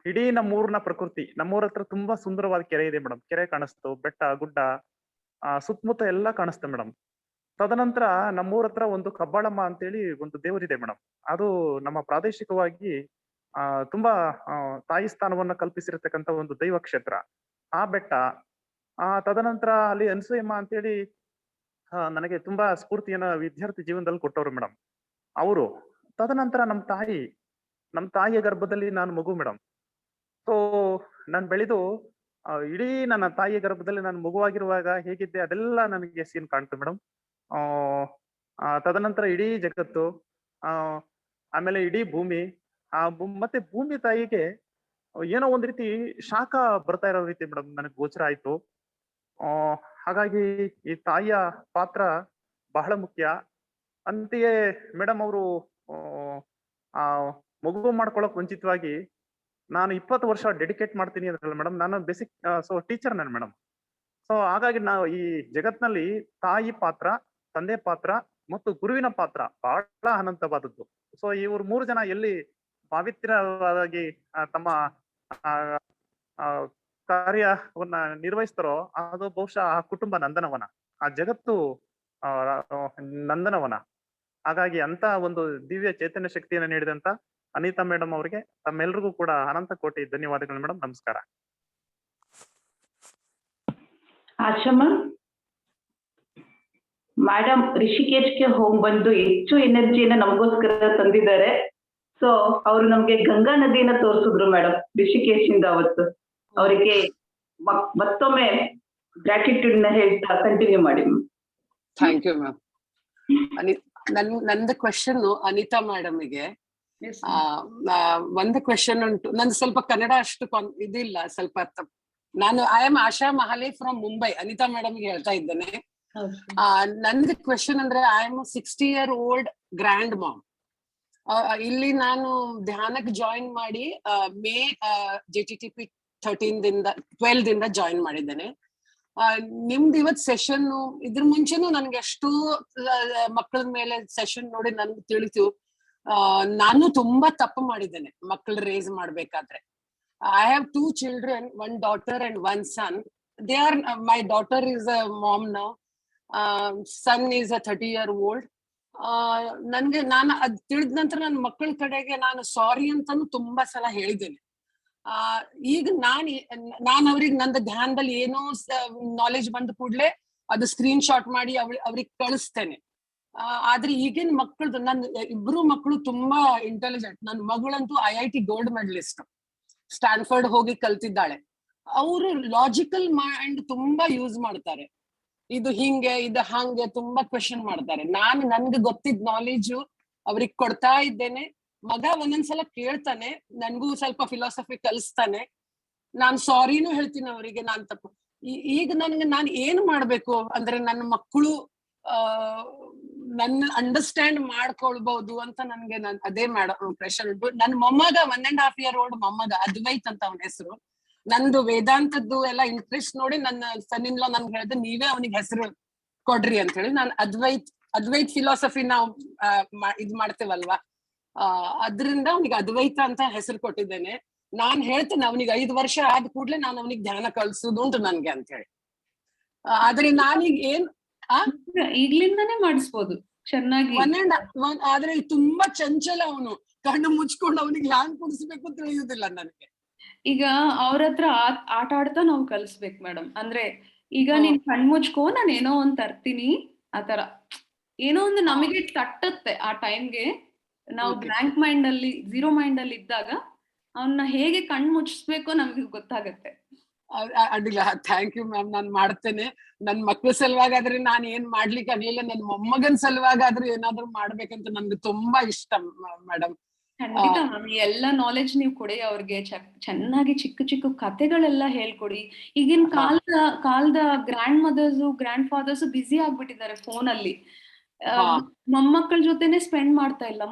S7: ಇಡೀ ನಮ್ಮೂರಿನ ಪ್ರಕೃತಿ, ನಮ್ಮೂರ ಹತ್ರ ತುಂಬಾ ಸುಂದರವಾದ ಕೆರೆ ಇದೆ ಮೇಡಮ್. ಕೆರೆ ಕಾಣಿಸ್ತು, ಬೆಟ್ಟ ಗುಡ್ಡ ಸುತ್ತಮುತ್ತ ಎಲ್ಲ ಕಾಣಿಸ್ತೆ ಮೇಡಮ್. ತದನಂತರ ನಮ್ಮೂರ ಹತ್ರ ಒಂದು ಕಬ್ಬಾಳಮ್ಮ ಅಂತೇಳಿ ಒಂದು ದೇವರಿದೆ ಮೇಡಮ್. ಅದು ನಮ್ಮ ಪ್ರಾದೇಶಿಕವಾಗಿ ತುಂಬಾ ತಾಯಿ ಸ್ಥಾನವನ್ನ ಕಲ್ಪಿಸಿರತಕ್ಕಂತ ಒಂದು ದೈವ ಕ್ಷೇತ್ರ ಆ ಬೆಟ್ಟ. ತದನಂತರ ಅಲ್ಲಿ ಅನ್ಸೂಯಮ್ಮ ಅಂತೇಳಿ ನನಗೆ ತುಂಬಾ ಸ್ಫೂರ್ತಿಯನ್ನ ವಿದ್ಯಾರ್ಥಿ ಜೀವನದಲ್ಲಿ ಕೊಟ್ಟವ್ರು ಮೇಡಮ್ ಅವರು. ತದನಂತರ ನಮ್ಮ ತಾಯಿಯ ಗರ್ಭದಲ್ಲಿ ನಾನು ಮಗು ಮೇಡಮ್. ಸೊ ನಾನು ಬೆಳೆದು ಇಡೀ ನನ್ನ ತಾಯಿಯ ಗರ್ಭದಲ್ಲಿ ನಾನು ಮಗುವಾಗಿರುವಾಗ ಹೇಗಿದ್ದೆ ಅದೆಲ್ಲ ನನಗೆ ಸೀನ್ ಕಾಣ್ತು ಮೇಡಮ್. ತದನಂತರ ಇಡೀ ಜಗತ್ತು, ಆಮೇಲೆ ಇಡೀ ಭೂಮಿ, ಮತ್ತೆ ಭೂಮಿ ತಾಯಿಗೆ ಏನೋ ಒಂದ್ ರೀತಿ ಶಾಖ ಬರ್ತಾ ಇರೋ ರೀತಿ ಮೇಡಮ್ ನನಗೆ ಗೋಚರ ಆಯ್ತು. ಹಾಗಾಗಿ ಈ ತಾಯಿಯ ಪಾತ್ರ ಬಹಳ ಮುಖ್ಯ. ಅಂತೆಯೇ ಮೇಡಮ್ ಅವರು ಮಗು ಮಾಡ್ಕೊಳಕ್ ಮುಂಚಿತವಾಗಿ ನಾನು 20 ವರ್ಷ ಡೆಡಿಕೇಟ್ ಮಾಡ್ತೀನಿ ಅಂದ್ರಲ್ಲ ಮೇಡಮ್. ನಾನು ಬೇಸಿಕ್ ಟೀಚರ್ ನಾನು ಮೇಡಮ್. ಸೊ ಹಾಗಾಗಿ ನಾವು ಈ ಜಗತ್ನಲ್ಲಿ ತಾಯಿ ಪಾತ್ರ, ತಂದೆ ಪಾತ್ರ ಮತ್ತು ಗುರುವಿನ ಪಾತ್ರ ಬಹಳ ಅನಂತವಾದದ್ದು. ಸೊ ಇವ್ರು 3 ಜನ ಎಲ್ಲಿ ಪಾವಿತ್ರ್ಯವಾಗಿ ತಮ್ಮ ಕಾರ್ಯವನ್ನ ನಿರ್ವಹಿಸ್ತಾರೋ ಅದು ಬಹುಶಃ ಆ ಕುಟುಂಬ ನಂದನವನ, ಆ ಜಗತ್ತು ನಂದನವನ. ಹಾಗಾಗಿ ಅಂತ ಒಂದು ದಿವ್ಯ ಚೈತನ್ಯ ಶಕ್ತಿಯನ್ನ ನೀಡಿದಂತ ಅನಿತಾ ಮೇಡಮ್ ಅವರಿಗೆ ತಮ್ಮೆಲ್ರಿಗೂ ಕೂಡ ಅನಂತ ಕೋಟಿ ಧನ್ಯವಾದಗಳು ಮೇಡಮ್. ನಮಸ್ಕಾರ.
S8: ಆಶಮ್ಮ ಮೇಡಮ್ ರಿಷಿಕೇಶ್ಗೆ ಹೋಗಿ ಬಂದು ಹೆಚ್ಚು ಎನರ್ಜಿಯನ್ನ ನಮಗೋಸ್ಕರ ತಂದಿದ್ದಾರೆ. ಸೊ ಅವರು ನಮ್ಗೆ ಗಂಗಾ ನದಿಯನ್ನ ತೋರಿಸಿದ್ರು ಮೇಡಮ್ ರಿಷಿಕೇಶ್ ಇಂದ. ಅವತ್ತು ಅವರಿಗೆ ಮತ್ತೊಮ್ಮೆ ಗ್ರಾಟಿಟ್ಯೂಡ್ ನ ಹೇಳ್ತಾ ಕಂಟಿನ್ಯೂ ಮಾಡಿ.
S5: Thank you ma'am. ನಂದು ಕ್ವೆಶನ್ ಅನಿತಾ ಮೇಡಮ್ಗೆ ಒಂದು ಕ್ವೆಶನ್ ಉಂಟು. ನಂದು ಸ್ವಲ್ಪ ಕನ್ನಡ ಅಷ್ಟು ಇದಿಲ್ಲ, ಸ್ವಲ್ಪ ನಾನು I am Asha Mahale from Mumbai. Anita ಮೇಡಮ್ಗೆ ಹೇಳ್ತಾ ಇದ್ದೇನೆ. ನಂದು ಕ್ವೆಶನ್ ಅಂದ್ರೆ I am 60 year old grandmom. ಇಲ್ಲಿ ನಾನು ಧ್ಯಾನಕ್ಕೆ ಜಾಯಿನ್ ಮಾಡಿ ಮೇ JTTP 12 ದಿಂದ ಜಾಯಿನ್ ಮಾಡಿದ್ದೇನೆ. ನಿಮ್ದು ಇವತ್ ಸೆಷನ್ ಇದ್ರ ಮುಂಚೆನೂ ನನ್ಗೆ ಎಷ್ಟು ಮಕ್ಕಳ ಮೇಲೆ ಸೆಷನ್ ನೋಡಿ ನನ್ಗೆ ತಿಳಿತು. ನಾನು ತುಂಬಾ ತಪ್ಪು ಮಾಡಿದ್ದೇನೆ ಮಕ್ಕಳು ರೇಸ್ ಮಾಡ್ಬೇಕಾದ್ರೆ. I have 2 children, 1 daughter and 1 son. They are my daughter is a mom now, son is a 30 year old. ನನ್ಗೆ ನಾನು ಅದ್ ತಿಳಿದ ನಂತರ ನನ್ನ ಮಕ್ಕಳ ಕಡೆಗೆ ನಾನು ಸಾರಿ ಅಂತಾನು ತುಂಬಾ ಸಲ ಹೇಳಿದ್ದೇನೆ. ಈಗ ನಾನು ಅವ್ರಿಗೆ ನಂದು ಧ್ಯಾನದಲ್ಲಿ ಏನೋ ನಾಲೆಜ್ ಬಂದ ಕೂಡ್ಲೆ ಅದು ಸ್ಕ್ರೀನ್ ಶಾಟ್ ಮಾಡಿ ಅವ್ರಿಗೆ ಕಳಿಸ್ತೇನೆ. ಆದ್ರೆ ಈಗಿನ ಮಕ್ಕಳದು, ನನ್ನ 2 ಮಕ್ಕಳು ತುಂಬಾ ಇಂಟೆಲಿಜೆಂಟ್. ನನ್ನ ಮಗಳಂತೂ IIT ಗೋಲ್ಡ್ ಮೆಡಲಿಸ್ಟ್, ಸ್ಟ್ಯಾನ್ಫರ್ಡ್ ಹೋಗಿ ಕಲ್ತಿದ್ದಾಳೆ. ಅವರು ಲಾಜಿಕಲ್ ಮೈಂಡ್ ತುಂಬಾ ಯೂಸ್ ಮಾಡ್ತಾರೆ. ಇದು ಹಿಂಗೆ ಇದು ಹಂಗೆ ತುಂಬಾ ಕ್ವೆಶನ್ ಮಾಡ್ತಾರೆ. ನನ್ಗೆ ಗೊತ್ತಿದ್ ನಾಲೆಜು ಅವ್ರಿಗೆ ಕೊಡ್ತಾ ಇದ್ದೇನೆ. ಮಗ ಒಂದೊಂದ್ಸಲ ಕೇಳ್ತಾನೆ, ನನ್ಗೂ ಸ್ವಲ್ಪ ಫಿಲಾಸಫಿ ಕಲಿಸ್ತಾನೆ. ನಾನ್ ಸಾರಿನೂ ಹೇಳ್ತೀನಿ ಅವರಿಗೆ, ನಾನ್ ತಪ್ಪು. ಈಗ ನಾನ್ ಏನ್ ಮಾಡ್ಬೇಕು ಅಂದ್ರೆ ನನ್ನ ಮಕ್ಕಳು ನನ್ನ ಅಂಡರ್ಸ್ಟ್ಯಾಂಡ್ ಮಾಡ್ಕೊಳ್ಬಹುದು ಅಂತ ನನ್ಗೆ ಅದೇ ಪ್ರೆಷರ್ ಉಂಟು. ನನ್ ಮೊಮ್ಮಗ 1.5 year old ಮೊಮ್ಮಗ ಅದ್ವೈತ್ ಅಂತ ಅವನ ಹೆಸರು. ನಂದು ವೇದಾಂತದ್ದು ಎಲ್ಲ ಇಂಟ್ರೆಸ್ಟ್ ನೋಡಿ ನನ್ನ ಸನ್ನಿನ್ಲೋ ನನ್ಗೆ ಹೇಳಿದ್ರೆ ನೀವೇ ಅವನಿಗೆ ಹೆಸರು ಕೊಡ್ರಿ ಅಂತ ಹೇಳಿ ನಾನು ಅದ್ವೈತ್ ಫಿಲಾಸಫಿ ನಾವು ಇದ್ ಮಾಡ್ತೇವಲ್ವಾ, ಅದ್ರಿಂದ ಅವನಿಗೆ ಅದ್ವೈತ ಅಂತ ಹೆಸರು ಕೊಟ್ಟಿದ್ದೇನೆ. ನಾನ್ ಹೇಳ್ತೇನೆ ಅವನಿಗೆ 5 ವರ್ಷ ಆದ ಕೂಡ್ಲೆ ನಾನು ಅವನಿಗೆ ಧ್ಯಾನ ಕಲ್ಸುದು ಉಂಟು ನನ್ಗೆ ಅಂತ ಹೇಳಿ. ಆದ್ರೆ ನಾನೀಗ
S1: ಈಗ್ಲಿಂದಾನೇ ಮಾಡಿಸ್ಬೋದು ಚೆನ್ನಾಗಿ.
S5: ಆದ್ರೆ ತುಂಬಾ ಚಂಚಲ ಅವನು, ಕಣ್ಣು ಮುಚ್ಕೊಂಡು ಅವನಿಗೆ ಹ್ಯಾಂಗ್ ಕುಡಿಸ್ಬೇಕು ತಿಳಿಯುದಿಲ್ಲ ನನಗೆ.
S1: ಈಗ ಅವ್ರ ಹತ್ರ ಆಟ ಆಡ್ತಾ ನಾವು ಕಲಿಸ್ಬೇಕು ಮೇಡಮ್. ಅಂದ್ರೆ ಈಗ ನೀನ್ ಕಣ್ ಮುಚ್ಕೋ, ನಾನ್ ಏನೋ ಒಂದ್ ತರ್ತೀನಿ, ಆತರ ಏನೋ ಒಂದು ನಮಗೆ ತಟ್ಟತ್ತೆ ಆ ಟೈಮ್ಗೆ. ನಾವು ಬ್ಲಾಂಕ್ ಮೈಂಡ್ ಅಲ್ಲಿ, ಝೀರೋ ಮೈಂಡ್ ಅಲ್ಲಿ ಇದ್ದಾಗ ಅವನ್ನ ಹೇಗೆ ಕಣ್ ಮುಚ್ಚಿಸ್ಬೇಕೋ ನಮ್ಗೆ ಗೊತ್ತಾಗತ್ತೆ.
S5: ಅಡ್ಡಿಲ್ಲ, ಥ್ಯಾಂಕ್ ಯು ಮ್ಯಾಮ್. ನಾನ್ ಮಾಡ್ತೇನೆ. ನನ್ ಮಕ್ಳ ಸಲುವಾಗಾದ್ರೆ ನಾನ್ ಏನ್ ಮಾಡ್ಲಿಕ್ಕೆ ಆಗ್ಲಿಲ್ಲ, ನನ್ ಮೊಮ್ಮಗನ್ ಸಲುವಾಗಾದ್ರೂ ಏನಾದ್ರು ಮಾಡ್ಬೇಕಂತ ನನ್ಗೆ ತುಂಬಾ ಇಷ್ಟ ಮೇಡಮ್.
S1: ಖಂಡಿತ ಮ್ಯಾಮ್, ಎಲ್ಲ ನಾಲೆಜ್ ನೀವು ಕೊಡಿ ಅವ್ರಿಗೆ. ಚೆನ್ನಾಗಿ ಚಿಕ್ಕ ಚಿಕ್ಕ ಕಥೆಗಳೆಲ್ಲ ಹೇಳ್ಕೊಡಿ. ಈಗಿನ ಕಾಲದ grandmothers grandfathers busy ಆಗ್ಬಿಟ್ಟಿದ್ದಾರೆ ಫೋನ್ ಅಲ್ಲಿ. ಮೊಮ್ಮಕ್ಕಳ ಜೊತೆನೆ ಸ್ಪೆಂಡ್ ಮಾಡ್ತಾ ಇಲ್ಲ.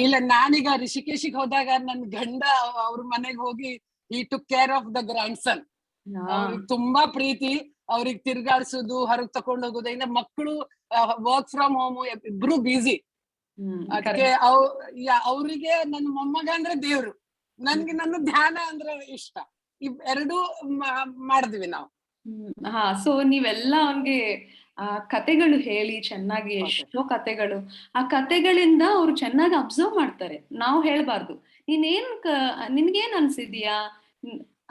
S5: ಇಲ್ಲ ನಾನೀಗ ರಿಷಿಕೇಶಿಗೆ ಹೋದಾಗ ನನ್ ಗಂಡ ಅವ್ರ ಮನೆಗೆ ಹೋಗಿ he took care of the grandson. ಅವ್ರಿಗೆ ತುಂಬಾ ಪ್ರೀತಿ, ಅವ್ರಿಗೆ ತಿರ್ಗಾಡ್ಸುದು, ಹೊರಗ್ ತಕೊಂಡ್ ಹೋಗೋದ್ರಿಂದ ಮಕ್ಕಳು ವರ್ಕ್ ಫ್ರಮ್ ಹೋಮ್ ಇಬ್ರು ಬ್ಯುಸಿ. ಅದಕ್ಕೆ ಅವ್ರಿಗೆ ನನ್ನ ಮೊಮ್ಮಗ ಅಂದ್ರೆ ದೇವ್ರು, ನನ್ಗೆ ನನ್ನ ಧ್ಯಾನ ಅಂದ್ರೆ ಇಷ್ಟ. ಎರಡೂ ಮಾಡಿದ್ವಿ ನಾವು.
S1: ಸೊ ನೀವೆಲ್ಲ ಅವ್ರಿಗೆ ಕತೆಗಳು ಹೇಳಿ ಚೆನ್ನಾಗಿ, ಎಷ್ಟೋ ಕತೆಗಳು. ಆ ಕತೆಗಳಿಂದ ಅವ್ರು ಚೆನ್ನಾಗಿ ಅಬ್ಸರ್ವ್ ಮಾಡ್ತಾರೆ. ನಾವು ಹೇಳ್ಬಾರ್ದು ನಿನ್ಗೇನ್ ಅನ್ಸಿದ್ಯಾ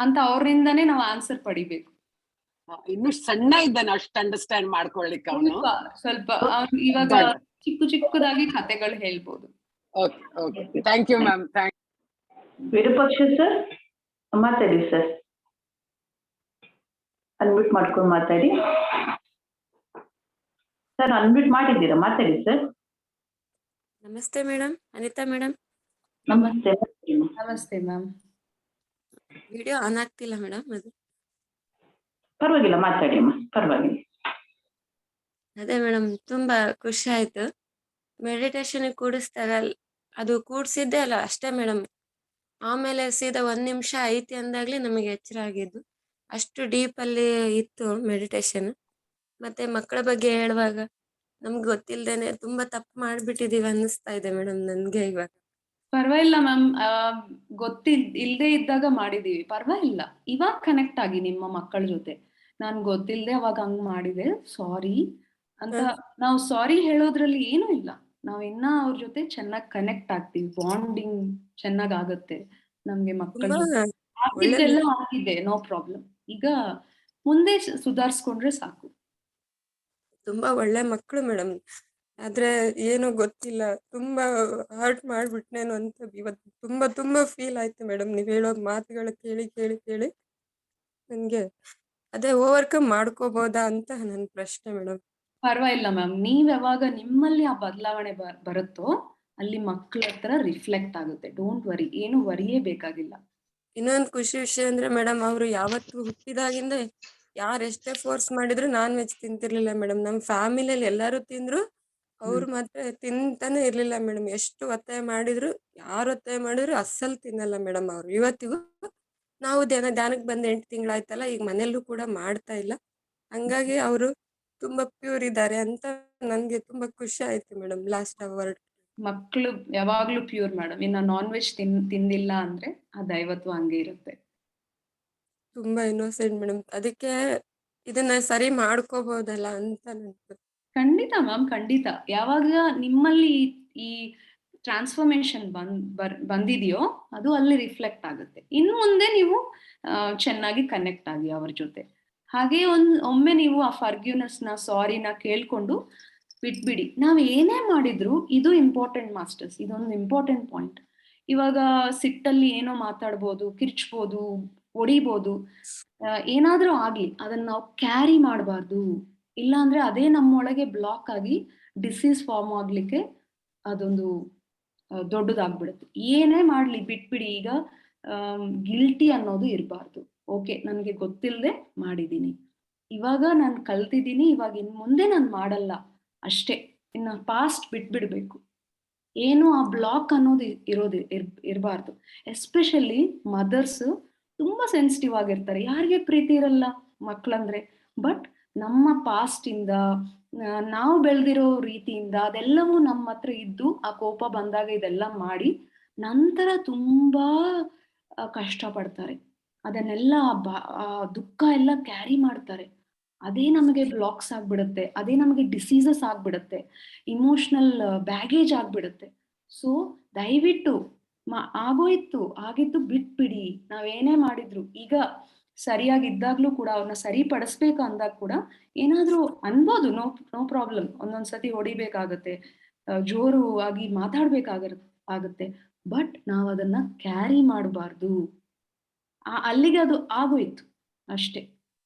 S1: ಅಂತ, ಅವ್ರಿಂದಾನೇ ನಾವು ಆನ್ಸರ್ ಪಡಿಬೇಕು.
S5: ಇನ್ನು ಸಣ್ಣ ಇದ್ದಾನೆ, ಅಷ್ಟು ಅಂಡರ್ಸ್ಟ್ಯಾಂಡ್ ಮಾಡ್ಕೊಳ್ಳಿಕ್ಕೆ ಅವನು
S1: ಸ್ವಲ್ಪ. ಇವಾಗ ಚಿಕ್ಕದಾಗಿ ಕತೆಗಳು ಹೇಳ್ಬೋದು.
S5: Thank you ma'am.
S8: Virupaksha sir ಮಾತಾಡಿ ಸರ್, ಅನ್ಮ್ಯೂಟ್ ಮಾಡ್ಕೊಂಡು ಮಾತಾಡಿ ಸರ್. ಅನ್ಮ್ಯೂಟ್ ಮಾಡಿದ್ದೀರಾ? ಮಾತಾಡಿ ಸರ್.
S3: ನಮಸ್ತೆ ಮೇಡಮ್, ಅನಿತಾ ಮೇಡಮ್.
S8: ನಮಸ್ತೆ.
S1: ನಮಸ್ತೆ ಮ್ಯಾಮ್.
S3: ವಿಡಿಯೋ ಆನ್ ಆಗ್ತಿಲ್ಲ ಮೇಡಮ್, ಅದು
S8: ಪರವಾಗಿಲ್ಲ, ಮಾತಾಡಿ ಅಮ್ಮ, ಪರವಾಗಿಲ್ಲ.
S3: ಅದೇ ಮೇಡಮ್, ತುಂಬಾ ಖುಷಿ ಆಯ್ತು. ಮೆಡಿಟೇಷನ್ ಕೂಡಿಸ್ತಾರಲ್ಲ, ಅದು ಕೂಡ್ಸಿದ್ದೆ ಅಲ್ಲ ಅಷ್ಟೇ ಮೇಡಮ್. ಆಮೇಲೆ ಸೀದಾ 1 ನಿಮಿಷ ಐತಿ ಅಂದಾಗ್ಲೇ ನಮಗೆ ಎಚ್ಚರ ಆಗಿದ್ದು. ಅಷ್ಟು ಡೀಪ್ ಅಲ್ಲಿ ಇತ್ತು ಮೆಡಿಟೇಷನ್. ಮತ್ತೆ ಮಕ್ಕಳ ಬಗ್ಗೆ ಹೇಳುವಾಗ ನಮ್ಗೆ ಗೊತ್ತಿಲ್ದೇನೆ ತುಂಬಾ ತಪ್ಪು ಮಾಡ್ಬಿಟ್ಟಿದೀವಿ ಅನ್ನಿಸ್ತಾ ಇದೆ ಮೇಡಮ್ ನನ್ಗೆ ಇವಾಗ.
S1: ಪರವಾಗಿಲ್ಲ ಮ್ಯಾಮ್, ಇಲ್ದೇ ಇದ್ದಾಗ ಮಾಡಿದೀವಿ, ಪರವಾಗಿಲ್ಲ. ಇವಾಗ ಕನೆಕ್ಟ್ ಆಗಿ ನಿಮ್ಮ ಮಕ್ಕಳ ಜೊತೆ. ನಾನ್ ಗೊತ್ತಿಲ್ದೆ ಅವಾಗ ಹಂಗ್ ಮಾಡಿದೆ, ಸಾರಿ ಅಂತ ನಾವು ಸಾರಿ ಹೇಳೋದ್ರಲ್ಲಿ ಏನೂ ಇಲ್ಲ. ನಾವ್ ಇನ್ನ ಅವ್ರ ಜೊತೆ ಚೆನ್ನಾಗಿ ಕನೆಕ್ಟ್ ಆಗ್ತೀವಿ, ಬಾಂಡಿಂಗ್ ಚೆನ್ನಾಗ್ ಆಗತ್ತೆ ನಮ್ಗೆ. ಮಕ್ಕಳ ಆಗಿದ್ದೆಲ್ಲ ಆಗಿದೆ, ನೋ ಪ್ರಾಬ್ಲಮ್. ಈಗ ಮುಂದೆ ಸುಧಾರಿಸ್ಕೊಂಡ್ರೆ ಸಾಕು.
S3: ತುಂಬಾ ಒಳ್ಳೆ ಮಕ್ಕಳು ಮೇಡಮ್, ಆದ್ರೆ ಏನೋ ಗೊತ್ತಿಲ್ಲ, ತುಂಬಾ ಹರ್ಟ್ ಮಾಡ್ಬಿಟ್ನೇನೋ ಅಂತ ಇವತ್ತು ತುಂಬಾ ಫೀಲ್ ಆಯ್ತು ಮೇಡಮ್. ನೀವ್ ಹೇಳೋ ಮಾತುಗಳು ಕೇಳಿ ಕೇಳಿ ಕೇಳಿ ನನ್ಗೆ ಅದೇ ಓವರ್ಕಮ್ ಮಾಡ್ಕೋಬಹುದಾ ಅಂತ ನನ್ ಪ್ರಶ್ನೆ ಮೇಡಮ್.
S1: ಪರವಾಗಿಲ್ಲ ಮ್ಯಾಮ್, ನೀವ್ ಯಾವಾಗ ನಿಮ್ಮಲ್ಲಿ ಆ ಬದಲಾವಣೆ ಬರುತ್ತೋ ಅಲ್ಲಿ ಮಕ್ಕಳ ಹತ್ರ ರಿಫ್ಲೆಕ್ಟ್ ಆಗುತ್ತೆ. ಡೋಂಟ್ ವರಿ, ಏನು ವರಿಯೇ ಬೇಕಾಗಿಲ್ಲ.
S3: ಇನ್ನೊಂದು ಖುಷಿ ವಿಷಯ ಅಂದ್ರೆ ಮೇಡಮ್, ಅವ್ರು ಯಾವತ್ತು ಹುಟ್ಟಿದಾಗಿಂದ ಯಾರೆಷ್ಟೇ ಫೋರ್ಸ್ ಮಾಡಿದ್ರು ನಾನ್ ವೆಜ್ ತಿಂತಿರ್ಲಿಲ್ಲ ಮೇಡಮ್. ನಮ್ ಫ್ಯಾಮಿಲಿಯಲ್ಲಿ ಎಲ್ಲಾರು ತಿಂದ್ರು, ಅವ್ರು ಮಾತ್ರ ತಿಂತಾನೆ ಇರ್ಲಿಲ್ಲ ಮೇಡಮ್. ಎಷ್ಟು ಒತ್ತಾಯ ಮಾಡಿದ್ರು, ಯಾರು ಒತ್ತಾಯ ಮಾಡಿದ್ರು ಅಸ್ಸಲ್ ತಿನ್ನಲ್ಲ ಮೇಡಮ್ ಅವ್ರು. ಇವತ್ತಿಗೂ ನಾವು ಧ್ಯಾನಕ್ಕೆ ಬಂದ್ 8 ತಿಂಗಳಾಯ್ತಲ್ಲ, ಈಗ ಮನೆಯಲ್ಲೂ ಕೂಡ ಮಾಡ್ತಾ ಇಲ್ಲ. ಹಂಗಾಗಿ ಅವರು ತುಂಬಾ ಪ್ಯೂರ್ ಇದ್ದಾರೆ ಅಂತ ನನ್ಗೆ ತುಂಬಾ ಖುಷಿ ಆಯ್ತು ಮೇಡಮ್ ಲಾಸ್ಟ್ ಅವರ್.
S1: ಮಕ್ಕಳು ಯಾವಾಗ್ಲೂ ಪ್ಯೂರ್ ಮೇಡಮ್. ಇನ್ನ ನಾನ್ ವೆಜ್ ತಿಂದಿಲ್ಲ ಅಂದ್ರೆ ಆ ದೈವತ್ವ ಹಂಗೆ ಇರುತ್ತೆ.
S3: ತುಂಬಾ ಇನ್ನೋಸೆಂಟ್ ಮೇಡಮ್, ಅದಕ್ಕೆ ಇದನ್ನ ಸರಿ ಮಾಡ್ಕೋಬಹುದಲ್ಲ ಅಂತ ನನ್ಗೆ.
S1: ಖಂಡಿತ ಮ್ಯಾಮ್, ಖಂಡಿತ. ಯಾವಾಗ ನಿಮ್ಮಲ್ಲಿ ಈ ಟ್ರಾನ್ಸ್ಫಾರ್ಮೇಶನ್ ಬಂದಿದೆಯೋ ಅದು ಅಲ್ಲಿ ರಿಫ್ಲೆಕ್ಟ್ ಆಗುತ್ತೆ. ಇನ್ನು ಮುಂದೆ ನೀವು ಚೆನ್ನಾಗಿ ಕನೆಕ್ಟ್ ಆಗಿ ಅವ್ರ ಜೊತೆ. ಹಾಗೆ ಒಮ್ಮೆ ನೀವು ಆ ಫರ್ಗ್ಯೂನೆಸ್ನ, ಸಾರಿನ ಕೇಳ್ಕೊಂಡು ಬಿಟ್ಬಿಡಿ. ನಾವ್ ಏನೇ ಮಾಡಿದ್ರು ಇದು ಇಂಪಾರ್ಟೆಂಟ್ ಮಾಸ್ಟರ್ಸ್, ಇದೊಂದು ಇಂಪಾರ್ಟೆಂಟ್ ಪಾಯಿಂಟ್. ಇವಾಗ ಸಿಟ್ಟಲ್ಲಿ ಏನೋ ಮಾತಾಡ್ಬೋದು, ಕಿರ್ಚ್ಬೋದು, ಹೊಡಿಬೋದು, ಏನಾದ್ರೂ ಆಗ್ಲಿ, ಅದನ್ನ ನಾವು ಕ್ಯಾರಿ ಮಾಡಬಾರ್ದು. ಇಲ್ಲ ಅಂದ್ರೆ ಅದೇ ನಮ್ಮೊಳಗೆ ಬ್ಲಾಕ್ ಆಗಿ ಡಿಸೀಸ್ ಫಾರ್ಮ್ ಆಗ್ಲಿಕ್ಕೆ ಅದೊಂದು ದೊಡ್ಡದಾಗ್ಬಿಡುತ್ತೆ. ಏನೇ ಮಾಡ್ಲಿ ಬಿಟ್ಬಿಡಿ, ಈಗ ಗಿಲ್ಟಿ ಅನ್ನೋದು ಇರಬಾರ್ದು. ಓಕೆ, ನನಗೆ ಗೊತ್ತಿಲ್ಲದೆ ಮಾಡಿದ್ದೀನಿ, ಇವಾಗ ನಾನು ಕಲ್ತಿದ್ದೀನಿ, ಇವಾಗ ಇನ್ ಮುಂದೆ ನಾನು ಮಾಡಲ್ಲ ಅಷ್ಟೇ. ಇನ್ನು ಪಾಸ್ಟ್ ಬಿಟ್ಬಿಡ್ಬೇಕು. ಏನು ಆ ಬ್ಲಾಕ್ ಅನ್ನೋದು ಇರಬಾರ್ದು. ಎಸ್ಪೆಷಲಿ ಮದರ್ಸ್ ತುಂಬಾ ಸೆನ್ಸಿಟಿವ್ ಆಗಿರ್ತಾರೆ. ಯಾರಿಗೆ ಪ್ರೀತಿ ಇರಲ್ಲ ಮಕ್ಳಂದ್ರೆ, ಬಟ್ ನಮ್ಮ ಪಾಸ್ಟ್ ಇಂದ ನಾವು ಬೆಳೆದಿರೋ ರೀತಿಯಿಂದ ಅದೆಲ್ಲವೂ ನಮ್ಮ ಹತ್ರ ಇದ್ದು ಆ ಕೋಪ ಬಂದಾಗ ಇದೆಲ್ಲ ಮಾಡಿ ನಂತರ ತುಂಬಾ ಕಷ್ಟ ಪಡ್ತಾರೆ. ಅದನ್ನೆಲ್ಲ ಆ ದುಃಖ ಎಲ್ಲ ಕ್ಯಾರಿ ಮಾಡ್ತಾರೆ. ಅದೇ ನಮಗೆ ಬ್ಲಾಕ್ಸ್ ಆಗ್ಬಿಡುತ್ತೆ, ಅದೇ ನಮಗೆ ಡಿಸೀಸಸ್ ಆಗ್ಬಿಡುತ್ತೆ, ಇಮೋಷನಲ್ ಬ್ಯಾಗೇಜ್ ಆಗ್ಬಿಡುತ್ತೆ. ಸೊ ದಯವಿಟ್ಟು ಆಗೋಯ್ತು, ಆಗಿದ್ದು ಬಿಟ್ಬಿಡಿ. ನಾವೇನೇ ಮಾಡಿದ್ರು, ಈಗ ಸರಿಯಾಗಿದ್ದಾಗ್ಲೂ ಕೂಡ ಅವ್ರನ್ನ ಸರಿಪಡಿಸ್ಬೇಕು ಅಂದಾಗ ಕೂಡ ಏನಾದ್ರೂ ಅನ್ಬೋದು, ನೋ ಪ್ರಾಬ್ಲಮ್. ಒಂದೊಂದ್ಸತಿ ಹೊಡಿಬೇಕಾಗತ್ತೆ, ಜೋರು ಆಗಿ ಆಗುತ್ತೆ, ಬಟ್ ನಾವ್ ಅದನ್ನ ಕ್ಯಾರಿ ಮಾಡಬಾರ್ದು. ಅಲ್ಲಿಗೆ ಅದು ಆಗೋಯ್ತು ಅಷ್ಟೇ.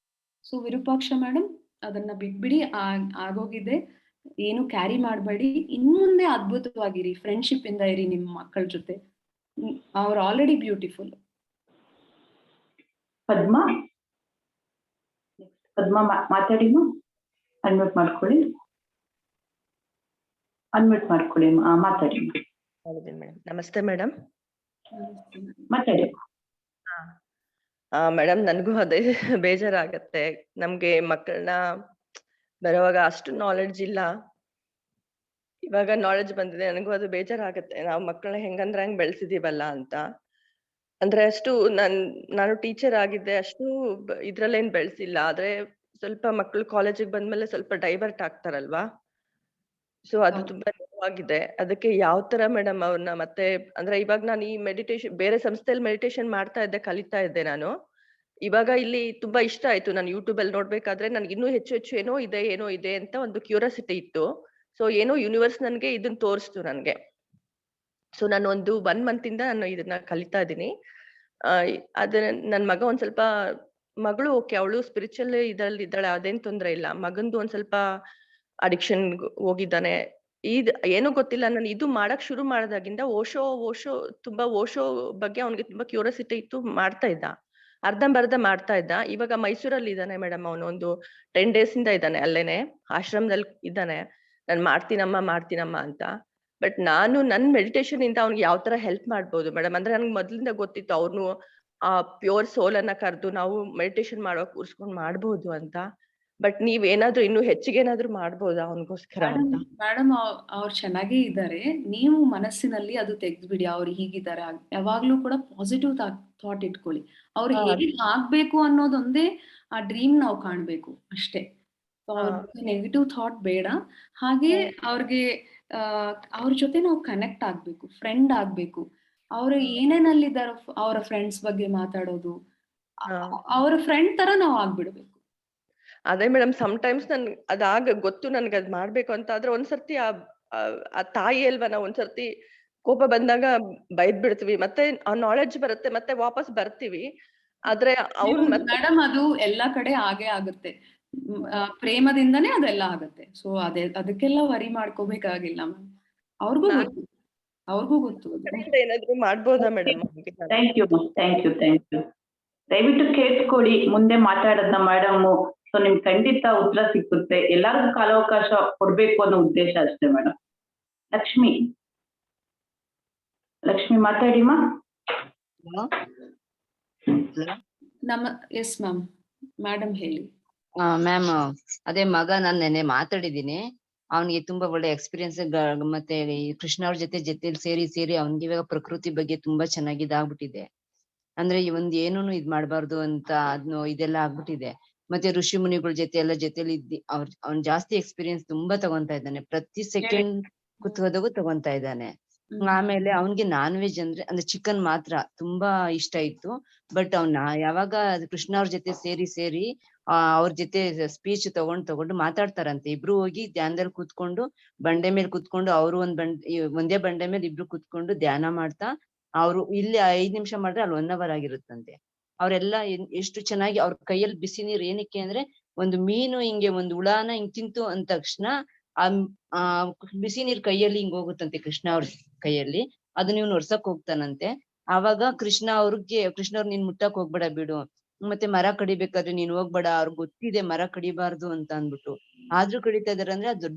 S1: ಸೊ ವಿರೂಪಾಕ್ಷ ಮೇಡಮ್, ಅದನ್ನ ಬಿಟ್ಬಿಡಿ, ಆಗೋಗಿದೆ, ಏನು ಕ್ಯಾರಿ ಮಾಡಬೇಡಿ. ಇನ್ಮುಂದೆ ಅದ್ಭುತವಾಗಿರಿ, ಫ್ರೆಂಡ್ಶಿಪ್ ಇಂದ ಇರಿ ನಿಮ್ಮ ಮಕ್ಕಳ ಜೊತೆ. ಅವ್ರು ಆಲ್ರೆಡಿ ಬ್ಯೂಟಿಫುಲ್.
S8: ಪದ್ಮಾ ಮಾತಾಡಿ, ಅನ್ಮ್ಯೂಟ್ ಮಾಡ್ಕೊಳ್ಳಿ, ಮಾತಾಡಿ.
S4: ಮೇಡಮ್ ನಮಸ್ತೆ ಮೇಡಮ್.
S8: ಮಾತಾಡಿ.
S4: ಮೇಡಮ್ ನನಗೂ ಅದೇ ಬೇಜಾರಾಗತ್ತೆ. ನಮ್ಗೆ ಮಕ್ಕಳನ್ನ ಬರುವಾಗ ಅಷ್ಟು ನಾಲೆಡ್ಜ್ ಇಲ್ಲ, ಇವಾಗ ನಾಲೆಡ್ಜ್ ಬಂದಿದೆ. ನನಗೂ ಅದು ಬೇಜಾರಾಗತ್ತೆ, ನಾವು ಮಕ್ಕಳನ್ನ ಹೆಂಗಂದ್ರೆ ಹಂಗ್ ಬೆಳೆಸಿದೀವಲ್ಲ ಅಂತ. ಅಂದ್ರೆ ಅಷ್ಟು ನಾನು ಟೀಚರ್ ಆಗಿದ್ದೆ, ಅಷ್ಟು ಇದ್ರಲ್ಲೇನ್ ಬೆಳೆಸಿಲ್ಲ. ಆದ್ರೆ ಸ್ವಲ್ಪ ಮಕ್ಕಳು ಕಾಲೇಜಿಗೆ ಬಂದ್ಮೇಲೆ ಸ್ವಲ್ಪ ಡೈವರ್ಟ್ ಆಗ್ತಾರಲ್ವಾ, ಸೊ ಅದು ತುಂಬಾ ನೋವಾಗಿದೆ. ಅದಕ್ಕೆ ಯಾವ ತರ ಮೇಡಮ್ ಅವ್ರನ್ನ ಮತ್ತೆ, ಅಂದ್ರೆ ಇವಾಗ ನಾನು ಈ ಮೆಡಿಟೇಷನ್ ಬೇರೆ ಸಂಸ್ಥೆಯಲ್ಲಿ ಮೆಡಿಟೇಷನ್ ಮಾಡ್ತಾ ಇದ್ದೆ, ಕಲಿತಾ ಇದ್ದೆ ನಾನು. ಇವಾಗ ಇಲ್ಲಿ ತುಂಬಾ ಇಷ್ಟ ಆಯ್ತು. ನಾನು ಯೂಟ್ಯೂಬ್ ಅಲ್ಲಿ ನೋಡ್ಬೇಕಾದ್ರೆ ನನ್ಗೆ ಇನ್ನೂ ಹೆಚ್ಚು ಏನೋ ಇದೆ ಅಂತ ಒಂದು ಕ್ಯೂರಿಯಾಸಿಟಿ ಇತ್ತು. ಸೊ ಏನೋ ಯೂನಿವರ್ಸ್ ನನ್ಗೆ ಇದನ್ನ ತೋರಿಸ್ತು ನನ್ಗೆ. ಸೊ ನಾನು ಒಂದು 1 month ಇಂದ ನಾನು ಇದನ್ನ ಕಲಿತಾ ಇದ್ದೀನಿ. ಅದ ನನ್ ಮಗ ಒಂದ್ ಸ್ವಲ್ಪ, ಮಗಳು ಓಕೆ, ಅವಳು ಸ್ಪಿರಿಚುವಲ್ ಇದ್ದಾಳೆ, ಅದೇನ್ ತೊಂದ್ರೆ ಇಲ್ಲ. ಮಗಂದು ಒಂದ್ ಸ್ವಲ್ಪ ಅಡಿಕ್ಷನ್ ಹೋಗಿದ್ದಾನೆ. ಏನೋ ಗೊತ್ತಿಲ್ಲ, ನಾನು ಇದು ಮಾಡಕ್ ಶುರು ಮಾಡಿದಾಗಿಂದ ಓಶೋ ಬಗ್ಗೆ ಅವ್ನಿಗೆ ತುಂಬಾ ಕ್ಯೂರಿಯಾಸಿಟಿ ಇತ್ತು, ಮಾಡ್ತಾ ಇದ್ದ, ಅರ್ಧಂಬರ್ಧ ಮಾಡ್ತಾ ಇದ್ದ. ಇವಾಗ ಮೈಸೂರಲ್ಲಿ ಇದ್ದಾನೆ ಮೇಡಮ್, ಅವನು ಒಂದು 10 days ಇಂದ ಇದ್ದಾನೆ, ಅಲ್ಲೇನೆ ಆಶ್ರಮದಲ್ಲಿ ಇದ್ದಾನೆ. ನಾನ್ ಮಾಡ್ತೀನಮ್ಮ ಅಂತ. ಬಟ್ ನಾನು ನನ್ ಮೆಡಿಟೇಷನ್ ಇಂದ ಅವ್ನಿಗೆ ಯಾವ ತರ ಹೆಲ್ಪ್ ಮಾಡ್ಬೋದು ಮೇಡಮ್? ಅಂದ್ರೆ ನನ್ಗೆ ಮೊದ್ಲಿಂದ ಗೊತ್ತಿತ್ತು ಅವ್ನು ಆ ಪ್ಯೂರ್ ಸೋಲ್ ಅನ್ನ ಕರೆದು ನಾವು ಮೆಡಿಟೇಷನ್ ಮಾಡುವಾಗ ಕೂರ್ಸ್ಕೊಂಡ್ ಮಾಡ್ಬೋದು ಅಂತ. ಬಟ್ ನೀವ್ ಏನಾದ್ರು ಇನ್ನು ಹೆಚ್ಚಿಗೆ ಏನಾದ್ರು ಮಾಡ್ಬೋದಾ ಅವನಿಗೋಸ್ಕರ ಅಂತ?
S1: ಮೇಡಮ್, ಅವ್ರು ಚೆನ್ನಾಗೇ ಇದ್ದಾರೆ. ನೀವು ಮನಸ್ಸಿನಲ್ಲಿ ಅದು ತೆಗ್ದ್ಬಿಡಿ, ಅವ್ರು ಹೀಗಿದ್ದಾರೆ. ಯಾವಾಗ್ಲೂ ಕೂಡ ಪಾಸಿಟಿವ್ ಥಾಟ್ ಇಟ್ಕೊಳ್ಳಿ. ಅವ್ರು ಹೇಗೆ ಆಗ್ಬೇಕು ಅನ್ನೋದೊಂದೇ ಆ ಡ್ರೀಮ್ ನಾವು ಕಾಣ್ಬೇಕು ಅಷ್ಟೇ. ನೆಗೆಟಿವ್ ಥಾಟ್ ಬೇಡ. ಹಾಗೆ ಅವ್ರಿಗೆ ಅವ್ರ ಜೊತೆ ನಾವು ಕನೆಕ್ಟ್ ಆಗ್ಬೇಕು, ಫ್ರೆಂಡ್ ಆಗ್ಬೇಕು. ಅವ್ರು ಏನೇನಲ್ಲಿದ್ದಾರೋ ಅವರ ಫ್ರೆಂಡ್ಸ್ ಬಗ್ಗೆ ಮಾತಾಡೋದು, ಅವರ ಫ್ರೆಂಡ್ ತರ ನಾವು ಆಗ್ಬಿಡ್ಬೇಕು.
S4: ಅದೇ ಮೇಡಮ್, ಸಮ್ಟೈಮ್ಸ್ ಗೊತ್ತು ನನ್ಗೆ ಅದ್ ಮಾಡ್ಬೇಕು ಅಂತ. ಆದ್ರೆ ಒಂದ್ಸರ್ತಿ ಆ ತಾಯಿ ಅಲ್ವಾ, ನಾವು ಒಂದ್ಸರ್ತಿ ಕೋಪ ಬಂದಾಗ ಬೈದ್ ಬಿಡ್ತೀವಿ, ಮತ್ತೆ ಆ ನಾಲೆಡ್ಜ್ ಬರುತ್ತೆ, ಮತ್ತೆ ವಾಪಸ್ ಬರ್ತೀವಿ. ಆದ್ರೆ
S1: ಮೇಡಮ್, ಅದು ಎಲ್ಲಾ ಕಡೆ ಹಾಗೆ ಆಗುತ್ತೆ. ಪ್ರೇಮದಿಂದನೇ ಅದೆಲ್ಲ ಆಗುತ್ತೆ. ಸೊ ಅದಕ್ಕೆಲ್ಲ ವರಿ ಮಾಡ್ಕೋಬೇಕಾಗಿಲ್ಲ ಮ್ಯಾಮ್. ಅವ್ರಿಗೂ ಗೊತ್ತು.
S4: ಏನಾದ್ರು ಮಾಡ್ಬೋದಾ ಮೇಡಮ್?
S8: Thank you. ದಯವಿಟ್ಟು ಕೇಳ್ಕೊಳ್ಳಿ, ಮುಂದೆ ಮಾತಾಡೋದನ್ನ ಮೇಡಮ್. ಸೊ ನಿಮ್ಗೆ ಖಂಡಿತ ಉತ್ತರ ಸಿಕ್ಕುತ್ತೆ. ಎಲ್ಲರಿಗೂ ಕಾಲಾವಕಾಶ ಕೊಡ್ಬೇಕು ಅನ್ನೋ ಉದ್ದೇಶ ಅಷ್ಟೇ ಮೇಡಮ್. ಲಕ್ಷ್ಮಿ ಮಾತಾಡಿಮ್ಮ.
S1: ಎಸ್ ಮ್ಯಾಮ್, ಮೇಡಮ್ ಹೇಳಿ.
S9: ಮ್ಯಾಮ್, ಅದೇ ಮಗ ನಾನು ನೆನ್ನೆ ಮಾತಾಡಿದೀನಿ. ಅವನಿಗೆ ತುಂಬಾ ಒಳ್ಳೆ ಎಕ್ಸ್ಪೀರಿಯನ್ಸ್, ಮತ್ತೆ ಕೃಷ್ಣ ಅವ್ರ ಜೊತೆಲಿ ಸೇರಿ ಅವನಿಗೆ ಇವಾಗ ಪ್ರಕೃತಿ ಬಗ್ಗೆ ತುಂಬಾ ಚೆನ್ನಾಗಿ ಇದಾಗ್ಬಿಟ್ಟಿದೆ. ಅಂದ್ರೆ ಒಂದ್ ಏನೂನು ಇದ್ ಮಾಡ್ಬಾರ್ದು ಅಂತ ಅದ್ನು ಇದೆಲ್ಲ ಆಗ್ಬಿಟ್ಟಿದೆ. ಮತ್ತೆ ಋಷಿ ಮುನಿಗಳ ಜೊತೆಲಿ ಅವ್ನ್ ಜಾಸ್ತಿ ಎಕ್ಸ್ಪೀರಿಯನ್ಸ್ ತುಂಬಾ ತಗೊಂತಾ ಇದ್ದಾನೆ. ಪ್ರತಿ ಸೆಕೆಂಡ್ ಕುತ್ಕೋದಾಗೂ ತಗೊಂತಾ ಇದ್ದಾನೆ. ಆಮೇಲೆ ಅವನ್ಗೆ ನಾನ್ ವೆಜ್ ಅಂದ್ರೆ ಚಿಕನ್ ಮಾತ್ರ ತುಂಬಾ ಇಷ್ಟ ಇತ್ತು. ಬಟ್ ಅವ್ನ ಯಾವಾಗ ಕೃಷ್ಣ ಅವ್ರ ಜೊತೆ ಸೇರಿ ಅವ್ರ ಜೊತೆ ಸ್ಪೀಚ್ ತಗೊಂಡು ಮಾತಾಡ್ತಾರಂತೆ. ಇಬ್ರು ಹೋಗಿ ಧ್ಯಾನದಲ್ಲಿ ಕೂತ್ಕೊಂಡು, ಬಂಡೆ ಮೇಲೆ ಕೂತ್ಕೊಂಡು, ಅವ್ರು ಒಂದೇ ಬಂಡೆ ಮೇಲೆ ಇಬ್ರು ಕೂತ್ಕೊಂಡು ಧ್ಯಾನ ಮಾಡ್ತಾ, ಅವ್ರು ಇಲ್ಲಿ 5 ನಿಮಿಷ ಮಾಡಿದ್ರೆ ಅಲ್ಲಿ 1 hour ಆಗಿರುತ್ತಂತೆ. ಅವ್ರೆಲ್ಲ ಎಷ್ಟು ಚೆನ್ನಾಗಿ ಅವ್ರ ಕೈಯಲ್ಲಿ ಬಿಸಿ ನೀರು ಏನಕ್ಕೆ ಅಂದ್ರೆ, ಒಂದು ಮೀನು ಹಿಂಗೆ ಒಂದು ಹುಳಾನ ಹಿಂಗ್ ತಿಂತು ಅಂದ ತಕ್ಷಣ ಆ ಬಿಸಿ ನೀರ್ ಕೈಯಲ್ಲಿ ಹಿಂಗ್ ಹೋಗುತ್ತಂತೆ ಕೃಷ್ಣ ಅವ್ರ ಕೈಯಲ್ಲಿ, ಅದನ್ನ ಇವ್ನು ಒರ್ಸಕ್ ಹೋಗ್ತಾನಂತೆ. ಆವಾಗ ಕೃಷ್ಣ ಅವ್ರು ನೀನ್ ಮುಟ್ಟಕ್ ಹೋಗ್ಬೇಡ ಬಿಡು, ಮತ್ತೆ ಮರ ಕಡಿಬೇಕಾದ್ರೆ ನೀನ್ ಹೋಗ್ಬೇಡ, ಅವ್ರಿಗೆ ಗೊತ್ತಿದೆ ಮರ ಕಡಿಬಾರ್ದು ಅಂತ ಅಂದ್ಬಿಟ್ಟು, ಆದ್ರೂ ಕಡಿತಾ ಇದಾರೆ ಅಂದ್ರೆ ಅದು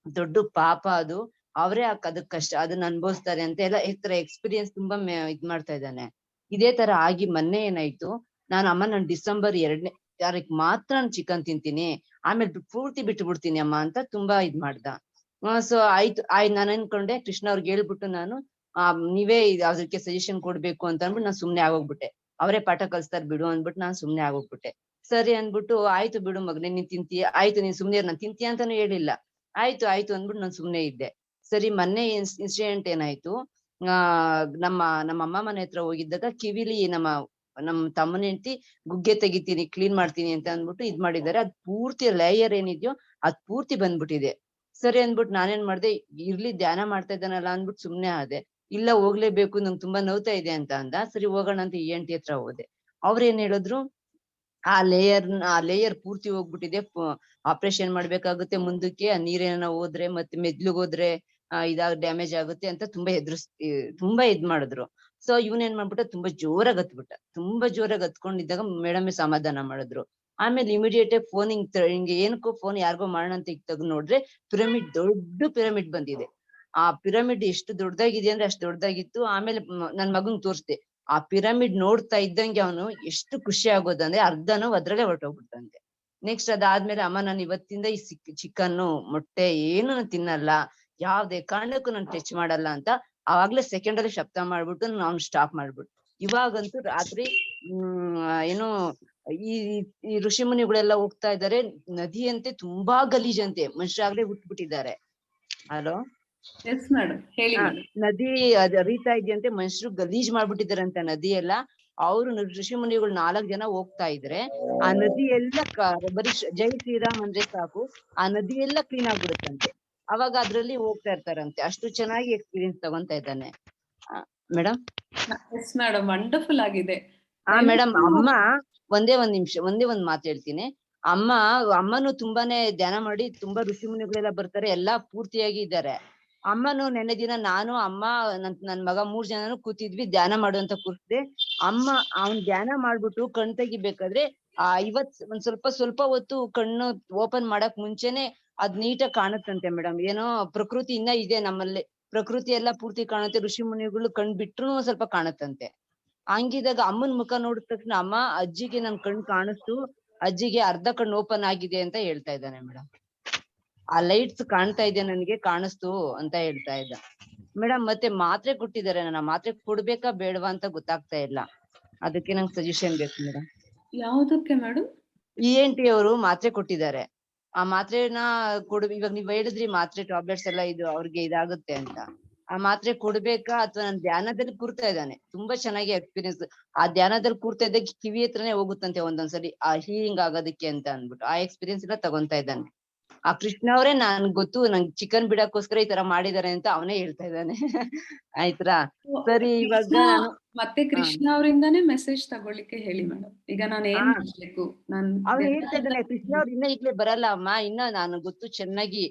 S9: ದೊಡ್ಡ ಪಾಪ ಅದು. ಅವರೇ ಅದಕ್ ಕಷ್ಟ ಅದನ್ನ ಅನ್ಭವಿಸ್ತಾರೆ ಅಂತ ಎಲ್ಲ ಈ ತರ ಎಕ್ಸ್ಪೀರಿಯನ್ಸ್ ತುಂಬಾ ಇದ್ ಮಾಡ್ತಾ ಇದ್ದಾನೆ. ಇದೇ ತರ ಆಗಿ ಮೊನ್ನೆ ಏನಾಯ್ತು, ನಾನು ಡಿಸೆಂಬರ್ 2ನೇ ತಾರೀಕು ಮಾತ್ರ ನಾನು ಚಿಕನ್ ತಿಂತೀನಿ, ಆಮೇಲೆ ಪೂರ್ತಿ ಬಿಟ್ಟು ಬಿಡ್ತೀನಿ ಅಮ್ಮ ಅಂತ ತುಂಬಾ ಇದ್ ಮಾಡ್ದ. ಸೊ ಆಯ್ತು ನಾನು ಅನ್ಕೊಂಡೆ ಕೃಷ್ಣ ಅವ್ರಿಗೆ ಹೇಳ್ಬಿಟ್ಟು ನಾನು ನೀವೇ ಅದಕ್ಕೆ ಸಜೆಷನ್ ಕೊಡ್ಬೇಕು ಅಂತ ಅಂದ್ಬಿಟ್ಟು ನಾನು ಸುಮ್ನೆ ಆಗೋಗ್ಬಿಟ್ಟೆ. ಅವರೇ ಪಾಠ ಕಲಿಸ್ತಾರ ಬಿಡು ಅಂದ್ಬಿಟ್ಟು ನಾನು ಸುಮ್ನೆ ಆಗೋಗ್ಬಿಟ್ಟೆ. ಸರಿ ಅಂದ್ಬಿಟ್ಟು ಆಯ್ತು ಬಿಡು ಮಗನೇ ನೀನ್ ತಿಂತೀಯ, ಆಯ್ತು ನೀನ್ ಸುಮ್ನೆ ನಾನು ತಿಂತೀಯ ಅಂತಾನು ಹೇಳಿಲ್ಲ, ಆಯ್ತು ಅಂದ್ಬಿಟ್ಟು ನಾನು ಸುಮ್ನೆ ಇದ್ದೆ. ಸರಿ ಮೊನ್ನೆ ಇನ್ಸಿಡೆಂಟ್ ಏನಾಯ್ತು, ನಮ್ಮ ಅಮ್ಮ ಮನೆ ಹತ್ರ ಹೋಗಿದ್ದಾಗ ಕಿವಿಲಿ ನಮ್ಮ ತಮ್ಮನ ಹೆಂಡತಿ ಗುಗ್ಗೆ ತೆಗಿತೀನಿ ಕ್ಲೀನ್ ಮಾಡ್ತೀನಿ ಅಂತ ಅಂದ್ಬಿಟ್ಟು ಇದ್ ಮಾಡಿದ್ದಾರೆ. ಅದ್ ಪೂರ್ತಿ ಲೇಯರ್ ಏನಿದ್ಯೋ ಅದ್ ಪೂರ್ತಿ ಬಂದ್ಬಿಟ್ಟಿದೆ. ಸರಿ ಅಂದ್ಬಿಟ್ಟು ನಾನೇನ್ ಮಾಡ್ದೆ, ಇರ್ಲಿ ಧ್ಯಾನ ಮಾಡ್ತಾ ಇದ್ದಾನಲ್ಲ ಅಂದ್ಬಿಟ್ಟು ಸುಮ್ನೆ ಆದೆ. ಇಲ್ಲ ಹೋಗ್ಲೇಬೇಕು ನಂಗೆ ತುಂಬಾ ನೋವ್ತಾ ಇದೆ ಅಂತ ಅಂದ. ಸರಿ ಹೋಗೋಣ ಅಂತ ENT ಹತ್ರ ಹೋದೆ. ಅವ್ರೇನ್ ಹೇಳಿದ್ರು, ಆ ಲೇಯರ್ ಪೂರ್ತಿ ಹೋಗ್ಬಿಟ್ಟಿದೆ, ಆಪರೇಷನ್ ಮಾಡ್ಬೇಕಾಗುತ್ತೆ ಮುಂದಕ್ಕೆ, ಆ ನೀರೇನ ಹೋದ್ರೆ ಮತ್ತೆ ಮೆದ್ಲುಗ್ ಹೋದ್ರೆ ಡ್ಯಾಮೇಜ್ ಆಗುತ್ತೆ ಅಂತ ತುಂಬಾ ಇದ್ ಮಾಡಿದ್ರು. ಸೊ ಇವನೇನ್ ಮಾಡ್ಬಿಟ್ಟ, ತುಂಬಾ ಜೋರಾಗಿ ಹತ್ಕೊಂಡಿದ್ದಾಗ ಮೇಡಮ್ ಸಮಾಧಾನ ಮಾಡಿದ್ರು. ಆಮೇಲೆ ಇಮಿಡಿಯೇಟ್ ಆಗಿ ಫೋನ್ ಹಿಂಗೆ ಏನಕ್ಕೋ ಫೋನ್ ಯಾರಿಗೋ ಮಾಡೋಣ ಅಂತ ತೆಗ್ದು ನೋಡ್ರೆ ದೊಡ್ಡ ಪಿರಮಿಡ್ ಬಂದಿದೆ. ಆ ಪಿರಮಿಡ್ ಎಷ್ಟು ದೊಡ್ಡದಾಗಿದೆ ಅಂದ್ರೆ ಅಷ್ಟು ದೊಡ್ಡದಾಗಿತ್ತು. ಆಮೇಲೆ ನನ್ ಮಗಂಗ್ ತೋರಿಸ್ದೆ, ಆ ಪಿರಮಿಡ್ ನೋಡ್ತಾ ಇದ್ದಂಗೆ ಅವನು ಎಷ್ಟು ಖುಷಿ ಆಗೋದಂದ್ರೆ ಅರ್ಧನೋ ಅದ್ರಲ್ಲೇ ಹೊರಟೋಗ್ಬಿಟ್ಟಂತೆ. ನೆಕ್ಸ್ಟ್ ಅದಾದ್ಮೇಲೆ ಅಮ್ಮ ನಾನು ಇವತ್ತಿಂದ ಈ ಚಿಕನ್ನು ಮೊಟ್ಟೆ ಏನು ನಾನು ತಿನ್ನಲ್ಲ, ಯಾವ್ದೇ ಕಾರಣಕ್ಕೂ ನಾನು ಟಚ್ ಮಾಡಲ್ಲ ಅಂತ ಅವಾಗ್ಲೇ ಸೆಕೆಂಡಲ್ಲಿ ಶಬ್ದ ಮಾಡ್ಬಿಟ್ಟು ನಾನು ಸ್ಟಾಪ್ ಮಾಡ್ಬಿಟ್ಟು. ಇವಾಗಂತೂ ರಾತ್ರಿ ಏನು ಈ ಋಷಿ ಮುನಿಗಳೆಲ್ಲ ಹೋಗ್ತಾ ಇದಾರೆ, ನದಿಯಂತೆ ತುಂಬಾ ಗಲೀಜಂತೆ, ಮನುಷ್ಯರಾಗ್ಲೇ ಹುಟ್ಬಿಟ್ಟಿದ್ದಾರೆ. ಹಲೋ
S1: ಎಸ್ ಮೇಡಮ್ ಹೇಳಿ ಮೇಡಮ್.
S9: ನದಿ ಅದ್ ಹರಿತಾ ಇದೆಯಂತೆ, ಮನುಷ್ಯರು ಗಲೀಜ್ ಮಾಡ್ಬಿಟ್ಟಿದಾರಂತ ನದಿ ಎಲ್ಲ. ಅವ್ರು ಋಷಿ ಮುನಿಗಳು 4 ಜನ ಹೋಗ್ತಾ ಇದ್ರೆ ಆ ನದಿ ಎಲ್ಲ ಬರೀ ಜೈ ಶ್ರೀರಾಮ್ ಅಂದ್ರೆ ಸಾಕು, ಆ ನದಿ ಎಲ್ಲ ಕ್ಲೀನ್ ಆಗ್ಬಿಡುತ್ತಂತೆ. ಅವಾಗ ಅದ್ರಲ್ಲಿ ಹೋಗ್ತಾ ಇರ್ತಾರಂತೆ. ಅಷ್ಟು ಚೆನ್ನಾಗಿ ಎಕ್ಸ್ಪೀರಿಯನ್ಸ್ ತಗೊಂತಾ ಇದ್ದಾನೆ ಮೇಡಮ್.
S1: ಎಸ್ ಮೇಡಮ್, ವಂಡರ್ಫುಲ್ ಆಗಿದೆ.
S9: ಮೇಡಮ್ ಅಮ್ಮ ಒಂದೇ ಒಂದ್ ಮಾತು ಹೇಳ್ತೀನಿ. ಅಮ್ಮನು ತುಂಬಾನೇ ಧ್ಯಾನ ಮಾಡಿ ತುಂಬಾ ಋಷಿ ಮುನಿಗಳೆಲ್ಲ ಬರ್ತಾರೆ, ಎಲ್ಲಾ ಪೂರ್ತಿಯಾಗಿ ಇದ್ದಾರೆ. ಅಮ್ಮನು ನೆನ್ನೆ ದಿನ ನಾನು ಅಮ್ಮ ನನ್ ಮಗ 3 ಜನನು ಕೂತಿದ್ವಿ, ಧ್ಯಾನ ಮಾಡುವಂತ ಕೂರ್ಸ್ದೆ. ಅವ್ನ್ ಧ್ಯಾನ ಮಾಡ್ಬಿಟ್ಟು ಕಣ್ ತೆಗಿಬೇಕಾದ್ರೆ ಒಂದ್ ಸ್ವಲ್ಪ ಹೊತ್ತು ಕಣ್ಣು ಓಪನ್ ಮಾಡಕ್ ಮುಂಚೆನೆ ಅದ್ ನೀಟಾಗಿ ಕಾಣುತ್ತಂತೆ ಮೇಡಮ್. ಏನೋ ಪ್ರಕೃತಿ ಇನ್ನ ಇದೆ ನಮ್ಮಲ್ಲಿ, ಪ್ರಕೃತಿ ಎಲ್ಲ ಪೂರ್ತಿ ಕಾಣುತ್ತೆ, ಋಷಿ ಮುನಿಗಳು ಕಣ್ ಬಿಟ್ರು ಸ್ವಲ್ಪ ಕಾಣುತ್ತಂತೆ. ಹಂಗಿದಾಗ ಅಮ್ಮನ್ ಮುಖ ನೋಡಿದ ತಕ್ಷಣ ಅಮ್ಮ ಅಜ್ಜಿಗೆ ನನ್ ಕಣ್ ಕಾಣಿಸ್ತು, ಅಜ್ಜಿಗೆ ಅರ್ಧ ಕಣ್ಣು ಓಪನ್ ಆಗಿದೆ ಅಂತ ಹೇಳ್ತಾ ಇದ್ದಾನೆ ಮೇಡಮ್. ಆ ಲೈಟ್ಸ್ ಕಾಣ್ತಾ ಇದೆ ನನ್ಗೆ, ಕಾಣಿಸ್ತು ಅಂತ ಹೇಳ್ತಾ ಇದ್ದ ಮೇಡಮ್. ಮತ್ತೆ ಮಾತ್ರೆ ಕೊಟ್ಟಿದ್ದಾರೆ, ನನ್ನ ಮಾತ್ರೆ ಕೊಡ್ಬೇಕಾ ಬೇಡವಾ ಅಂತ ಗೊತ್ತಾಗ್ತಾ ಇಲ್ಲ, ಅದಕ್ಕೆ ನಂಗೆ ಸಜೆಷನ್ ಬೇಕು ಮೇಡಮ್.
S1: ಯಾವ್ದಕ್ಕೆ ಮೇಡಮ್?
S9: ENT ಅವರು ಮಾತ್ರೆ ಕೊಟ್ಟಿದ್ದಾರೆ. ಆ ಮಾತ್ರೆನ ಇವಾಗ ನೀವ್ ಹೇಳಿದ್ರಿ ಮಾತ್ರೆ ಟ್ಯಾಬ್ಲೆಟ್ಸ್ ಎಲ್ಲ ಇದು ಅವ್ರಿಗೆ ಇದಾಗುತ್ತೆ ಅಂತ. ಆ ಮಾತ್ರೆ ಕೊಡ್ಬೇಕಾ ಅಥವಾ ನಾನು ಧ್ಯಾನದಲ್ಲಿ ಕೂರ್ತಾ ಇದ್ದಾನೆ, ತುಂಬಾ ಚೆನ್ನಾಗಿ ಎಕ್ಸ್ಪೀರಿಯನ್ಸ್. ಆ ಧ್ಯಾನದಲ್ಲಿ ಕೂರ್ತಾ ಇದ್ದಾಗ ಕಿವಿ ಹತ್ರನೇ ಹೋಗುತ್ತಂತೆ ಒಂದೊಂದ್ಸರಿ ಆ ಹೀಲಿಂಗ್ ಆಗೋದಕ್ಕೆ ಅಂತ ಅಂದ್ಬಿಟ್ಟು ಆ ಎಕ್ಸ್ಪೀರಿಯನ್ಸ್ ಎಲ್ಲ ತಗೊಂತಾ ಇದ್ದಾನೆ. ಆ ಕೃಷ್ಣ ಅವರೇ ನನ್ ಗೊತ್ತು, ನಂಗೆ ಚಿಕನ್ ಬಿಡಕ್ಕೋಸ್ಕರ ಈ ತರ ಮಾಡಿದಾರೆ ಅಂತ ಅವನೇ ಹೇಳ್ತಾ ಇದ್ದಾನೆ. ಆಯ್ತಾ? ಸರಿ ಇವಾಗ
S1: ಮತ್ತೆ ಕೃಷ್ಣ ಅವರಿಂದಾನೇ ಮೆಸೇಜ್ ತಗೊಳ್ಳಿಕ್ಕೆ ಹೇಳಿ ಮೇಡಮ್. ಈಗ ನಾನು ಏನ್ ಮಾಡ್ಬೇಕು?
S9: ಅವ್ನು ಹೇಳ್ತಾ ಇದ್ದಾನೆ, ಕೃಷ್ಣ ಅವ್ರು ಇನ್ನ ಈಗ್ಲೇ ಬರಲ್ಲ ಅಮ್ಮ, ಇನ್ನ ನಾನು ಗೊತ್ತು ಚೆನ್ನಾಗಿ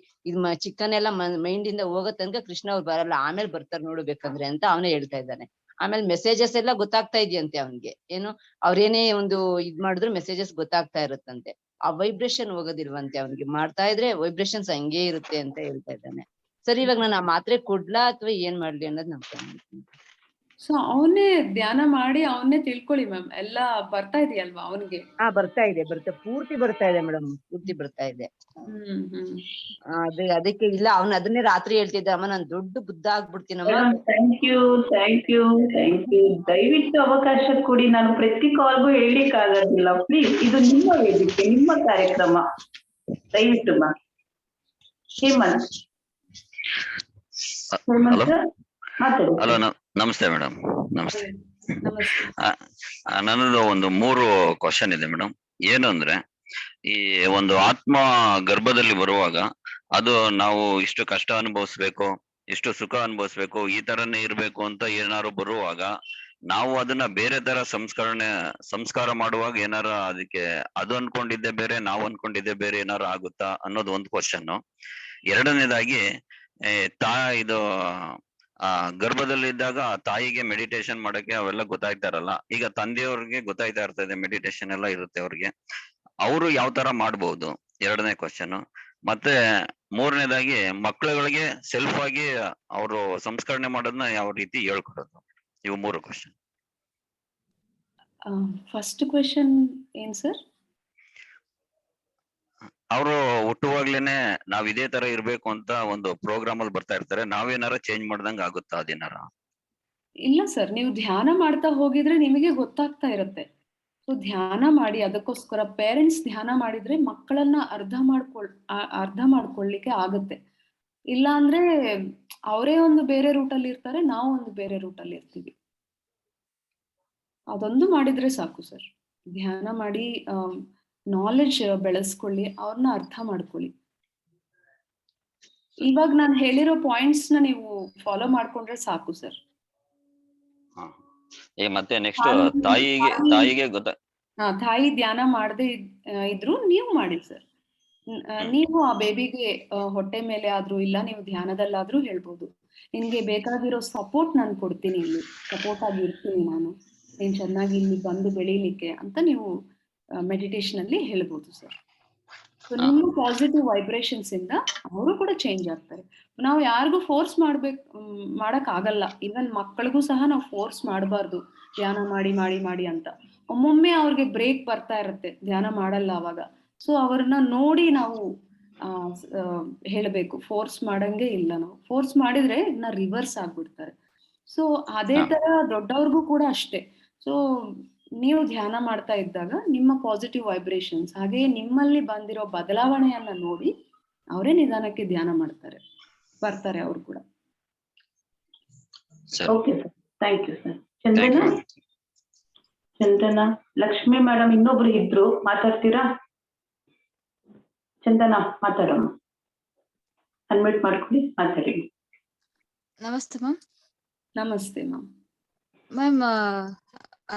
S9: ಚಿಕನ್ ಎಲ್ಲ ಮೈಂಡ್ ಇಂದ ಹೋಗೋ ತನಕ ಕೃಷ್ಣ ಅವ್ರು ಬರಲ್ಲ, ಆಮೇಲೆ ಬರ್ತಾರೆ ನೋಡ್ಬೇಕಂದ್ರೆ ಅಂತ ಅವನೇ ಹೇಳ್ತಾ ಇದ್ದಾನೆ. ಆಮೇಲೆ ಮೆಸೇಜಸ್ ಎಲ್ಲ ಗೊತ್ತಾಗ್ತಾ ಇದೆಯಂತೆ ಅವನ್ಗೆ, ಏನು ಅವ್ರೇನೇ ಒಂದು ಇದ್ ಮಾಡಿದ್ರು ಮೆಸೇಜಸ್ ಗೊತ್ತಾಗ್ತಾ ಇರುತ್ತಂತೆ. ಆ ವೈಬ್ರೇಷನ್ ಹೋಗೋದಿಲ್ವಂತೆ ಅವನ್ಗೆ, ಮಾಡ್ತಾ ಇದ್ರೆ ವೈಬ್ರೇಷನ್ಸ್ ಹಂಗೆ ಇರುತ್ತೆ ಅಂತ ಹೇಳ್ತಾ ಇದ್ದಾನೆ. ಸರಿ ಇವಾಗ ನಾನು ಆ ಮಾತ್ರೆ ಕೊಡ್ಲಾ ಅಥವಾ ಏನ್ ಮಾಡ್ಲಿ ಅನ್ನೋದು ನಮ್ಗೆ.
S1: ಸೊ ಅವನ್ನೇ ಧ್ಯಾನ ಮಾಡಿ ಅವನ್ನೇ ತಿಳ್ಕೊಳ್ಳಿ ಮ್ಯಾಮ್, ಎಲ್ಲ ಬರ್ತಾ ಇದೆಯಲ್ವಾ ಅವನಿಗೆ?
S9: ಬರ್ತಾ ಇದೆ ಪೂರ್ತಿ ಬರ್ತಾ ಇದೆ ಮೇಡಮ್, ಪೂರ್ತಿ ಬರ್ತಾ ಇದೆ. ಅದಕ್ಕೆ ಇಲ್ಲ ಅವ್ನು ಅದನ್ನೇ ರಾತ್ರಿ ಹೇಳ್ತಿದ್ದ, ಅಮ್ಮ ನಾನ್ ದೊಡ್ಡ ಬುದ್ಧ ಆಗ್ಬಿಡ್ತೀನಮ್ಮ.
S8: Thank you. ದಯವಿಟ್ಟು ಅವಕಾಶ ಕೊಡಿ, ನಾನು ಪ್ರತಿ ಕಾಲ್ಗೂ ಹೇಳಿಕ್ ಆಗೋದಿಲ್ಲ. ಪ್ಲೀಸ್, ಇದು ನಿಮ್ಮ ವೇದಿಕೆ, ನಿಮ್ಮ ಕಾರ್ಯಕ್ರಮ, ದಯವಿಟ್ಟು ಮ್ಯಾಮ್. ಹೇಮಂತ್
S10: ಹಲೋ, ನಮಸ್ತೆ ಮೇಡಮ್. ನಮಸ್ತೆ. ನನ್ನದು ಒಂದು 3 ಕ್ವಶನ್ ಇದೆ ಮೇಡಮ್. ಏನು ಅಂದ್ರೆ, ಈ ಒಂದು ಆತ್ಮ ಗರ್ಭದಲ್ಲಿ ಬರುವಾಗ ಅದು ನಾವು ಇಷ್ಟು ಕಷ್ಟ ಅನುಭವಿಸ್ಬೇಕು, ಇಷ್ಟು ಸುಖ ಅನುಭವಿಸ್ಬೇಕು, ಈ ತರನೇ ಇರ್ಬೇಕು ಅಂತ ಏನಾದ್ರು ಬರುವಾಗ ನಾವು ಅದನ್ನ ಬೇರೆ ತರ ಸಂಸ್ಕಾರ ಮಾಡುವಾಗ ಏನಾರ ಅದಕ್ಕೆ ಅದು ಅನ್ಕೊಂಡಿದ್ದೆ ಬೇರೆ, ನಾವು ಅನ್ಕೊಂಡಿದ್ದೆ ಬೇರೆ ಏನಾರು ಆಗುತ್ತಾ ಅನ್ನೋದು ಒಂದು ಕ್ವಶನ್. ಎರಡನೇದಾಗಿ ಇದು ಗರ್ಭದಲ್ಲಿದ್ದಾಗ ತಾಯಿಗೆ ಮೆಡಿಟೇಷನ್ ಮಾಡಕ್ಕೆ ಅವೆಲ್ಲ ಗೊತ್ತಾಯ್ತಾ ಇರಲ್ಲ. ಈಗ ತಂದೆಯವ್ರಿಗೆ ಗೊತ್ತಾಯ್ತಾ ಇರ್ತದೆ, ಮೆಡಿಟೇಷನ್ ಎಲ್ಲ ಇರುತ್ತೆ ಅವ್ರಿಗೆ. ಅವರು ಯಾವ ತರ ಮಾಡ್ಬೋದು, ಎರಡನೇ ಕ್ವಶನ್. ಮತ್ತೆ ಮೂರನೇದಾಗಿ ಮಕ್ಕಳುಗಳಿಗೆ ಸೆಲ್ಫ್ ಆಗಿ ಅವರು ಸಂಸ್ಕರಣೆ ಮಾಡೋದನ್ನ ಯಾವ ರೀತಿ ಹೇಳ್ಕೊಡೋದು. ಇವು 3 ಕ್ವಶನ್.
S1: ಫಸ್ಟ್ ಕ್ವೆಶನ್ ಏನ್ ಸರ್?
S10: ಅವರು ಹುಟ್ಟುವಾಗ್ಲೇನೆ ನಾವ್ ಇದೇ ತರ ಇರ್ಬೇಕು ಅಂತ ಒಂದು ಪ್ರೋಗ್ರಾಮ್ ಅಲ್ಲಿ ಬರ್ತಾ ಇರ್ತಾರೆ. ನಾವೇನಾರ ಚೇಂಜ್ ಮಾಡ್ದಂಗ ಆಗುತ್ತಾ ಅದೇನಾರ?
S1: ಇಲ್ಲ ಸರ್, ನೀವು ಧ್ಯಾನ ಮಾಡ್ತಾ ಹೋಗಿದ್ರೆ ನಿಮಗೆ ಗೊತ್ತಾಗ್ತಾ ಇರುತ್ತೆ. ಸೊ ಧ್ಯಾನ ಮಾಡಿ, ಅದಕ್ಕೋಸ್ಕರ ಪೇರೆಂಟ್ಸ್ ಧ್ಯಾನ ಮಾಡಿದ್ರೆ ಮಕ್ಕಳನ್ನ ಅರ್ಥ ಮಾಡ್ಕೊಳ್ಳಿಕ್ಕೆ ಆಗುತ್ತೆ. ಇಲ್ಲ ಅಂದ್ರೆ ಅವರೇ ಒಂದು ಬೇರೆ ರೂಟಲ್ಲಿ ಇರ್ತಾರೆ, ನಾವು ಒಂದು ಬೇರೆ ರೂಟಲ್ಲಿ ಇರ್ತೀವಿ. ಅದೊಂದು ಮಾಡಿದ್ರೆ ಸಾಕು ಸರ್. ಧ್ಯಾನ ಮಾಡಿ ನಾಲೆಡ್ಜ್ ಬೆಳೆಸ್ಕೊಳ್ಳಿ, ಅವ್ರನ್ನ ಅರ್ಥ ಮಾಡ್ಕೊಳ್ಳಿ. ಇವಾಗ ನಾನು ಹೇಳಿರೋ ಪಾಯಿಂಟ್ಸ್ ನ ನೀವು ಫಾಲೋ ಮಾಡ್ಕೊಂಡ್ರೆ ಸಾಕು ಸರ್.
S10: ಮತ್ತೆ ನೆಕ್ಸ್ಟ್ ತಾಯಿಗೆ ಗೊತ್ತಾ?
S1: ತಾಯಿ ಧ್ಯಾನ ಮಾಡದೆ ಇದ್ರು ನೀವು ಮಾಡಿ ಸರ್. ನೀವು ಆ ಬೇಬಿಗೆ ಹೊಟ್ಟೆ ಮೇಲೆ ಆದ್ರೂ ಇಲ್ಲ, ನೀವು ಧ್ಯಾನದಲ್ಲಾದ್ರೂ ಹೇಳ್ಬೋದು, ನಿನ್ಗೆ ಬೇಕಾಗಿರೋ ಸಪೋರ್ಟ್ ನಾನು ಕೊಡ್ತೀನಿ, ಇಲ್ಲಿ ಸಪೋರ್ಟ್ ಆಗಿ ಇರ್ತೀನಿ ನಾನು, ನೀನ್ ಚೆನ್ನಾಗಿ ಇಲ್ಲಿ ಬಂದು ಬೆಳೀಲಿಕ್ಕೆ ಅಂತ ನೀವು ಮೆಡಿಟೇಷನ್ ಅಲ್ಲಿ ಹೇಳ್ಬೋದು ಸರ್. ಸೊ ನಿಮ್ಮ ಪಾಸಿಟಿವ್ ವೈಬ್ರೇಷನ್ಸ್ ಇಂದ ಅವರು ಕೂಡ ಚೇಂಜ್ ಆಗ್ತಾರೆ. ನಾವು ಯಾರಿಗೂ ಫೋರ್ಸ್ ಮಾಡಕ್ ಆಗಲ್ಲ. ಈವನ್ ಮಕ್ಕಳಿಗೂ ಸಹ ನಾವು ಫೋರ್ಸ್ ಮಾಡಬಾರ್ದು ಧ್ಯಾನ ಮಾಡಿ ಮಾಡಿ ಮಾಡಿ ಅಂತ. ಒಮ್ಮೊಮ್ಮೆ ಅವ್ರಿಗೆ ಬ್ರೇಕ್ ಬರ್ತಾ ಇರುತ್ತೆ, ಧ್ಯಾನ ಮಾಡಲ್ಲ ಅವಾಗ. ಸೊ ಅವ್ರನ್ನ ನೋಡಿ ನಾವು ಹೇಳಬೇಕು, ಫೋರ್ಸ್ ಮಾಡಂಗೆ ಇಲ್ಲ. ನಾವು ಫೋರ್ಸ್ ಮಾಡಿದ್ರೆ ಇನ್ನ ರಿವರ್ಸ್ ಆಗ್ಬಿಡ್ತಾರೆ. ಸೊ ಅದೇ ತರ ದೊಡ್ಡವ್ರಿಗೂ ಕೂಡ ಅಷ್ಟೇ. ಸೊ ನೀವು ಧ್ಯಾನ ಮಾಡ್ತಾ ಇದ್ದಾಗ ನಿಮ್ಮ ಪಾಸಿಟಿವ್ ವೈಬ್ರೇಷನ್ಸ್ ಹಾಗೆ ನಿಮ್ಮಲ್ಲಿ ಬಂದಿರೋ ಬದಲಾವಣೆಯನ್ನ ನೋಡಿ ಅವರೇ ನಿಧಾನಕ್ಕೆ ಧ್ಯಾನ ಬರ್ತಾರೆ ಅವರು ಕೂಡ.
S8: Okay sir, thank you sir. Chandana Lakshmi madam ಇನ್ನೊಬ್ರು ಇದ್ರು, ಮಾತಾಡ್ತೀರಾ? ಚಂದನ ಮಾತಾಡೋಣ, ಅನ್ಮ್ಯೂಟ್ ಮಾಡ್ಕೊಳ್ಳಿ, ಮಾತಾಡಿ.
S11: ನಮಸ್ತೆ ಮ್ಯಾಮ್.
S1: ನಮಸ್ತೆ ಮ್ಯಾಮ್.
S11: ಮ್ಯಾಮ್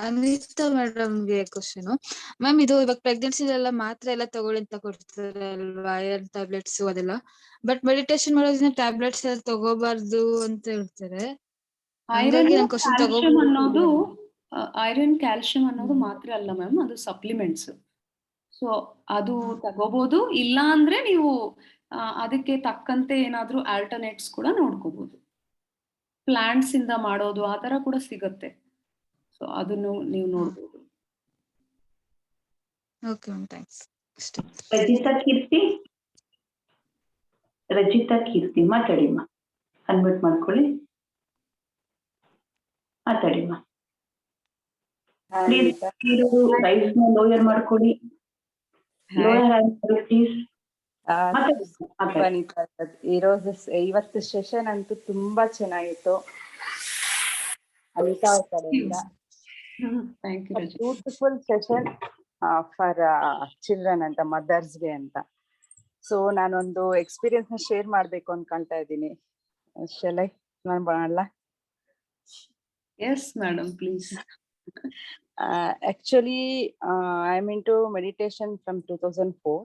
S11: ಅನಿತಾ ಮೇಡಮ್ಗೆ ಕ್ವಶನ್. ಮ್ಯಾಮ್, ಇದು ಇವಾಗ ಪ್ರೆಗ್ನೆನ್ಸಿ ಎಲ್ಲ ಮಾತ್ರ ಎಲ್ಲ ತಗೊಳ್ಳಿ ಅಂತ ಕೊಡ್ತಾರೆ ಅಲ್ವಾ, ಐರನ್ ಟ್ಯಾಬ್ಲೆಟ್ಸ್ ಅದೆಲ್ಲ. ಬಟ್ ಮೆಡಿಟೇಷನ್ ಮಾಡೋದ್ರಿಂದ ಟ್ಯಾಬ್ಲೆಟ್ಸ್ ಎಲ್ಲ ತಗೋಬಾರ್ದು ಅಂತ ಹೇಳ್ತಾರೆ.
S1: ಐರನ್ ಕ್ಯಾಲ್ಸಿಯಂ ಅನ್ನೋದು ಮಾತ್ರ ಅಲ್ಲ ಮ್ಯಾಮ್, ಅದು ಸಪ್ಲಿಮೆಂಟ್ಸ್. ಸೊ ಅದು ತಗೋಬಹುದು. ಇಲ್ಲ ಅಂದ್ರೆ ನೀವು ಅದಕ್ಕೆ ತಕ್ಕಂತೆ ಏನಾದ್ರೂ ಆಲ್ಟರ್ನೇಟ್ಸ್ ಕೂಡ ನೋಡ್ಕೋಬಹುದು. ಪ್ಲಾಂಟ್ಸ್ ಇಂದ ಮಾಡೋದು ಆ ತರ ಕೂಡ ಸಿಗುತ್ತೆ. ಸೊ ಅದನ್ನು ನೀವು ನೋಡ್ಬೋದು.
S11: Okay ma'am, thanks.
S8: Rajitha Keerthi ಮಾತಾಡಿಮ್ಮ, ಅನ್ಮ್ಯೂಟ್ ಮಾಡ್ಕೊಳ್ಳಿ, ಮಾತಾಡಿಮ್ಮ. ರೈಸ್ ನ ಲೋಯರ್ ಮಾಡ್ಕೊಳ್ಳಿ, ಪ್ಲೀಸ್.
S12: ಇವತ್ತು ಸೆಷನ್ ಅಂತೂ ತುಂಬಾ ಚೆನ್ನಾಗಿತ್ತು ಅನಿತಾ ಅವ್ರ ಕಡೆಯಿಂದ. ಬ್ಯೂಟಿಫುಲ್ ಸೆಷನ್ ಫಾರ್ ಚಿಲ್ಡ್ರನ್ ಅಂತ, ಮದರ್ಸ್ ಡೇ ಅಂತ. ಸೊ ನಾನೊಂದು ಎಕ್ಸ್ಪೀರಿಯನ್ಸ್ ನ ಶೇರ್ ಮಾಡ್ಬೇಕು ಅನ್ಕೊಳ್ತಾ ಇದ್ದೀನಿ. ನಾನು ಮಾಡಲ್ಲ?
S1: Yes madam, please.
S12: Actually I am into meditation from 2004.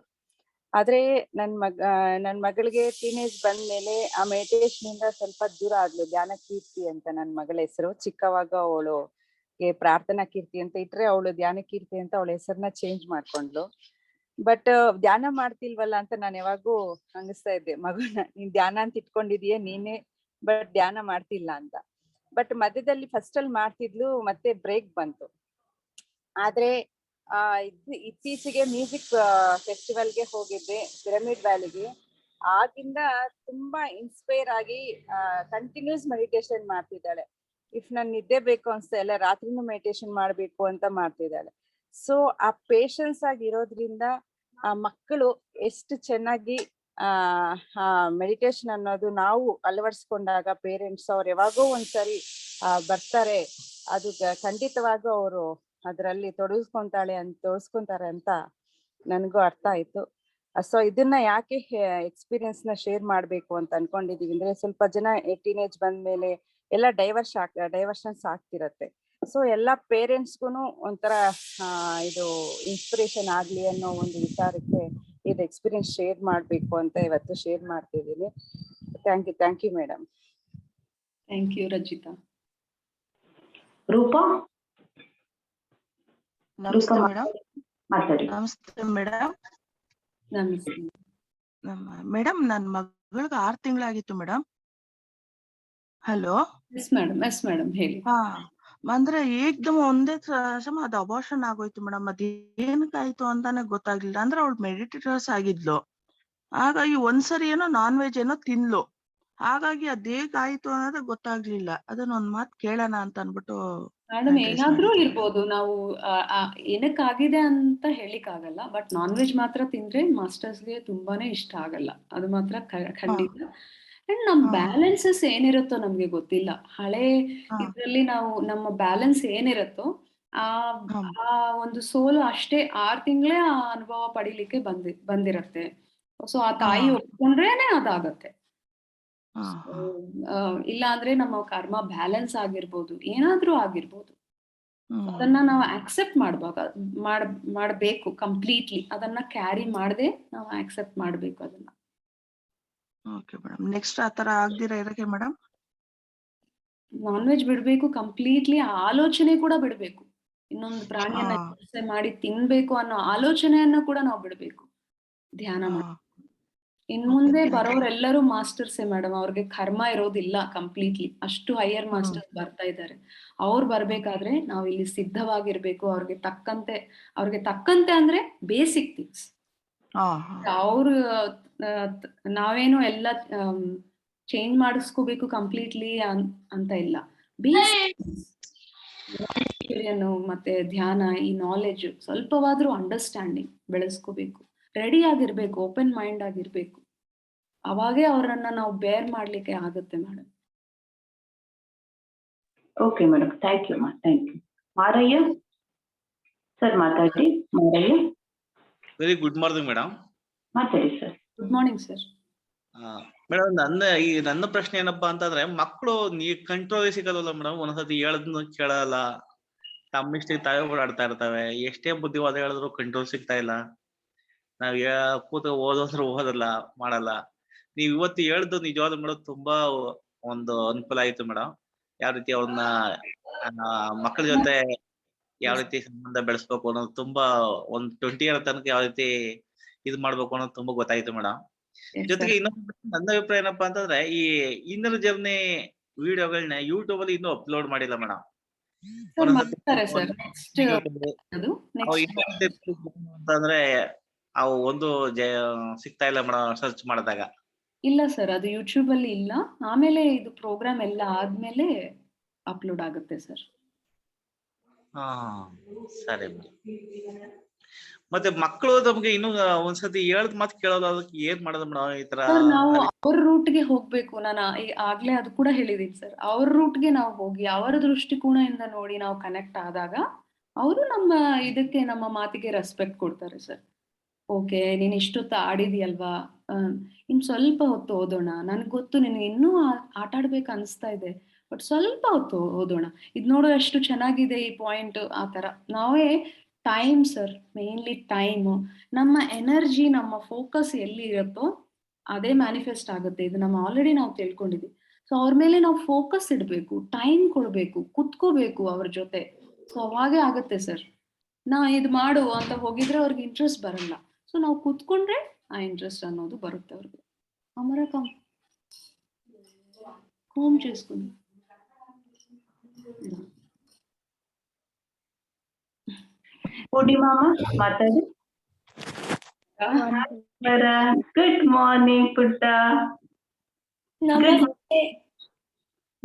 S12: ಆದ್ರೆ ನನ್ ಮಗಳಿಗೆ ಟೀನೇಜ್ ಬಂದ್ಮೇಲೆ ಆ ಮೆಡಿಟೇಷನ್ ಇಂದ ಸ್ವಲ್ಪ ದೂರ ಆದ್ಲು. ಧ್ಯಾನ ಕೀರ್ತಿ ಅಂತ ನನ್ನ ಮಗಳ ಹೆಸರು. ಚಿಕ್ಕವಾಗ ಅವಳುಗೆ ಪ್ರಾರ್ಥನಾ ಕೀರ್ತಿ ಅಂತ ಇಟ್ರೆ ಅವಳು ಧ್ಯಾನ ಕೀರ್ತಿ ಅಂತ ಅವಳ ಹೆಸರನ್ನ ಚೇಂಜ್ ಮಾಡ್ಕೊಂಡ್ಲು. ಬಟ್ ಧ್ಯಾನ ಮಾಡ್ತಿಲ್ವಲ್ಲ ಅಂತ ನಾನು ಯಾವಾಗೂ ಅನ್ನಿಸ್ತಾ ಇದ್ದೆ, ಮಗುನ ನೀನ್ ಧ್ಯಾನ ಅಂತ ಇಟ್ಕೊಂಡಿದೀಯ ನೀನೇ, ಬಟ್ ಧ್ಯಾನ ಮಾಡ್ತಿಲ್ಲ ಅಂತ. ಬಟ್ ಮಧ್ಯದಲ್ಲಿ ಫಸ್ಟ್ ಅಲ್ಲಿ ಮಾಡ್ತಿದ್ಲು, ಮತ್ತೆ ಬ್ರೇಕ್ ಬಂತು. ಆದ್ರೆ ಇತ್ತೀಚೆಗೆ ಮ್ಯೂಸಿಕ್ ಫೆಸ್ಟಿವಲ್ಗೆ ಹೋಗಿದ್ದೆ, ಪಿರಮಿಡ್ ವ್ಯಾಲಿಗೆ. ಆಗಿಂದ ತುಂಬಾ ಇನ್ಸ್ಪೈರ್ ಆಗಿ ಕಂಟಿನ್ಯೂಸ್ ಮೆಡಿಟೇಷನ್ ಮಾಡ್ತಿದ್ದಾಳೆ. ಇಫ್ ನನ್ ನಿದ್ದೆ ಬೇಕು ಅನ್ಸ್ತಾ ಇಲ್ಲ, ರಾತ್ರಿನೂ ಮೆಡಿಟೇಷನ್ ಮಾಡ್ಬೇಕು ಅಂತ ಮಾಡ್ತಿದ್ದಾಳೆ. ಸೊ ಆ ಪೇಶನ್ಸ್ ಆಗಿ ಇರೋದ್ರಿಂದ ಆ ಮಕ್ಕಳು ಎಷ್ಟು ಚೆನ್ನಾಗಿ ಮೆಡಿಟೇಷನ್ ಅನ್ನೋದು ನಾವು ಅಳವಡಿಸ್ಕೊಂಡಾಗ ಪೇರೆಂಟ್ಸ್ ಅವ್ರು ಯಾವಾಗೋ ಒಂದ್ಸರಿ ಬರ್ತಾರೆ, ಅದು ಖಂಡಿತವಾಗೂ ಅವರು ಅದರಲ್ಲಿ ತೊಡಗಿಸ್ಕೊಂತಾರೆ ಅಂತ ನನಗೂ ಅರ್ಥ ಆಯ್ತು. ಸೊ ಇದನ್ನ ಯಾಕೆ ಎಕ್ಸ್ಪೀರಿಯನ್ಸ್ ನ ಶೇರ್ ಮಾಡ್ಬೇಕು ಅಂತ ಅನ್ಕೊಂಡಿದೀವಿ ಅಂದ್ರೆ, ಸ್ವಲ್ಪ ಜನ ಟೀನೇಜ್ ಬಂದ್ಮೇಲೆ ಎಲ್ಲ ಡೈವರ್ಷನ್ಸ್ ಆಗ್ತಿರತ್ತೆ. ಸೊ ಎಲ್ಲ ಪೇರೆಂಟ್ಸ್ಗೂ ಒಂಥರ ಇದು ಇನ್ಸ್ಪಿರೇಷನ್ ಆಗ್ಲಿ ಅನ್ನೋ ಒಂದು ವಿಚಾರಕ್ಕೆ ಇದು ಎಕ್ಸ್ಪೀರಿಯನ್ಸ್ ಶೇರ್ ಮಾಡ್ಬೇಕು ಅಂತ ಇವತ್ತು ಶೇರ್ ಮಾಡ್ತಿದ್ದೀನಿ. Thank you madam.
S1: Thank you Rachitha.
S8: Roopa
S13: ನಮಸ್ತೆ ಮೇಡಮ್.
S8: ಮಾತಾಡಿ.
S13: ನಮಸ್ತೆ ಮೇಡಮ್.
S1: ನಮಸ್ತೆ
S13: ಮೇಡಮ್, ನನ್ ಮಗಳಿಗೆ 6 ತಿಂಗಳಾಗಿತ್ತು ಮೇಡಮ್. ಹಲೋ.
S1: ಎಸ್ ಮೇಡಮ್ ಹೇಳಿ.
S13: ಅಂದ್ರೆ ಏಕ್ದಮ್ ಒಂದೇ ಸಮ ಅದು ಅಬೋರ್ಷನ್ ಆಗೋಯ್ತು ಮೇಡಮ್. ಅದ್ ಏನಕ್ಕಾಯ್ತು ಅಂತಾನೆ ಗೊತ್ತಾಗ್ಲಿಲ್ಲ. ಅಂದ್ರೆ ಅವಳು ಮೆಡಿಟೇಟರ್ಸ್ ಆಗಿದ್ಲು, ಹಾಗಾಗಿ ಒಂದ್ಸರಿ ಏನೋ ನಾನ್ ವೆಜ್ ಏನೋ ತಿನ್ಲು, ಹಾಗಾಗಿ ಅದೇಗಾಯ್ತು ಅನ್ನೋದೇ ಗೊತ್ತಾಗ್ಲಿಲ್ಲ. ಅದನ್ನ ಒಂದ್ ಮಾತ್ ಕೇಳೋಣ ಅಂತ ಅನ್ಬಿಟ್ಟು.
S1: ಮೇಡಮ್ ಏನಾದ್ರೂ ಇರ್ಬೋದು, ನಾವು ಏನಕ್ಕಾಗಿದೆ ಅಂತ ಹೇಳಿಕ್ ಆಗಲ್ಲ. ಬಟ್ ನಾನ್ ವೆಜ್ ಮಾತ್ರ ತಿಂದ್ರೆ ಮಾಸ್ಟರ್ಸ್ಗೆ ತುಂಬಾನೇ ಇಷ್ಟ ಆಗಲ್ಲ, ಅದು ಮಾತ್ರ ಖಂಡಿತ. ಅಂಡ್ ನಮ್ ಬ್ಯಾಲೆನ್ಸಸ್ ಏನಿರುತ್ತೋ ನಮ್ಗೆ ಗೊತ್ತಿಲ್ಲ. ಹಳೆ ಇದ್ರಲ್ಲಿ ನಾವು ನಮ್ಮ ಬ್ಯಾಲೆನ್ಸ್ ಏನಿರುತ್ತೋ ಆ ಒಂದು ಸೋಲು ಅಷ್ಟೇ 6 ತಿಂಗಳೇ ಆ ಅನುಭವ ಪಡಿಲಿಕ್ಕೆ ಬಂದಿರತ್ತೆ. ಸೊ ಆ ತಾಯಿ ಒಪ್ಕೊಂಡ್ರೇನೆ ಅದಾಗತ್ತೆ. ಇಲ್ಲ ಅಂದ್ರೆ ನಮ್ಮ ಕರ್ಮ ಬ್ಯಾಲೆನ್ಸ್ ಆಗಿರ್ಬೋದು, ಏನಾದ್ರೂ ಆಗಿರ್ಬೋದು. ಅದನ್ನ ನಾವು ಆಕ್ಸೆಪ್ಟ್ ಮಾಡ್ಬೇಕು ಕಂಪ್ಲೀಟ್ಲಿ. ಅದನ್ನ ಕ್ಯಾರಿ ಮಾಡದೆ ನಾವು ಆಕ್ಸೆಪ್ಟ್ ಮಾಡ್ಬೇಕು ಅದನ್ನ.
S13: Okay madam. ನೆಕ್ಸ್ಟ್ ಆತರ ಆಗ್ದಿರಾ ಇರಕ್ಕೆ ಮೇಡಮ್?
S1: ನಾನ್ ವೆಜ್ ಬಿಡ್ಬೇಕು ಕಂಪ್ಲೀಟ್ಲಿ. ಆಲೋಚನೆ ಕೂಡ ಬಿಡ್ಬೇಕು. ಇನ್ನೊಂದು ಪ್ರಾಣಿಯನ್ನ ಹಿಂಸೆ ಮಾಡಿ ತಿನ್ಬೇಕು ಅನ್ನೋ ಆಲೋಚನೆಯನ್ನ ಕೂಡ ನಾವು ಬಿಡ್ಬೇಕು, ಧ್ಯಾನ ಮಾಡಿ. ಇನ್ ಮುಂದೆ ಬರೋರೆಲ್ಲರೂ ಮಾಸ್ಟರ್ಸೇ ಮೇಡಮ್. ಅವ್ರಿಗೆ ಕರ್ಮ ಇರೋದಿಲ್ಲ ಕಂಪ್ಲೀಟ್ಲಿ. ಅಷ್ಟು ಹೈಯರ್ ಮಾಸ್ಟರ್ಸ್ ಬರ್ತಾ ಇದ್ದಾರೆ. ಅವ್ರು ಬರ್ಬೇಕಾದ್ರೆ ನಾವು ಇಲ್ಲಿ ಸಿದ್ಧವಾಗಿರ್ಬೇಕು. ಅವ್ರಿಗೆ ತಕ್ಕಂತೆ ಅಂದ್ರೆ ಬೇಸಿಕ್ ಥಿಂಗ್ಸ್. ಅವ್ರು ನಾವೇನು ಎಲ್ಲ ಚೇಂಜ್ ಮಾಡಿಸ್ಕೋಬೇಕು ಕಂಪ್ಲೀಟ್ಲಿ ಅಂತ ಇಲ್ಲ. ಬೇಸಿಕ್ ಮತ್ತೆ ಧ್ಯಾನ, ಈ ನಾಲೆಜ್ ಸ್ವಲ್ಪವಾದ್ರೂ ಅಂಡರ್ಸ್ಟ್ಯಾಂಡಿಂಗ್ ಬೆಳೆಸ್ಕೋಬೇಕು. ರೆಡಿ ಆಗಿರ್ಬೇಕು, ಓಪನ್ ಮೈಂಡ್ ಆಗಿರ್ಬೇಕು. ಅವಾಗೇ ಅವರನ್ನ ನಾವು ಬೇರ್ ಮಾಡ್ಲಿಕ್ಕೆ ಆಗುತ್ತೆ madam.
S8: Okay madam, thank you Marayya sir, ಮಾತಾಡಿ. Marayya.
S14: Very good morning madam.
S8: ಮಾತಾಡಿ sir.
S1: Good morning sir.
S14: Madam, ನನ್ನ ಪ್ರಶ್ನೆ ಏನಪ್ಪಾ ಅಂತಂದ್ರೆ, ಮಕ್ಕಳು ಕಂಟ್ರೋಲ್ ಸಿಗಲ್ಲ ಮೇಡಮ್. ಒಂದ್ಸತಿ ಹೇಳದ್ನು ಕೇಳಲ್ಲ, ತಮ್ಮಿಷ್ಟಿಗೆ ತಾವೇ ಓಡಾಡ್ತಾ ಇರ್ತವೆ. ಎಷ್ಟೇ ಬುದ್ಧಿವಾದ ಹೇಳಿದ್ರು ಕಂಟ್ರೋಲ್ ಸಿಗ್ತಾ ಇಲ್ಲ. ನಾವ್ ಕೂತ ಓದೋದ್ರು ಓದಲ್ಲ, ಮಾಡಲ್ಲ. ನೀವ್ ಇವತ್ತು ಹೇಳ್ದು ನಿಜವಾದ ಮೇಡಮ್ ತುಂಬಾ ಒಂದು ಅನುಕೂಲ ಆಯ್ತು ಮೇಡಮ್. ಯಾವ ರೀತಿ ಅವ್ರನ್ನ ಮಕ್ಕಳ ಜೊತೆ ಯಾವ ರೀತಿ ಸಂಬಂಧ ಬೆಳೆಸ್ಬೇಕು ಅನ್ನೋದು ತುಂಬಾ ಒಂದ್ 20 year ತನಕ ಯಾವ ರೀತಿ ಇದ್ ಮಾಡ್ಬೇಕು ಅನ್ನೋದು ತುಂಬಾ ಗೊತ್ತಾಯ್ತು ಮೇಡಮ್. ಜೊತೆಗೆ ಇನ್ನೊಂದು ನನ್ನ ಅಭಿಪ್ರಾಯ ಏನಪ್ಪಾ ಅಂತಂದ್ರೆ, ಈ ಇನ್ನರ್ ಜರ್ನಿ ವಿಡಿಯೋಗಳನ್ನ ಯೂಟ್ಯೂಬ್ ಅಲ್ಲಿ ಇನ್ನೂ ಅಪ್ಲೋಡ್ ಮಾಡಿಲ್ಲ ಮೇಡಮ್. ಅಂತಂದ್ರೆ ಅವು ಒಂದು ಸಿಗ್ತಾ ಇಲ್ಲ ಮೇಡಮ್ ಸರ್ಚ್ ಮಾಡಿದಾಗ.
S1: ಇಲ್ಲ ಸರ್, ಅದು ಯೂಟ್ಯೂಬ್ ಅಲ್ಲಿ ಇಲ್ಲ. ಆಮೇಲೆ ಇದು ಪ್ರೋಗ್ರಾಮ್ ಎಲ್ಲ ಆದ್ಮೇಲೆ ಅಪ್ಲೋಡ್ ಆಗುತ್ತೆ ಸರ್.
S14: ಸರಿ ಮೇಡಮ್. ಮತ್ತೆ ಮಕ್ಕಳು ನಮ್ಗೆ ಇನ್ನು ಒಂದ್ಸತಿ ಹೇಳ್ದ್ ಮಾತು ಕೇಳೋದು, ಅದಕ್ಕೆ ಏನ್ ಮಾಡೋದು ಮೇಡಮ್? ಈ ತರ
S1: ನಾವು ಅವ್ರ ರೂಟ್ಗೆ ಹೋಗ್ಬೇಕು. ನಾನು ಆಗ್ಲೇ ಅದು ಕೂಡ ಹೇಳಿದೀನಿ ಸರ್. ಅವ್ರ ರೂಟ್ಗೆ ನಾವು ಹೋಗಿ ಅವರ ದೃಷ್ಟಿಕೋನದಿಂದ ನೋಡಿ ನಾವು ಕನೆಕ್ಟ್ ಆದಾಗ ಅವರು ನಮ್ಮ ಮಾತಿಗೆ ರೆಸ್ಪೆಕ್ಟ್ ಕೊಡ್ತಾರೆ ಸರ್. ಓಕೆ, ನೀನ್ ಇಷ್ಟೊತ್ತು ಆಡಿದ್ಯಲ್ವಾ, ಇನ್ ಸ್ವಲ್ಪ ಹೊತ್ತು ಓದೋಣ. ನನ್ಗೆ ಗೊತ್ತು ನಿನ್ಗೆ ಇನ್ನೂ ಆಟ ಆಡ್ಬೇಕು ಅನ್ಸ್ತಾ ಇದೆ, ಬಟ್ ಸ್ವಲ್ಪ ಹೊತ್ತು ಓದೋಣ. ಇದ್ ನೋಡೋ ಎಷ್ಟು ಚೆನ್ನಾಗಿದೆ ಈ ಪಾಯಿಂಟ್. ಆ ತರ ನಾವೇ ಟೈಮ್ ಸರ್, ಮೇನ್ಲಿ ಟೈಮ್. ನಮ್ಮ ಎನರ್ಜಿ, ನಮ್ಮ ಫೋಕಸ್ ಎಲ್ಲಿ ಇರುತ್ತೋ ಅದೇ ಮ್ಯಾನಿಫೆಸ್ಟ್ ಆಗುತ್ತೆ. ಇದು ಆಲ್ರೆಡಿ ನಾವು ತಿಳ್ಕೊಂಡಿದ್ವಿ. ಸೊ ಅವ್ರ ಮೇಲೆ ನಾವು ಫೋಕಸ್ ಇಡ್ಬೇಕು, ಟೈಮ್ ಕೊಡ್ಬೇಕು, ಕುತ್ಕೋಬೇಕು ಅವ್ರ ಜೊತೆ. ಸೊ ಅವಾಗೇ ಆಗುತ್ತೆ ಸರ್. ನಾ ಇದು ಮಾಡು ಅಂತ ಹೋಗಿದ್ರೆ ಅವ್ರಿಗೆ ಇಂಟ್ರೆಸ್ಟ್ ಬರಲ್ಲ. ಸೊ ನಾವು ಕುತ್ಕೊಂಡ್ರೆ ಆ ఇంట్రెస్ట్ ಅನ್ನೋದು ಬರುತ್ತೆ ಅವ್ರಿಗೆ. అమర కోమ్ చేసుకుంది.
S8: పూర్ణిమా మాట్లాడి. ಗುಡ್ ಮಾರ್ನಿಂಗ್ ಪುಟ್ಟ.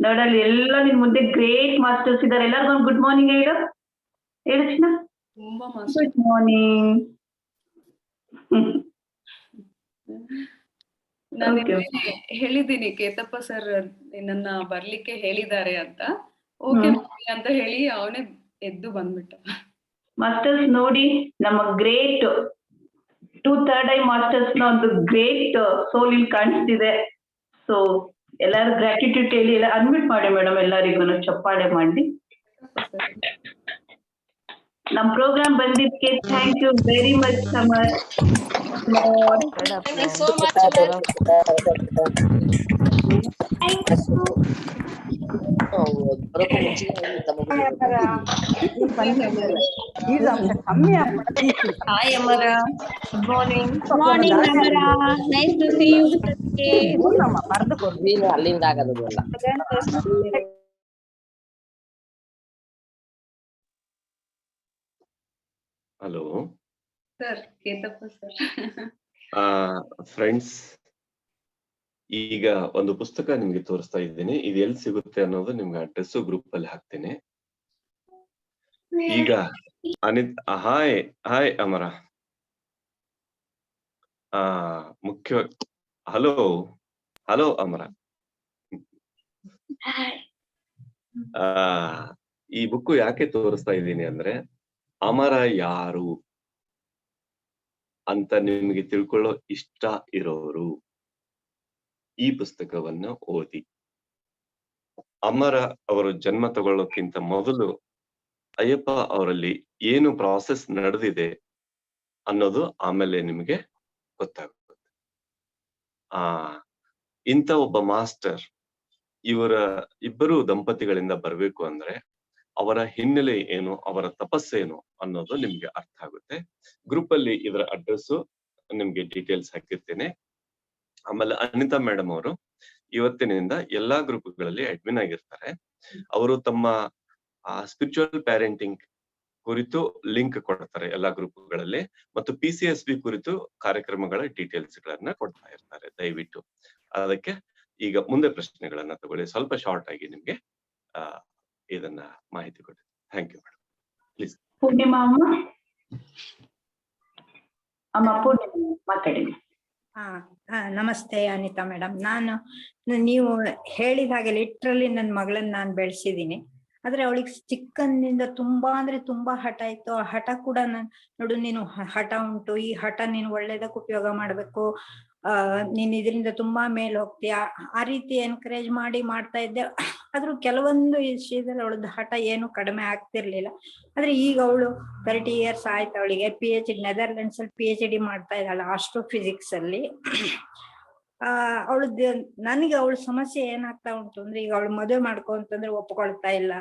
S8: ನೋಡಲ್ಲಿ ಎಲ್ಲ ನಿನ್ ಮುಂದೆ ಗ್ರೇಟ್ ಮಾಸ್ಟರ್ಸ್ ಇದಾರೆ. ಎಲ್ಲರಿಗೂ ಗುಡ್ ಮಾರ್ನಿಂಗ್ ಹೇಳು. ಹೇಳು ಚಿನ್ನ. Good morning.
S1: ನಾನು ಹೇಳಿದ್ದೀನಿ ಕೇತಪ್ಪ ಸರ್ ನನ್ನ ಬರ್ಲಿಕ್ಕೆ ಹೇಳಿದ್ದಾರೆ ಅಂತ. ಓಕೆ ಅಂತ ಹೇಳಿ ಅವನೇ ಎದ್ದು ಬಂದ್ಬಿಟ್ಟ.
S8: ಮಾಸ್ಟರ್ಸ್ ನೋಡಿ, ನಮ್ಮ ಗ್ರೇಟ್ 2/3 ಐ ಮಾಸ್ಟರ್ಸ್ ನ ಒಂದು ಗ್ರೇಟ್ ಸೋಲ್ ಇಲ್ಲಿ ಕಾಣಿಸ್ತಿದೆ. ಸೊ ಎಲ್ಲಾರು ಗ್ರಾಟಿಟ್ಯೂಡ್ ಹೇಳಿ, ಎಲ್ಲ ಅನ್ಮಿಟ್ ಮಾಡಿ ಮೇಡಮ್. ಎಲ್ಲರಿಗೂ ಚಪ್ಪಾಳೆ ಮಾಡಿ. ನಮ್ ಪ್ರೋಗ್ರಾಮ್ ಬಂದಿದ್ದಕ್ಕೆ thank you very much Samar.
S3: Thank you so much, ma'am.
S6: ಬರೋಕ್ಕೂ ಮುಂಚೆ
S3: Hi, Amara. Good morning.
S15: Morning, Amara. Nice to see you.
S6: ನೀನು ಅಲ್ಲಿಂದ ಆಗೋದಿಲ್ಲ.
S2: Hello
S1: sir, Ketappa sir.
S2: Friends, ಈಗ ಒಂದು ಪುಸ್ತಕ ನಿಮ್ಗೆ ತೋರಿಸ್ತಾ ಇದ್ದೀನಿ. ಇದು ಎಲ್ಲಿ ಸಿಗುತ್ತೆ ಅನ್ನೋದು ನಿಮ್ಗೆ ಅಡ್ರೆಸ್ ಗ್ರೂಪ್ ಅಲ್ಲಿ ಹಾಕ್ತೀನಿ. ಈಗ ಹಾಯ್ ಹಾಯ್ ಅಮರ. ಮುಖ್ಯ ಹಲೋ ಹಲೋ ಅಮರ. ಈ ಬುಕ್ ಯಾಕೆ ತೋರಿಸ್ತಾ ಇದ್ದೀನಿ ಅಂದ್ರೆ, ಅಮರ ಯಾರು ಅಂತ ನಿಮ್ಗೆ ತಿಳ್ಕೊಳ್ಳೋ ಇಷ್ಟ ಇರೋರು ಈ ಪುಸ್ತಕವನ್ನ ಓದಿ. ಅಮರ ಅವರು ಜನ್ಮ ತಗೊಳ್ಳೋಕ್ಕಿಂತ ಮೊದಲು ಅಯ್ಯಪ್ಪ ಅವರಲ್ಲಿ ಏನು ಪ್ರಾಸೆಸ್ ನಡೆದಿದೆ ಅನ್ನೋದು ಆಮೇಲೆ ನಿಮ್ಗೆ ಗೊತ್ತಾಗುತ್ತೆ. ಇಂಥ ಒಬ್ಬ ಮಾಸ್ಟರ್ ಇವರ ಇಬ್ಬರು ದಂಪತಿಗಳಿಂದ ಬರ್ಬೇಕು ಅಂದ್ರೆ ಅವರ ಹಿನ್ನೆಲೆ ಏನು, ಅವರ ತಪಸ್ಸೇನು ಅನ್ನೋದು ನಿಮ್ಗೆ ಅರ್ಥ ಆಗುತ್ತೆ. ಗ್ರೂಪ್ ಅಲ್ಲಿ ಇದರ ಅಡ್ರೆಸ್ ನಿಮ್ಗೆ ಡೀಟೇಲ್ಸ್ ಹಾಕಿರ್ತೇನೆ. ಆಮೇಲೆ ಅನಿತಾ ಮೇಡಮ್ ಅವರು ಇವತ್ತಿನಿಂದ ಎಲ್ಲಾ ಗ್ರೂಪ್ಗಳಲ್ಲಿ ಅಡ್ಮಿನ್ ಆಗಿರ್ತಾರೆ. ಅವರು ತಮ್ಮ ಸ್ಪಿರಿಚುವಲ್ ಪ್ಯಾರೆಂಟಿಂಗ್ ಕುರಿತು ಲಿಂಕ್ ಕೊಡ್ತಾರೆ ಎಲ್ಲಾ ಗ್ರೂಪ್ಗಳಲ್ಲಿ, ಮತ್ತು PCSB ಕುರಿತು ಕಾರ್ಯಕ್ರಮಗಳ ಡೀಟೇಲ್ಸ್ ಗಳನ್ನ ಕೊಡ್ತಾ ಇರ್ತಾರೆ. ದಯವಿಟ್ಟು ಅದಕ್ಕೆ ಈಗ ಮುಂದೆ ಪ್ರಶ್ನೆಗಳನ್ನ ತಗೊಳ್ಳಿ. ಸ್ವಲ್ಪ ಶಾರ್ಟ್ ಆಗಿ ನಿಮ್ಗೆ ಇದನ್ನ ಮಾಹಿತಿ ಕೊಡಿ. Thank you madam. Please.
S8: Poornima ಅಮ್ಮ ಪೂರ್ಣಿಮಾ ಮಾತಾಡಿ.
S15: ನಮಸ್ತೆ ಅನಿತಾ ಮೇಡಮ್. ನೀವು ಹೇಳಿದ ಹಾಗೆ ಲಿಟ್ರಲಿ ನನ್ನ ಮಗಳನ್ನ ನಾನು ಬೆಳೆಸಿದೀನಿ. ಆದ್ರೆ ಅವಳಿಗೆ ಚಿಕ್ಕಂದಿನಿಂದ ತುಂಬಾ ಅಂದ್ರೆ ತುಂಬಾ ಹಠ ಇತ್ತು. ಆ ಹಠ ಕೂಡ ನೋಡು, ನೀನು ಹಠ ಉಂಟು, ಈ ಹಠ ನೀನು ಒಳ್ಳೇದಕ್ಕೆ ಉಪಯೋಗ ಮಾಡ್ಬೇಕು, ನೀನ್ ಇದರಿಂದ ತುಂಬಾ ಮೇಲ್ ಹೋಗ್ತೀಯ, ಆ ರೀತಿ ಎನ್ಕರೇಜ್ ಮಾಡಿ ಮಾಡ್ತಾ ಇದ್ದೆ. ಆದ್ರೂ ಕೆಲವೊಂದು ವಿಷಯದಲ್ಲಿ ಅವಳದ್ದು ಹಠ ಏನು ಕಡಿಮೆ ಆಗ್ತಿರ್ಲಿಲ್ಲ. ಆದ್ರೆ ಈಗ ಅವಳು 30 years ಆಯ್ತು, ಅವಳಿಗೆ PhD ನೆದರ್ಲೆಂಡ್ಸ್ ಅಲ್ಲಿ PhD ಮಾಡ್ತಾ ಇದ್ದಾಳೆ ಆಸ್ಟ್ರೋಫಿಸಿಕ್ಸ್ ಅಲ್ಲಿ. ಅವಳದ್ದು ನನಗೆ ಅವಳ ಸಮಸ್ಯೆ ಏನಾಗ್ತಾ ಉಂಟು ಅಂದ್ರೆ, ಈಗ ಅವಳು ಮದುವೆ ಮಾಡ್ಕೊ ಅಂತಂದ್ರೆ ಒಪ್ಕೊಳ್ತಾ ಇಲ್ಲ,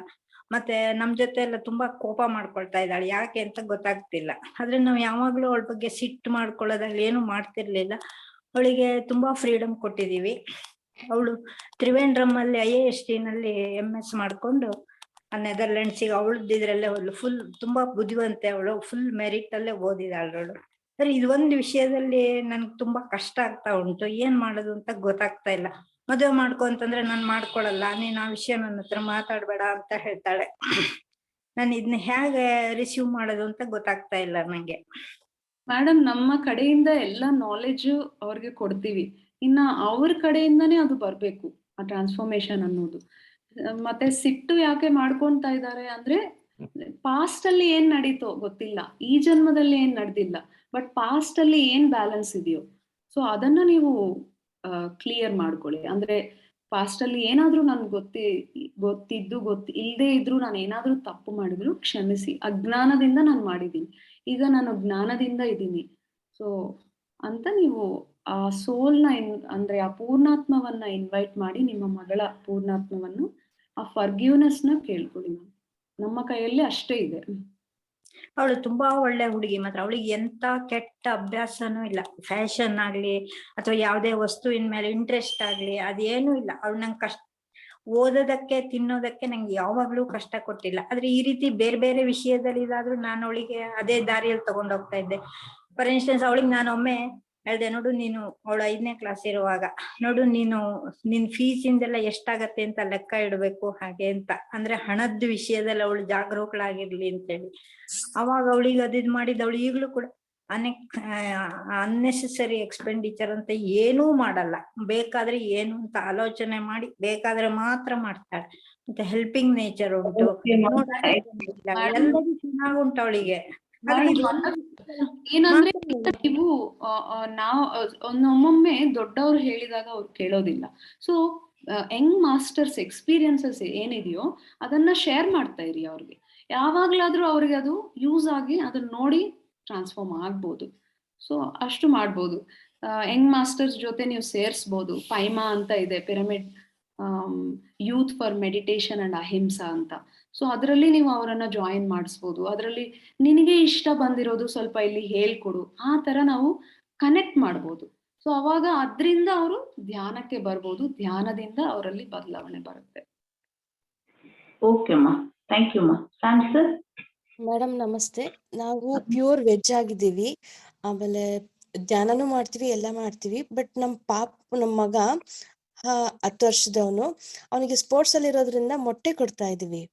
S15: ಮತ್ತೆ ನಮ್ ಜೊತೆ ಎಲ್ಲ ತುಂಬಾ ಕೋಪ ಮಾಡ್ಕೊಳ್ತಾ ಇದ್ದಾಳೆ. ಯಾಕೆ ಅಂತ ಗೊತ್ತಾಗ್ತಿಲ್ಲ. ಆದ್ರೆ ನಾವ್ ಯಾವಾಗ್ಲೂ ಅವಳ ಬಗ್ಗೆ ಸಿಟ್ಟು ಮಾಡ್ಕೊಳ್ಳೋದ್ರಲ್ಲಿ ಏನು ಮಾಡ್ತಿರ್ಲಿಲ್ಲ. ಅವಳಿಗೆ ತುಂಬಾ ಫ್ರೀಡಮ್ ಕೊಟ್ಟಿದೀವಿ. ಅವಳು ತ್ರಿವೇಂದ್ರಂ ಅಲ್ಲಿ IAST ನಲ್ಲಿ MS ಮಾಡ್ಕೊಂಡು ನೆದರ್ಲೆಂಡ್ಸಿಗೆ ಅವಳದ್ದಿದ್ರಲ್ಲೇ ಹೋದ್ಲು. ಫುಲ್ ತುಂಬಾ ಬುದ್ಧಿವಂತೆ ಅವಳು, ಫುಲ್ ಮೆರಿಟ್ ಅಲ್ಲೇ ಓದಿದಾಳು ಅವಳು. ಸರಿ, ಇದು ಒಂದು ವಿಷಯದಲ್ಲಿ ನನ್ಗೆ ತುಂಬಾ ಕಷ್ಟ ಆಗ್ತಾ ಉಂಟು. ಏನ್ ಮಾಡೋದು ಅಂತ ಗೊತ್ತಾಗ್ತಾ ಇಲ್ಲ. ಮದುವೆ ಮಾಡ್ಕೊ ಅಂತಂದ್ರೆ ನಾನ್ ಮಾಡ್ಕೊಳಲ್ಲ, ನೀನ್ ಆ ವಿಷಯ ನನ್ನ ಹತ್ರ ಮಾತಾಡ್ಬೇಡ ಅಂತ ಹೇಳ್ತಾಳೆ. ನಾನು ಇದನ್ನ ಹೇಗೆ ರಿಸೀವ್ ಮಾಡೋದು ಅಂತ ಗೊತ್ತಾಗ್ತಾ ಇಲ್ಲ ನಂಗೆ.
S1: ಮೇಡಮ್, ನಮ್ಮ ಕಡೆಯಿಂದ ಎಲ್ಲ ನಾಲೆಜ್ ಅವ್ರಿಗೆ ಕೊಡ್ತೀವಿ. ಇನ್ನ ಅವ್ರ ಕಡೆಯಿಂದಾನೇ ಅದು ಬರ್ಬೇಕು, ಆ ಟ್ರಾನ್ಸ್ಫಾರ್ಮೇಶನ್ ಅನ್ನೋದು. ಮತ್ತೆ ಸಿಟ್ಟು ಯಾಕೆ ಮಾಡ್ಕೊಂತಾ ಇದ್ದಾರೆ ಅಂದ್ರೆ, ಪಾಸ್ಟ್ ಅಲ್ಲಿ ಏನ್ ನಡೀತೋ ಗೊತ್ತಿಲ್ಲ, ಈ ಜನ್ಮದಲ್ಲಿ ಏನ್ ನಡೆದಿಲ್ಲ, ಬಟ್ ಪಾಸ್ಟ್ ಅಲ್ಲಿ ಏನ್ ಬ್ಯಾಲೆನ್ಸ್ ಇದೆಯೋ ಸೊ ಅದನ್ನ ನೀವು ಕ್ಲಿಯರ್ ಮಾಡ್ಕೊಳ್ಳಿ. ಅಂದ್ರೆ ಪಾಸ್ಟ್ ಅಲ್ಲಿ ಏನಾದ್ರೂ ನನ್ಗೆ ಇಲ್ಲದೆ ಇದ್ರು, ನಾನು ಏನಾದ್ರೂ ತಪ್ಪು ಮಾಡಿದ್ರು ಕ್ಷಮಿಸಿ, ಅಜ್ಞಾನದಿಂದ ನಾನು ಮಾಡಿದ್ದೀನಿ, ಈಗ ನಾನು ಜ್ಞಾನದಿಂದ ಇದ್ದೀನಿ ಸೊ ಅಂತ ನೀವು ಆ ಸೋಲ್ನ ಅಂದ್ರೆ ಆ ಪೂರ್ಣಾತ್ಮವನ್ನ ಇನ್ವೈಟ್ ಮಾಡಿ, ನಿಮ್ಮ ಮಗಳ ಪೂರ್ಣಾತ್ಮವನ್ನು, ಆ ಫರ್ಗಿವ್ನೆಸ್ ನ ಕೇಳ್ಕೊಳ್ಳಿ ಮ್ಯಾಮ್. ನಮ್ಮ ಕೈಯಲ್ಲಿ ಅಷ್ಟೇ ಇದೆ.
S15: ಅವಳು ತುಂಬಾ ಒಳ್ಳೆ ಹುಡುಗಿ. ಮಾತ್ರ ಅವಳಿಗೆ ಎಂತ ಕೆಟ್ಟ ಅಭ್ಯಾಸನೂ ಇಲ್ಲ. ಫ್ಯಾಷನ್ ಆಗ್ಲಿ ಅಥವಾ ಯಾವುದೇ ವಸ್ತುವಿನ ಮೇಲೆ ಇಂಟ್ರೆಸ್ಟ್ ಆಗ್ಲಿ ಅದೇನು ಇಲ್ಲ. ಅವಳು ನಂಗೆ ಕಷ್ಟ ಓದೋದಕ್ಕೆ ತಿನ್ನೋದಕ್ಕೆ ನಂಗೆ ಯಾವಾಗ್ಲೂ ಕಷ್ಟ ಕೊಟ್ಟಿಲ್ಲ. ಆದ್ರೆ ಈ ರೀತಿ ಬೇರೆ ಬೇರೆ ವಿಷಯದಲ್ಲಿ ಇದಾದ್ರೂ ನಾನು ಅವಳಿಗೆ ಅದೇ ದಾರಿಯಲ್ಲಿ ತಗೊಂಡ್ ಹೋಗ್ತಾ ಇದ್ದೆ. ಫಾರ್ ಇನ್ಸ್ಟೆನ್ಸ್ ಅವಳಿಗೆ ನಾನು ಒಮ್ಮೆ ಹೇಳ್ದೆ, ನೋಡು ನೀನು, ಅವಳು 5ನೇ ಕ್ಲಾಸ್ ಇರುವಾಗ, ನೋಡು ನೀನು ನಿನ್ ಫೀಸಿಂದೆಲ್ಲ ಎಷ್ಟಾಗತ್ತೆ ಅಂತ ಲೆಕ್ಕ ಇಡ್ಬೇಕು ಹಾಗೆ ಅಂತ. ಅಂದ್ರೆ ಹಣದ ವಿಷಯದಲ್ಲಿ ಅವಳು ಜಾಗರೂಕಳಾಗಿರ್ಲಿ ಅಂತೇಳಿ. ಅವಾಗ ಅವಳಿಗೆ ಅದಿದ್ ಮಾಡಿದ್. ಅವಳು ಈಗ್ಲೂ ಕೂಡ ಅನ್ನೆಸೆಸರಿ ಎಕ್ಸ್ಪೆಂಡಿಚರ್ ಅಂತ ಏನೂ ಮಾಡಲ್ಲ. ಬೇಕಾದ್ರೆ ಏನು ಅಂತ ಆಲೋಚನೆ ಮಾಡಿ ಬೇಕಾದ್ರೆ ಮಾತ್ರ ಮಾಡ್ತಾಳೆ. ಮತ್ತೆ ಹೆಲ್ಪಿಂಗ್ ನೇಚರ್ ಉಂಟು, ಎಲ್ಲದೂ ಚೆನ್ನಾಗುಂಟು ಅವಳಿಗೆ.
S1: ಏನಂದ್ರೆ ನೀವು ಒಮ್ಮೊಮ್ಮೆ ದೊಡ್ಡವ್ರು ಹೇಳಿದಾಗ ಅವ್ರು ಕೇಳೋದಿಲ್ಲ. ಸೊ ಯಂಗ್ ಮಾಸ್ಟರ್ಸ್ ಎಕ್ಸ್ಪೀರಿಯನ್ಸಸ್ ಏನಿದೆಯೋ ಅದನ್ನ ಶೇರ್ ಮಾಡ್ತಾ ಇರಿ ಅವ್ರಿಗೆ. ಯಾವಾಗ್ಲಾದ್ರೂ ಅವ್ರಿಗೆ ಅದು ಯೂಸ್ ಆಗಿ ಅದನ್ನ ನೋಡಿ ಟ್ರಾನ್ಸ್ಫಾರ್ಮ್ ಆಗ್ಬೋದು. ಸೊ ಅಷ್ಟು ಮಾಡ್ಬೋದು. ಯಂಗ್ ಮಾಸ್ಟರ್ಸ್ ಜೊತೆ ನೀವು ಸೇರಿಸ್ಬೋದು. ಪೈಮಾ ಅಂತ ಇದೆ, pyramid youth for meditation and Ahimsa ಅಂತ. ಸೊ ಅದರಲ್ಲಿ ನೀವು ಅವರನ್ನ ಜಾಯಿನ್ ಮಾಡಿಸ್ಬೋದು. ಅದರಲ್ಲಿ ನಿನಗೆ ಇಷ್ಟ ಬಂದಿರೋದು ಸ್ವಲ್ಪ ಇಲ್ಲಿ ಹೇಳ್ಕೊಡು, ಆ ತರ ನಾವು ಕನೆಕ್ಟ್ ಮಾಡ್ಬೋದು. ಸೊ ಅವಾಗ ಅದರಿಂದ ಅವರು ಧ್ಯಾನಕ್ಕೆ ಬರ್ಬೋದು, ಧ್ಯಾನದಿಂದ ಅವರಲ್ಲಿ ಬದಲಾವಣೆ ಬರುತ್ತೆ.
S8: ಓಕೆ ಅಮ್ಮ, ಥ್ಯಾಂಕ್ ಯು ಅಮ್ಮ. Sam sir.
S16: ಮೇಡಮ್ ನಮಸ್ತೆ. ನಾವು ಪ್ಯೂರ್ ವೆಜ್ ಆಗಿದ್ದೀವಿ, ಆಮೇಲೆ ಧ್ಯಾನನೂ ಮಾಡ್ತೀವಿ, ಎಲ್ಲ ಮಾಡ್ತೀವಿ. ಬಟ್ ನಮ್ಮ ಮಗ 10 ವರ್ಷದವನು, ಅವನಿಗೆ ಸ್ಪೋರ್ಟ್ಸ್ ಅಲ್ಲಿ ಇರೋದ್ರಿಂದ ಮೊಟ್ಟೆ ಕೊಡ್ತಾ ಇದೀವಿ.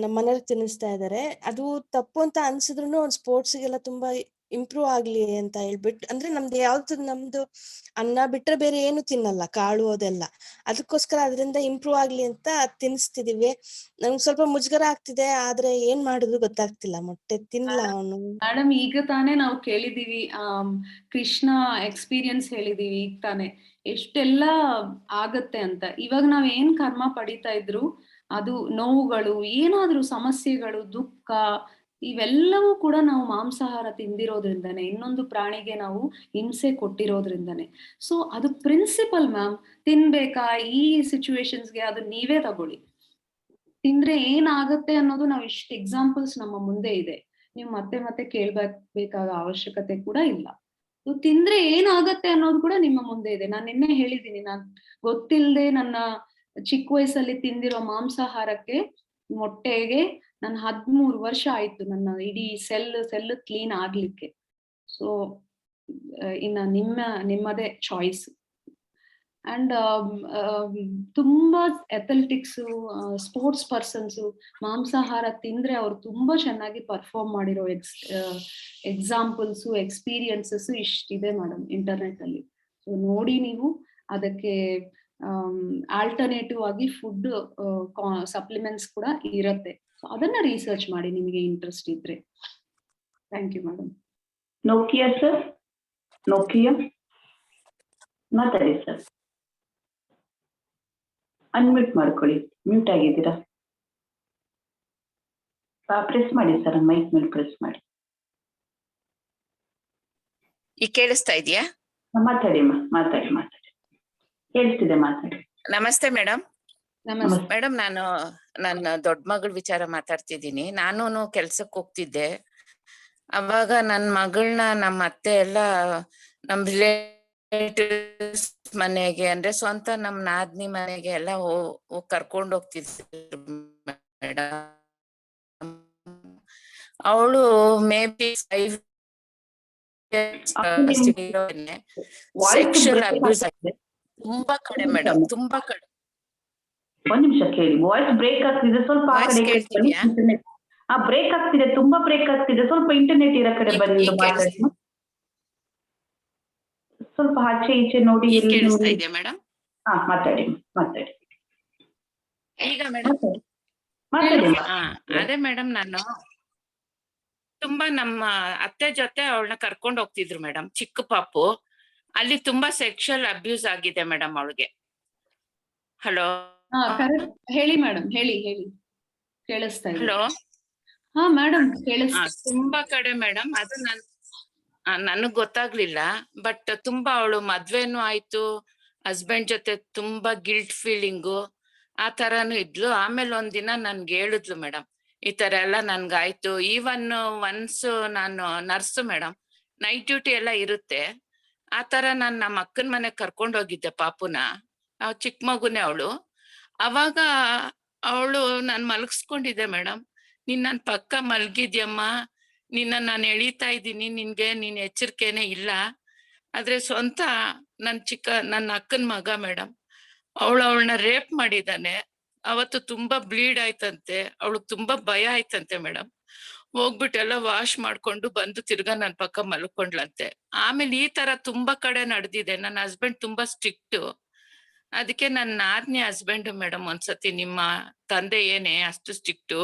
S16: ನಮ್ಮ ಮನೇಲಿ ತಿನ್ನಿಸ್ತಾ ಇದಾರೆ. ಅದು ತಪ್ಪು ಅಂತ ಅನ್ಸಿದ್ರು ಅವ್ನು ಸ್ಪೋರ್ಟ್ಸ್ಗೆಲ್ಲ ತುಂಬಾ ಇಂಪ್ರೂವ್ ಆಗ್ಲಿ ಅಂತ ಹೇಳ್ಬಿಟ್ಟು, ಅಂದ್ರೆ ನಮ್ದು ಅನ್ನ ಬಿಟ್ರೆ ಬೇರೆ ಏನು ತಿನ್ನಲ್ಲ, ಕಾಳು ಅದೆಲ್ಲ. ಅದಕ್ಕೋಸ್ಕರ ಅದರಿಂದ ಇಂಪ್ರೂವ್ ಆಗ್ಲಿ ಅಂತ ತಿನ್ನಿಸ್ತಿದೀವಿ. ನಮ್ಗೆ ಸ್ವಲ್ಪ ಮುಜುಗರ ಆಗ್ತಿದೆ, ಆದ್ರೆ ಏನ್ ಮಾಡುದು ಗೊತ್ತಾಗ್ತಿಲ್ಲ. ಮೊಟ್ಟೆ ತಿನ್ನಲ್ಲ ಅವನು.
S1: ಮೇಡಮ್, ಈಗ ತಾನೇ ನಾವು ಕೇಳಿದೀವಿ, ಕೃಷ್ಣ ಎಕ್ಸ್ಪೀರಿಯನ್ಸ್ ಹೇಳಿದೀವಿ ಈಗ ತಾನೇ, ಎಷ್ಟೆಲ್ಲ ಆಗತ್ತೆ ಅಂತ. ಇವಾಗ ನಾವ್ ಏನ್ ಕರ್ಮ ಪಡಿತಾ ಇದ್ರು, ಅದು ನೋವುಗಳು, ಏನಾದ್ರೂ ಸಮಸ್ಯೆಗಳು, ದುಃಖ, ಇವೆಲ್ಲವೂ ಕೂಡ ನಾವು ಮಾಂಸಾಹಾರ ತಿಂದಿರೋದ್ರಿಂದಾನೆ, ಇನ್ನೊಂದು ಪ್ರಾಣಿಗೆ ನಾವು ಹಿಂಸೆ ಕೊಟ್ಟಿರೋದ್ರಿಂದಾನೆ. ಸೊ ಅದು ಪ್ರಿನ್ಸಿಪಲ್ ಮ್ಯಾಮ್. ತಿನ್ಬೇಕಾ ಈ ಸಿಚುವೇಶನ್ಸ್ಗೆ, ಅದು ನೀವೇ ತಗೊಳ್ಳಿ. ತಿಂದ್ರೆ ಏನಾಗತ್ತೆ ಅನ್ನೋದು ನಾವು ಇಷ್ಟು ಎಕ್ಸಾಂಪಲ್ಸ್ ನಮ್ಮ ಮುಂದೆ ಇದೆ. ನೀವು ಮತ್ತೆ ಮತ್ತೆ ಕೇಳ್ಬೇಕಾದ ಅವಶ್ಯಕತೆ ಕೂಡ ಇಲ್ಲ. ತಿಂದ್ರೆ ಏನಾಗತ್ತೆ ಅನ್ನೋದು ಕೂಡ ನಿಮ್ಮ ಮುಂದೆ ಇದೆ. ನಾನು ನಿನ್ನೆ ಹೇಳಿದ್ದೀನಿ, ನಾನ್ ಗೊತ್ತಿಲ್ಲದೆ ನನ್ನ ಚಿಕ್ಕ ವಯಸ್ಸಲ್ಲಿ ತಿಂದಿರೋ ಮಾಂಸಾಹಾರಕ್ಕೆ, ಮೊಟ್ಟೆಗೆ ನಾನು 13 ವರ್ಷ ಆಯ್ತು ನನ್ನ ಇಡೀ ಸೆಲ್ ಕ್ಲೀನ್ ಆಗ್ಲಿಕ್ಕೆ. ಸೊ ಇನ್ನ ನಿಮ್ಮದೇ ಚಾಯ್ಸ್. ಅಂಡ್ ತುಂಬಾ ಅಥ್ಲೆಟಿಕ್ಸ್, ಸ್ಪೋರ್ಟ್ಸ್ ಪರ್ಸನ್ಸ್ ಮಾಂಸಾಹಾರ ತಿಂದ್ರೆ ಅವ್ರು ತುಂಬಾ ಚೆನ್ನಾಗಿ ಪರ್ಫಾರ್ಮ್ ಮಾಡಿರೋ ಎಕ್ಸಾಂಪಲ್ಸ್, ಎಕ್ಸ್ಪೀರಿಯನ್ಸಸ್ ಇಷ್ಟಿದೆ ಮೇಡಮ್ ಇಂಟರ್ನೆಟ್ ಅಲ್ಲಿ. ಸೊ ನೋಡಿ, ನೀವು ಅದಕ್ಕೆ ಆಲ್ಟರ್ನೇಟಿವ್ ಆಗಿ ಫುಡ್ ಸಪ್ಲಿಮೆಂಟ್ಸ್ ಕೂಡ ಇರತ್ತೆ. ಸೊ ಅದನ್ನ ರಿಸರ್ಚ್ ಮಾಡಿ ನಿಮಗೆ ಇಂಟ್ರೆಸ್ಟ್ ಇದ್ರೆ. Thank you madam.
S8: Nokia sir, Nokia ಮಾತಾಡಿ ಸರ್. ಅನ್ಮ್ಯೂಟ್ ಮಾಡ್ಕೊಳ್ಳಿ, ಮ್ಯೂಟ್ ಆಗಿದ್ದೀರಾ. ಪ್ರೆಸ್ ಮಾಡಿ ಸರ್, ಮೈಕ್ ಮೇಲೆ ಪ್ರೆಸ್ ಮಾಡಿ.
S17: ಈಗ ಕೇಳಿಸ್ತಾ ಇದೆಯಾ?
S8: ಮಾತಾಡಿ ಮಾತಾಡಿ ಕೇಳಿಸ್ತಿದೆ, ಮಾತಾಡಿ.
S17: ನಮಸ್ತೆ ಮೇಡಮ್. ಮೇಡಮ್, ನಾನು ನನ್ನ ದೊಡ್ಡ ಮಗಳ ವಿಚಾರ ಮಾತಾಡ್ತಿದ್ದೀನಿ. ನಾನು ಕೆಲ್ಸಕ್ಕೆ ಹೋಗ್ತಿದ್ದೆ. ಅವಾಗ ನನ್ನ ಮಗಳನ್ನ ನಮ್ಮ ಅತ್ತೆ ಎಲ್ಲ ನಮ್ ರಿಲೇಟಿವ್ಸ್ ಮನೆಗೆ, ಅಂದ್ರೆ ಸ್ವಂತ ನಮ್ ನಾದ್ನಿ ಮನೆಗೆ ಎಲ್ಲ ಕರ್ಕೊಂಡು ಹೋಗ್ತಿದ್ರು ಮೇಡಮ್. ಅವಳು ಮೇ ಬಿ 5 ಸೆಕ್ಷುವಲ್ ಅಬ್ಯೂಸ್ ಆಗಿದೆ. ತುಂಬಾ ಕಡೆ ಮೇಡಮ್, ತುಂಬಾ ಕಡೆ.
S8: ಒಂದ್ ನಿಮಿಷ ಕೇಳಿ, ವಾಯ್ಸ್ ಬ್ರೇಕ್ ಆಗ್ತಿದೆ, ಸ್ವಲ್ಪ ಆ ಕಡೆ ಬ್ರೇಕ್ ಆಗ್ತಿದೆ, ತುಂಬಾ ಬ್ರೇಕ್ ಆಗ್ತಿದೆ. ಸ್ವಲ್ಪ ಇಂಟರ್ನೆಟ್ ಇರೋ ಕಡೆ ಬಂದು ಮಾತಾಡಿ, ಸ್ವಲ್ಪ ಆಚೆ ಈಚೆ ನೋಡಿ.
S17: ಕೇಳಿಸ್ತಾ ಇದೆಯಾ ಮೇಡಮ್?
S8: ಮಾತಾಡಿ.
S17: ಈಗ ಮೇಡಮ್
S8: ಮಾತಾಡಿ.
S17: ಅದೇ ಮೇಡಮ್, ನಾನು ತುಂಬಾ ನಮ್ಮ ಅತ್ತೆ ಜೊತೆ ಅವಳನ್ನ ಕರ್ಕೊಂಡು ಹೋಗ್ತಿದ್ರು ಮೇಡಮ್, ಚಿಕ್ಕ ಪಾಪು. ಅಲ್ಲಿ ತುಂಬಾ ಸೆಕ್ಷುವಲ್ ಅಬ್ಯೂಸ್ ಆಗಿದೆ ಮೇಡಮ್ ಅವಳಿಗೆ. ಹಲೋ
S1: ಹೇಳಿ ಮೇಡಮ್, ಹೇಳಿ ಕೇಳಿಸ್ತಾ ಇದೆ.
S17: ಹಲೋ.
S1: ಹಾ ಮೇಡಮ್, ಕೇಳಿಸ್ತಾ.
S17: ತುಂಬಾ ಕಡೆ ಮೇಡಮ್, ಅದು ನನಗ್ ಗೊತ್ತಾಗ್ಲಿಲ್ಲ. ಬಟ್ ತುಂಬಾ ಅವಳು ಮದ್ವೆನೂ ಆಯ್ತು, ಹಸ್ಬೆಂಡ್ ಜೊತೆ ತುಂಬಾ ಗಿಲ್ಟ್ ಫೀಲಿಂಗು ಆ ತರಾನು ಇದ್ಲು. ಆಮೇಲೆ ಒಂದಿನ ನನ್ಗೆ ಹೇಳಿದ್ಲು ಮೇಡಮ್, ಈ ತರ ಎಲ್ಲ ನನ್ಗಾಯ್ತು. ಈವನ್ ಒನ್ಸ್ ನಾನು ನರ್ಸ್ ಮೇಡಮ್, ನೈಟ್ ಡ್ಯೂಟಿ ಎಲ್ಲ ಇರುತ್ತೆ. ಆ ತರ ನಾನು ನಮ್ಮ ಅಕ್ಕನ ಮನೆಗ್ ಕರ್ಕೊಂಡ್ ಹೋಗಿದ್ದೆ ಪಾಪುನ, ಚಿಕ್ಕ ಮಗುನೇ ಅವಳು. ಅವಾಗ ಅವಳು ನಾನ್ ಮಲಗಿಸ್ಕೊಂಡಿದ್ದೆ ಮೇಡಮ್. ನೀನ್ ನನ್ ಪಕ್ಕ ಮಲ್ಗಿದ್ಯಮ್ಮ, ನಾನು ಎಳೀತಾ ಇದ್ದೀನಿ, ನೀನ್ ಎಚ್ಚರಿಕೆನೆ ಇಲ್ಲ. ಆದ್ರೆ ಸ್ವಂತ ನನ್ನ ಅಕ್ಕನ ಮಗ ಮೇಡಮ್, ಅವಳನ್ನ ರೇಪ್ ಮಾಡಿದಾನೆ. ಅವತ್ತು ತುಂಬಾ ಬ್ಲೀಡ್ ಆಯ್ತಂತೆ, ಅವಳಿಗೆ ತುಂಬಾ ಭಯ ಆಯ್ತಂತೆ ಮೇಡಮ್. ಹೋಗ್ಬಿಟ್ಟು ಎಲ್ಲ ವಾಶ್ ಮಾಡ್ಕೊಂಡು ಬಂದು ತಿರ್ಗಾ ನನ್ ಪಕ್ಕ ಮಲ್ಕೊಂಡ್ಲಂತೆ. ಆಮೇಲೆ ಈ ತರ ತುಂಬಾ ಕಡೆ ನಡೆದಿದೆ. ನನ್ನ ಹಸ್ಬೆಂಡ್ ತುಂಬಾ ಸ್ಟ್ರಿಕ್ಟ್. ಅದಕ್ಕೆ ನನ್ನ ನಾದ್ನಿ ಹಸ್ಬೆಂಡ್ ಮೇಡಮ್ ಒಂದ್ಸತಿ, ನಿಮ್ಮ ತಂದೆ ಏನೇ ಅಷ್ಟು ಸ್ಟ್ರಿಕ್ಟು,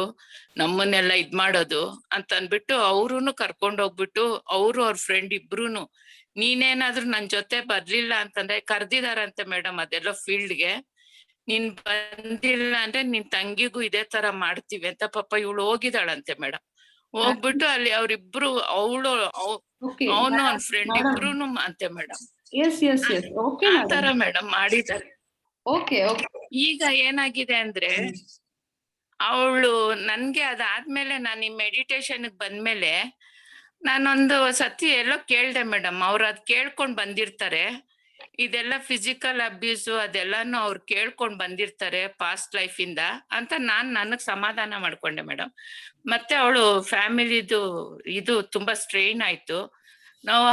S17: ನಮ್ಮನ್ನೆಲ್ಲ ಇದ್ ಮಾಡೋದು ಅಂತ ಅನ್ಬಿಟ್ಟು ಅವ್ರುನು ಕರ್ಕೊಂಡ್ ಹೋಗ್ಬಿಟ್ಟು, ಅವ್ರ ಫ್ರೆಂಡ್ ಇಬ್ರುನು, ನೀನೇನಾದ್ರೂ ನನ್ ಜೊತೆ ಬರ್ಲಿಲ್ಲ ಅಂತಂದ್ರೆ ಕರ್ದಿದಾರಂತೆ ಮೇಡಮ್ ಅದೆಲ್ಲ ಫೀಲ್ಡ್ಗೆ. ನೀನ್ ಬಂದಿಲ್ಲ ಅಂದ್ರೆ ನಿನ್ ತಂಗಿಗೂ ಇದೇ ತರ ಮಾಡ್ತೀವಿ ಅಂತ ಪಾಪ ಇವಳು ಹೋಗಿದ್ದಾಳಂತೆ ಮೇಡಮ್. ಹೋಗ್ಬಿಟ್ಟು ಅಲ್ಲಿ ಅವ್ರಿಬ್ರು ಅವಳು ಅವನು ಅವ್ನ ಫ್ರೆಂಡ್ ಇಬ್ರುನು ಅಂತೆ ಮೇಡಮ್.
S1: ಓಕೆ
S17: ಆ ತರ ಮೇಡಮ್ ಮಾಡಿದ್ದಾರೆ.
S1: ಓಕೆ
S17: ಈಗ ಏನಾಗಿದೆ ಅಂದ್ರೆ ಅವಳು ನನ್ಗೆ ಅದಾದ್ಮೇಲೆ ನಾನು ಈ ಮೆಡಿಟೇಷನ್ ಬಂದ್ಮೇಲೆ ನಾನೊಂದು ಸತಿ ಎಲ್ಲೋ ಕೇಳ್ದೆ ಮೇಡಮ್. ಅವ್ರು ಅದ್ ಕೇಳ್ಕೊಂಡ್ ಬಂದಿರ್ತಾರೆ, ಇದೆಲ್ಲ ಫಿಸಿಕಲ್ ಅಬ್ಯೂಸು ಅದೆಲ್ಲಾನು ಅವ್ರು ಕೇಳ್ಕೊಂಡ್ ಬಂದಿರ್ತಾರೆ ಪಾಸ್ಟ್ ಲೈಫ್ ಇಂದ ಅಂತ ನನಗ್ ಸಮಾಧಾನ ಮಾಡ್ಕೊಂಡೆ ಮೇಡಮ್. ಮತ್ತೆ ಅವಳು ಫ್ಯಾಮಿಲಿದು ಇದು ತುಂಬಾ ಸ್ಟ್ರೈನ್ ಆಯ್ತು. ನಾವು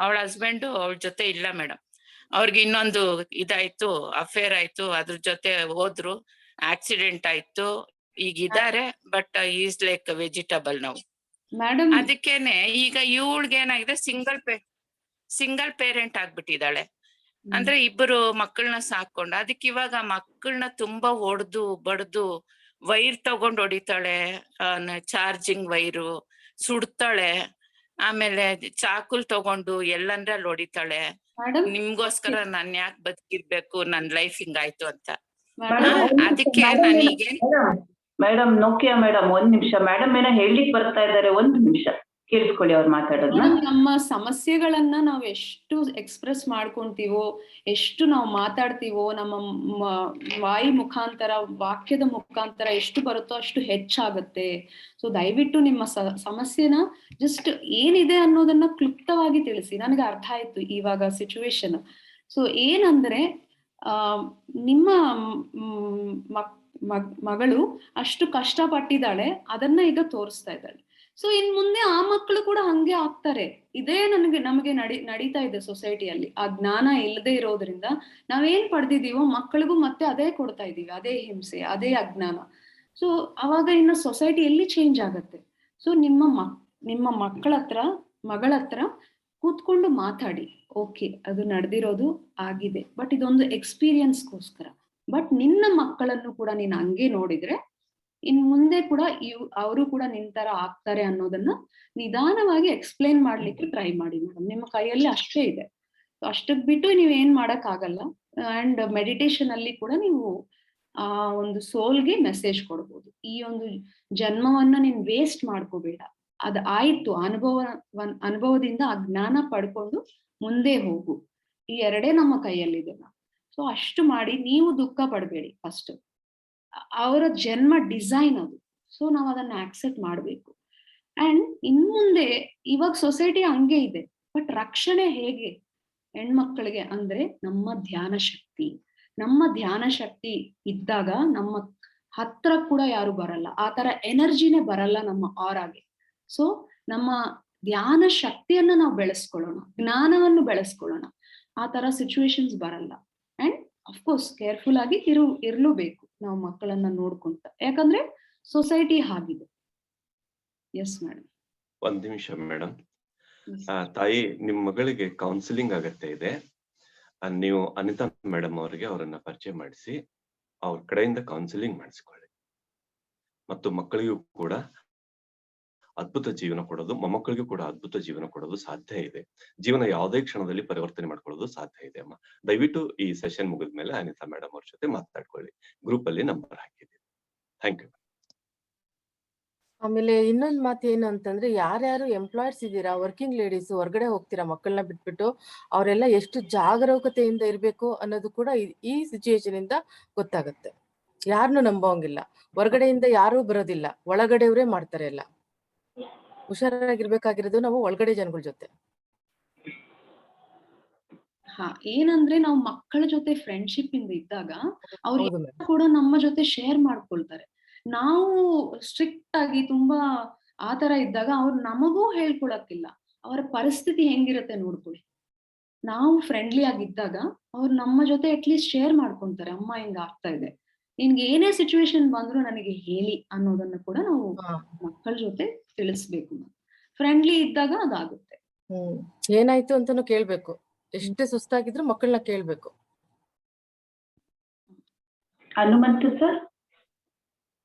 S17: ಅವಳ ಹಸ್ಬೆಂಡ್ ಅವಳ ಜೊತೆ ಇಲ್ಲ ಮೇಡಮ್. ಅವ್ರಿಗೆ ಇನ್ನೊಂದು ಇದಾಯ್ತು, ಅಫೇರ್ ಆಯ್ತು, ಅದ್ರ ಜೊತೆ ಹೋದ್ರು, ಆಕ್ಸಿಡೆಂಟ್ ಆಯ್ತು, ಈಗ ಇದಾರೆ ಬಟ್ ಈಸ್ ಲೈಕ್ ವೆಜಿಟಬಲ್ ನಾವು.
S1: ಮೇಡಮ್
S17: ಅದಕ್ಕೇನೆ ಈಗ ಇವಳ್ಗೆ ಏನಾಗಿದೆ, ಸಿಂಗಲ್ ಪೇರೆಂಟ್ ಆಗ್ಬಿಟ್ಟಿದ್ದಾಳೆ. ಅಂದ್ರೆ ಇಬ್ಬರು ಮಕ್ಕಳನ್ನ ಸಾಕೊಂಡು, ಅದಕ್ಕೆ ಇವಾಗ ಮಕ್ಕಳನ್ನ ತುಂಬಾ ಹೊಡೆದು ಬಡ್ದು ವೈರ್ ತಗೊಂಡ್ ಹೊಡಿತಾಳೆ, ಚಾರ್ಜಿಂಗ್ ವೈರು ಸುಡ್ತಾಳೆ, ಆಮೇಲೆ ಚಾಕುಲ್ ತಗೊಂಡು ಎಲ್ಲಂದ್ರಲ್ಲಿ ಹೊಡಿತಾಳೆ. ನಿಮ್ಗೋಸ್ಕರ ನಾನ್ ಯಾಕೆ ಬದುಕಿರ್ಬೇಕು, ನನ್ ಲೈಫ್ ಹಿಂಗಾಯ್ತು ಅಂತ. ಅದಕ್ಕೆ ನನಗೆ
S8: ಮೇಡಮ್ ನೋಕಿಯಾ ಮೇಡಮ್, ಒಂದ್ ನಿಮಿಷ. ಮೇಡಮ್ ಏನೋ ಹೇಳಿಕ್ ಬರ್ತಾ ಇದ್ದಾರೆ, ಒಂದ್ ನಿಮಿಷ ಕೇಳಿಸ್ಕೊಳ್ಳಿ ಅವ್ರು ಮಾತಾಡೋದನ್ನ.
S1: ನಮ್ಮ ಸಮಸ್ಯೆಗಳನ್ನ ನಾವು ಎಷ್ಟು ಎಕ್ಸ್ಪ್ರೆಸ್ ಮಾಡ್ಕೊಂತೀವೋ, ಎಷ್ಟು ನಾವು ಮಾತಾಡ್ತೀವೋ, ನಮ್ಮ ವಾಯಿ ಮುಖಾಂತರ, ವಾಕ್ಯದ ಮುಖಾಂತರ ಎಷ್ಟು ಬರುತ್ತೋ ಅಷ್ಟು ಹೆಚ್ಚಾಗುತ್ತೆ. ಸೊ ದಯವಿಟ್ಟು ನಿಮ್ಮ ಸಮಸ್ಯೆನ ಜಸ್ಟ್ ಏನಿದೆ ಅನ್ನೋದನ್ನ ಕ್ಲುಪ್ತವಾಗಿ ತಿಳಿಸಿ. ನನಗೆ ಅರ್ಥ ಆಯ್ತು ಇವಾಗ ಸಿಚುವೇಶನ್. ಸೊ ಏನಂದ್ರೆ ನಿಮ್ಮ ಮಗಳು ಅಷ್ಟು ಕಷ್ಟಪಟ್ಟಿದ್ದಾಳೆ, ಅದನ್ನ ಈಗ ತೋರಿಸ್ತಾ ಇದ್ದಾಳೆ. ಸೊ ಇನ್ ಮುಂದೆ ಆ ಮಕ್ಕಳು ಕೂಡ ಹಂಗೆ ಆಗ್ತಾರೆ. ಇದೇ ನಮಗೆ ನಡೀತಾ ಇದೆ ಸೊಸೈಟಿಯಲ್ಲಿ. ಆ ಜ್ಞಾನ ಇಲ್ಲದೆ ಇರೋದ್ರಿಂದ ನಾವೇನ್ ಪಡೆದಿದೀವೋ ಮಕ್ಕಳಿಗೂ ಮತ್ತೆ ಅದೇ ಕೊಡ್ತಾ ಇದೀವಿ, ಅದೇ ಹಿಂಸೆ, ಅದೇ ಅಜ್ಞಾನ. ಸೊ ಅವಾಗ ಇನ್ನು ಸೊಸೈಟಿ ಎಲ್ಲಿ ಚೇಂಜ್ ಆಗತ್ತೆ? ಸೊ ನಿಮ್ಮ ಮಗಳ ಹತ್ರ ಕೂತ್ಕೊಂಡು ಮಾತಾಡಿ. ಓಕೆ, ಅದು ನಡೆದಿರೋದು ಆಗಿದೆ, ಬಟ್ ಇದೊಂದು ಎಕ್ಸ್ಪೀರಿಯನ್ಸ್ಗೋಸ್ಕರ. ಬಟ್ ನಿನ್ನ ಮಕ್ಕಳನ್ನು ಕೂಡ ನೀನ್ ಹಂಗೆ ನೋಡಿದ್ರೆ ಇನ್ ಮುಂದೆ ಕೂಡ ಅವರು ಕೂಡ ನಿನ್ ತರ ಆಗ್ತಾರೆ ಅನ್ನೋದನ್ನ ನಿಧಾನವಾಗಿ ಎಕ್ಸ್ಪ್ಲೇನ್ ಮಾಡ್ಲಿಕ್ಕೆ ಟ್ರೈ ಮಾಡಿ ಮೇಡಮ್. ನಿಮ್ಮ ಕೈಯಲ್ಲಿ ಅಷ್ಟೇ ಇದೆ, ಅಷ್ಟಕ್ ಬಿಟ್ಟು ನೀವ್ ಏನ್ ಮಾಡಕ್ ಆಗಲ್ಲ. ಅಂಡ್ ಮೆಡಿಟೇಷನ್ ಅಲ್ಲಿ ಕೂಡ ನೀವು ಆ ಒಂದು ಸೋಲ್ಗೆ ಮೆಸೇಜ್ ಕೊಡ್ಬೋದು. ಈ ಒಂದು ಜನ್ಮವನ್ನ ನೀನ್ ವೇಸ್ಟ್ ಮಾಡ್ಕೋಬೇಡ, ಅದ್ ಆಯ್ತು, ಅನುಭವದಿಂದ ಆ ಜ್ಞಾನ ಪಡ್ಕೊಂಡು ಮುಂದೆ ಹೋಗು. ಈ ಎರಡೇ ನಮ್ಮ ಕೈಯಲ್ಲಿದೆ. ಸೊ ಅಷ್ಟು ಮಾಡಿ, ನೀವು ದುಃಖ ಪಡ್ಬೇಡಿ. ಫಸ್ಟ್ ಅವರ ಜನ್ಮ ಡಿಸೈನ್ ಅದು. ಸೊ ನಾವ್ ಅದನ್ನ ಆಕ್ಸೆಪ್ಟ್ ಮಾಡ್ಬೇಕು. ಅಂಡ್ ಇನ್ ಮುಂದೆ ಇವಾಗ ಸೊಸೈಟಿ ಹಂಗೆ ಇದೆ, ಬಟ್ ರಕ್ಷಣೆ ಹೇಗೆ ಹೆಣ್ಮಕ್ಳಿಗೆ ಅಂದ್ರೆ ನಮ್ಮ ಧ್ಯಾನ ಶಕ್ತಿ ಇದ್ದಾಗ ನಮ್ಮ ಹತ್ರ ಕೂಡ ಯಾರು ಬರಲ್ಲ, ಆ ತರ ಎನರ್ಜಿನೇ ಬರಲ್ಲ ನಮ್ಮ ಆರಾಗೆ. ಸೊ ನಮ್ಮ ಧ್ಯಾನ ಶಕ್ತಿಯನ್ನ ನಾವು ಬೆಳೆಸ್ಕೊಳ್ಳೋಣ, ಜ್ಞಾನವನ್ನು ಬೆಳೆಸ್ಕೊಳ್ಳೋಣ, ಆ ತರ ಸಿಚುವೇಶನ್ಸ್ ಬರಲ್ಲ. ಅಂಡ್ ಅಫ್ಕೋರ್ಸ್ ಕೇರ್ಫುಲ್ ಆಗಿ ಇರ್ಲೂಬೇಕು ನಾವು ಮಕ್ಕಳನ್ನ ನೋಡ್ಕೊಂತ, ಯಾಕಂದ್ರೆ ಸೊಸೈಟಿ ಹಾಗಿದೆ. Yes madam.
S2: ಒಂದ್ ನಿಮಿಷ ಮೇಡಮ್. ತಾಯಿ, ನಿಮ್ ಮಗಳಿಗೆ ಕೌನ್ಸಿಲಿಂಗ್ ಅಗತ್ಯ ಇದೆ. ನೀವು ಅನಿತಾ ಮೇಡಮ್ ಅವರಿಗೆ ಅವರನ್ನ ಪರಿಚಯ ಮಾಡಿಸಿ ಅವ್ರ ಕಡೆಯಿಂದ ಕೌನ್ಸಿಲಿಂಗ್ ಮಾಡಿಸ್ಕೊಳ್ಳಿ. ಮತ್ತು ಮಕ್ಕಳಿಗೂ ಕೂಡ ಅದ್ಭುತ ಜೀವನ ಕೊಡೋದು, ಮೊಮ್ಮಕ್ಕಳಿಗೂ ಕೂಡ ಅದ್ಭುತ ಜೀವನ ಕೊಡೋದು ಸಾಧ್ಯ ಇದೆ. ಜೀವನ ಯಾವುದೇ ಕ್ಷಣದಲ್ಲಿ ಪರಿವರ್ತನೆ ಮಾಡ್ಕೊಳ್ಳೋದು ಸಾಧ್ಯ ಇದೆ ಅಮ್ಮ. ದಯವಿಟ್ಟು ಈ ಸೆಷನ್ ಮುಗಿದ್ಮೇಲೆ ಅನಿತಾ ಮೇಡಮ್ ಅವ್ರ ಜೊತೆ ಮಾತಾಡ್ಕೊಳ್ಳಿ. ಗ್ರೂಪ್ ಅಲ್ಲಿ ನಂಬರ್ ಹಾಕಿದ್ದೀನಿ. Thank you.
S18: ಆಮೇಲೆ ಇನ್ನೊಂದ್ ಮಾತು ಏನು ಅಂತಂದ್ರೆ, ಯಾರ್ಯಾರು ಎಂಪ್ಲಾಯರ್ಸ್ ಇದ್ದೀರಾ, ವರ್ಕಿಂಗ್ ಲೇಡೀಸ್ ಹೊರಗಡೆ ಹೋಗ್ತೀರಾ ಮಕ್ಕಳನ್ನ ಬಿಟ್ಬಿಟ್ಟು, ಅವರೆಲ್ಲ ಎಷ್ಟು ಜಾಗರೂಕತೆಯಿಂದ ಇರ್ಬೇಕು ಅನ್ನೋದು ಕೂಡ ಈ ಸಿಚುಯೇಷನ್ ಇಂದ ಗೊತ್ತಾಗುತ್ತೆ. ಯಾರನ್ನು ನಂಬೋಂಗಿಲ್ಲ, ಹೊರಗಡೆಯಿಂದ ಯಾರೂ ಬರೋದಿಲ್ಲ, ಒಳಗಡೆಯವರೇ ಮಾಡ್ತಾರೆ ಎಲ್ಲ. ಹುಷಾರಾಗಿರ್ಬೇಕಾಗಿರೋದು ನಾವು ಒಳಗಡೆ ಜನಗಳ ಜೊತೆ.
S1: ಏನಂದ್ರೆ ನಾವು ಮಕ್ಕಳ ಜೊತೆ ಫ್ರೆಂಡ್ಶಿಪ್ ಇಂದ ಇದ್ದಾಗ ಅವ್ರು ಕೂಡ ನಮ್ಮ ಜೊತೆ ಶೇರ್ ಮಾಡ್ಕೊಳ್ತಾರೆ. ನಾವು ಸ್ಟ್ರಿಕ್ಟ್ ಆಗಿ ತುಂಬಾ ಆತರ ಇದ್ದಾಗ ಅವ್ರು ನಮಗೂ ಹೇಳ್ಕೊಳಕ್ಕಿಲ್ಲ. ಅವರ ಪರಿಸ್ಥಿತಿ ಹೆಂಗಿರತ್ತೆ ನೋಡ್ಕೊಳ್ಳಿ. ನಾವು ಫ್ರೆಂಡ್ಲಿ ಆಗಿದ್ದಾಗ ಅವ್ರು ನಮ್ಮ ಜೊತೆ ಅಟ್ಲೀಸ್ಟ್ ಶೇರ್ ಮಾಡ್ಕೊಂತಾರೆ, ಅಮ್ಮ ಹಿಂಗ ಆಗ್ತಾ ಇದೆ, ನಿನ್ಗೆ ಏನೇ ಸಿಚುವೇಶನ್ ಬಂದ್ರು ನನಗೆ ಹೇಳಿ ಅನ್ನೋದನ್ನ ಕೂಡ ನಾವು ಮಕ್ಕಳ ಜೊತೆ ತಿಳಿಸ್ಬೇಕು. ಫ್ರೆಂಡ್ಲಿ ಇದ್ದಾಗ ಅದಾಗುತ್ತೆ.
S18: ಏನಾಯ್ತು ಅಂತಾನು ಕೇಳ್ಬೇಕು. ಎಷ್ಟೇ ಸುಸ್ತಾಗಿದ್ರು ಮಕ್ಕಳನ್ನ ಕೇಳ್ಬೇಕು.
S8: ಹನುಮಂತು ಸರ್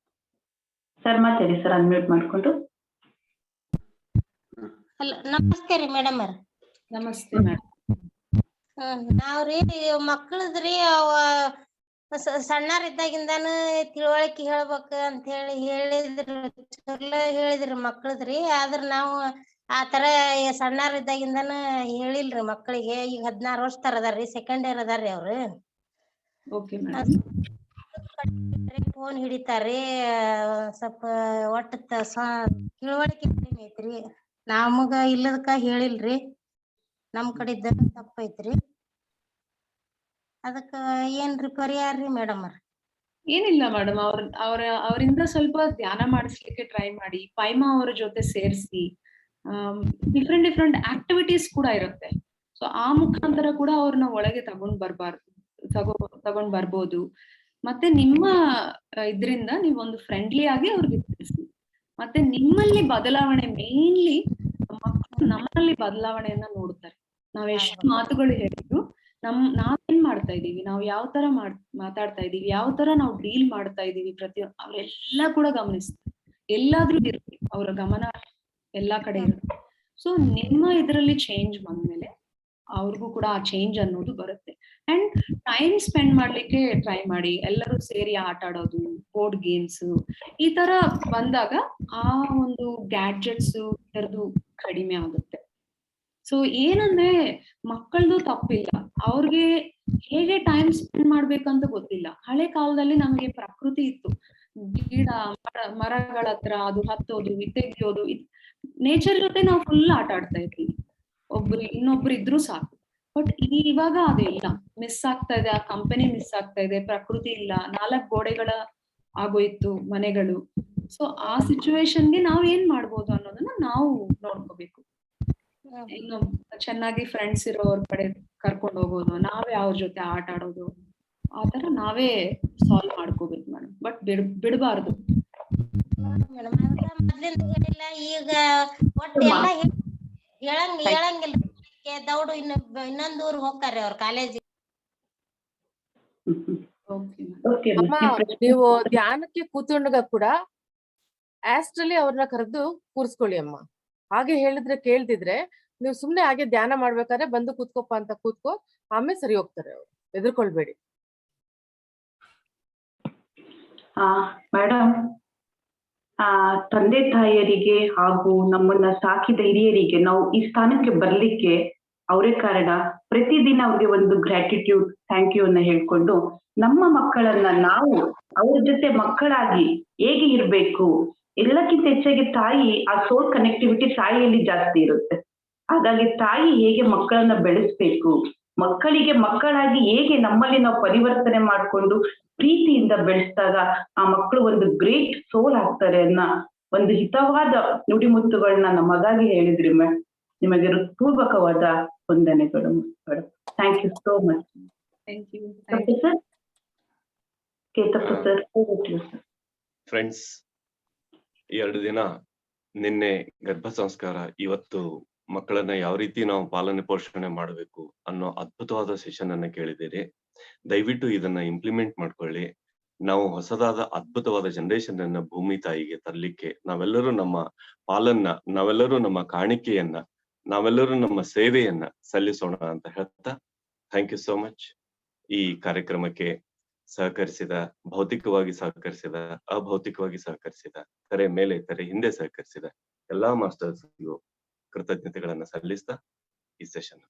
S8: ಮಾತಾಡಿ ಸರ್, ಅನ್ಮ್ಯೂಟ್ ಮಾಡ್ಕೊಂಡು.
S19: ನಮಸ್ತೆ ರೀ ಮೇಡಮ್ ಅವ್ರ.
S1: ನಮಸ್ತೆ ಮೇಡಮ್.
S19: ನಾವ್ರಿ ಮಕ್ಕಳದ್ರಿ ಸಣ್ಣರಿದ್ದಾಗಿಂದಾನು ತಿಳುವಳಿಕೆ ಹೇಳ್ಬೇಕ ಅಂತ ಹೇಳಿದ್ರು, ಚಲೋ ಹೇಳಿದ್ರಿ ಮಕ್ಳದ್ರಿ. ಆದ್ರ ನಾವು ಆತರ ಸಣ್ಣರಿದ್ದಾಗಿಂದಾನು ಹೇಳಿಲ್ರಿ ಮಕ್ಕಳಿಗೆ. ಈಗ 16 ವರ್ಷ ಅದಾರ್ರಿ, ಸೆಕೆಂಡ್ ಇಯರ್ ಅದಾರ್ರಿ ಅವ್ರು. ಫೋನ್ ಹಿಡಿತಾರ್ರಿ, ಸ್ವಲ್ಪ ಒಟ್ಟ ತಿಳುವಳಿಕೆ ಕಡಿಮೆ ಐತ್ರಿ. ನಮಗ ಇಲ್ಲದಕ್ಕ ಹೇಳಿಲ್ರಿ, ನಮ್ ಕಡೆದ ತಪ್ಪೈತ್ರಿ. ಅದಕ್ಕ ಏನ್ರಿ ಪರಿಹಾರ ರೀ ಮೇಡಮ್ ಅವ್ರ?
S1: ಏನಿಲ್ಲ ಮೇಡಮ್, ಅವರಿಂದ ಸ್ವಲ್ಪ ಧ್ಯಾನ ಮಾಡಿಸ್ಲಿಕ್ಕೆ ಟ್ರೈ ಮಾಡಿ, ಪೈಮಾ ಅವರ ಜೊತೆ ಸೇರಿಸಿ. ಡಿಫ್ರೆಂಟ್ ಆಕ್ಟಿವಿಟೀಸ್ ಕೂಡ ಇರುತ್ತೆ. ಸೊ ಆ ಮುಖಾಂತರ ಕೂಡ ಅವ್ರನ್ನ ಒಳಗೆ ತಗೊಂಡ್ ಬರ್ಬೋದು. ಮತ್ತೆ ನಿಮ್ಮ ಇದ್ರಿಂದ ನೀವೊಂದು ಫ್ರೆಂಡ್ಲಿ ಆಗಿ ಅವ್ರಿಗೆ ತಿಳಿಸಿ. ಮತ್ತೆ ನಿಮ್ಮಲ್ಲಿ ಬದಲಾವಣೆ, ಮೇನ್ಲಿ ಮಕ್ಕಳು ನಮ್ಮಲ್ಲಿ ಬದಲಾವಣೆಯನ್ನ ನೋಡ್ತಾರೆ. ನಾವ್ ಎಷ್ಟು ಮಾತುಗಳು ಹೇಳಿದ್ರು, ನಾವೇನ್ ಮಾಡ್ತಾ ಇದೀವಿ, ನಾವು ಯಾವ ತರ ಮಾತಾಡ್ತಾ ಇದೀವಿ, ಯಾವ ತರ ನಾವು ಡೀಲ್ ಮಾಡ್ತಾ ಇದೀವಿ, ಅವ್ರೆಲ್ಲ ಕೂಡ ಗಮನಿಸ್ತಾರೆ. ಎಲ್ಲಾದ್ರೂ ಇರುತ್ತೆ ಅವ್ರ ಗಮನ, ಎಲ್ಲಾ ಕಡೆ ಇರುತ್ತೆ. ಸೊ ನಿಮ್ಮ ಇದ್ರಲ್ಲಿ ಚೇಂಜ್ ಬಂದ್ಮೇಲೆ ಅವ್ರಿಗೂ ಕೂಡ ಆ ಚೇಂಜ್ ಅನ್ನೋದು ಬರುತ್ತೆ. ಅಂಡ್ ಟೈಮ್ ಸ್ಪೆಂಡ್ ಮಾಡ್ಲಿಕ್ಕೆ ಟ್ರೈ ಮಾಡಿ. ಎಲ್ಲರೂ ಸೇರಿ ಆಟ ಆಡೋದು, ಬೋರ್ಡ್ ಗೇಮ್ಸ್, ಈ ತರ ಬಂದಾಗ ಆ ಒಂದು ಗ್ಯಾಡ್ಜೆಟ್ಸ್ ಇದರದು ಕಡಿಮೆ ಆಗುತ್ತೆ. ಸೊ ಏನಂದ್ರೆ ಮಕ್ಕಳದು ತಪ್ಪಿಲ್ಲ, ಅವ್ರಿಗೆ ಹೇಗೆ ಟೈಮ್ ಸ್ಪೆಂಡ್ ಮಾಡ್ಬೇಕಂತ ಗೊತ್ತಿಲ್ಲ. ಹಳೆ ಕಾಲದಲ್ಲಿ ನಮಗೆ ಪ್ರಕೃತಿ ಇತ್ತು, ಗಿಡ ಮರಗಳ ಹತ್ರ ಅದು ಹತ್ತೋದು, ತೆಗಿಯೋದು, ನೇಚರ್ ಜೊತೆ ನಾವು ಫುಲ್ ಆಟ ಆಡ್ತಾ ಇದ್ವಿ. ಇನ್ನೊಬ್ರು ಇದ್ರು ಸಾಕು. ಬಟ್ ಇವಾಗ ಅದೆಲ್ಲ ಮಿಸ್ ಆಗ್ತಾ ಇದೆ. ಆ ಕಂಪನಿ ಮಿಸ್ ಆಗ್ತಾ ಇದೆ, ಪ್ರಕೃತಿ ಇಲ್ಲ, 4 ಗೋಡೆಗಳ ಆಗೋಯ್ತು ಮನೆಗಳು. ಸೊ ಆ ಸಿಚುವೇಶನ್ಗೆ ನಾವ್ ಏನ್ ಮಾಡ್ಬೋದು ಅನ್ನೋದನ್ನ ನಾವು ನೋಡ್ಕೋಬೇಕು. ಇನ್ನು ಚೆನ್ನಾಗಿ ಫ್ರೆಂಡ್ಸ್ ಇರೋರ್ ಕಡೆ ಕರ್ಕೊಂಡು ಹೋಗೋದು, ನಾವೇ ಅವ್ರ ಜೊತೆ ಆಟ ಆಡೋದು, ಆತರ ನಾವೇ ಸಾಲ್ವ್ ಮಾಡ್ಕೋಬೇಕು ಮೇಡಮ್. ಬಟ್ ಬಿಡಬಾರ್ದು.
S19: ಮೊದ್ಲಿಂದ ಹೇಳಿಲ್ಲ, ಈಗ ಒಟ್ಟು ಎಲ್ಲ ಹೇಳಂಗಿಲ್ಲ. ದೌಡು ಇನ್ನೊಂದು ಊರ್ ಹೋಗ್ತಾರೆ ಅವ್ರ ಕಾಲೇಜಿಗೆ.
S18: ಅಮ್ಮ, ನೀವು ಧ್ಯಾನಕ್ಕೆ ಕೂತ್ಕೊಂಡಾಗ ಕೂಡ ಆಸ್ಟ್ರಲ್ಲಿ ಅವ್ರನ್ನ ಕರೆದು ಕೂರಿಸ್ಕೊಳ್ಳಿ ಅಮ್ಮ. ಹಾಗೆ ಹೇಳಿದ್ರೆ ಕೇಳ್ತಿದ್ರೆ, ನೀವು ಸುಮ್ನೆ ಹಾಗೆ ಧ್ಯಾನ ಮಾಡ್ಬೇಕಾದ್ರೆ ಬಂದು ಕೂತ್ಕೋಪ್ಪ ಅಂತ ಕೂತ್ಕೋ, ಆಮೇಲೆ ಸರಿ ಹೋಗ್ತಾರೆ ಅವ್ರು. ಹೆದರ್ಕೊಳ್ಬೇಡಿ.
S8: ಮೇಡಮ್, ತಂದೆ ತಾಯಿಯರಿಗೆ ಹಾಗೂ ನಮ್ಮನ್ನ ಸಾಕಿದ ಹಿರಿಯರಿಗೆ ನಾವು ಈ ಸ್ಥಾನಕ್ಕೆ ಬರ್ಲಿಕ್ಕೆ ಅವರೇ ಕಾರಣ. ಪ್ರತಿದಿನ ಅವ್ರಿಗೆ ಒಂದು ಗ್ರಾಟಿಟ್ಯೂಡ್, ಥ್ಯಾಂಕ್ ಯು ಅನ್ನ ಹೇಳ್ಕೊಂಡು ನಮ್ಮ ಮಕ್ಕಳನ್ನ ನಾವು ಅವ್ರ ಜೊತೆ ಮಕ್ಕಳಾಗಿ ಹೇಗೆ ಇರ್ಬೇಕು, ಎಲ್ಲಕ್ಕಿಂತ ಹೆಚ್ಚಾಗಿ ತಾಯಿ, ಆ ಸೋಲ್ ಕನೆಕ್ಟಿವಿಟಿ ತಾಯಿಯಲ್ಲಿ ಜಾಸ್ತಿ ಇರುತ್ತೆ. ಹಾಗಾಗಿ ತಾಯಿ ಹೇಗೆ ಮಕ್ಕಳನ್ನ ಬೆಳೆಸ್ಬೇಕು, ಮಕ್ಕಳಿಗೆ ಮಕ್ಕಳಾಗಿ ಹೇಗೆ ನಮ್ಮಲ್ಲಿ ನಾವು ಪರಿವರ್ತನೆ ಮಾಡ್ಕೊಂಡು ಪ್ರೀತಿಯಿಂದ ಬೆಳೆಸಿದಾಗ ಆ ಮಕ್ಕಳು ಒಂದು ಗ್ರೇಟ್ ಸೋಲ್ ಆಗ್ತಾರೆ ಅನ್ನೋ ಒಂದು ಹಿತವಾದ ನುಡಿಮುತ್ತುಗಳನ್ನ ನಮಗಾಗಿ ಹೇಳಿದ್ರಿ ಮೇಡಮ್. ನಿಮಗೆ ಹೃತ್ಪೂರ್ವಕವಾದ ವಂದನೆಗಳು madam. Thank you so much. Sir, Ketappa sir.
S2: Friends, 2 ದಿನ, ನಿನ್ನೆ ಗರ್ಭ ಸಂಸ್ಕಾರ, ಇವತ್ತು ಮಕ್ಕಳನ್ನ ಯಾವ ರೀತಿ ನಾವು ಪಾಲನೆ ಪೋಷಣೆ ಮಾಡಬೇಕು ಅನ್ನೋ ಅದ್ಭುತವಾದ ಸೆಷನ್ ಅನ್ನ ಕೇಳಿದ್ದೀರಿ. ದಯವಿಟ್ಟು ಇದನ್ನ ಇಂಪ್ಲಿಮೆಂಟ್ ಮಾಡ್ಕೊಳ್ಳಿ. ನಾವು ಹೊಸದಾದ ಅದ್ಭುತವಾದ ಜನರೇಷನ್ ಅನ್ನ ಭೂಮಿ ತಾಯಿಗೆ ತರಲಿಕ್ಕೆ ನಾವೆಲ್ಲರೂ ನಮ್ಮ ಪಾಲನ್ನ, ನಾವೆಲ್ಲರೂ ನಮ್ಮ ಕಾಣಿಕೆಯನ್ನ, ನಾವೆಲ್ಲರೂ ನಮ್ಮ ಸೇವೆಯನ್ನ ಸಲ್ಲಿಸೋಣ ಅಂತ ಹೇಳ್ತಾ, ಥ್ಯಾಂಕ್ ಯು ಸೋ ಮಚ್. ಈ ಕಾರ್ಯಕ್ರಮಕ್ಕೆ ಸಹಕರಿಸಿದ, ಭೌತಿಕವಾಗಿ ಸಹಕರಿಸಿದ, ಅಭೌತಿಕವಾಗಿ ಸಹಕರಿಸಿದ, ತೆರೆ ಮೇಲೆ ತೆರೆ ಹಿಂದೆ ಸಹಕರಿಸಿದ ಎಲ್ಲಾ ಮಾಸ್ಟರ್ಸ್ಗೂ ಕೃತಜ್ಞತೆಗಳನ್ನ ಸಲ್ಲಿಸ್ತಾ ಈ ಸೆಷನ್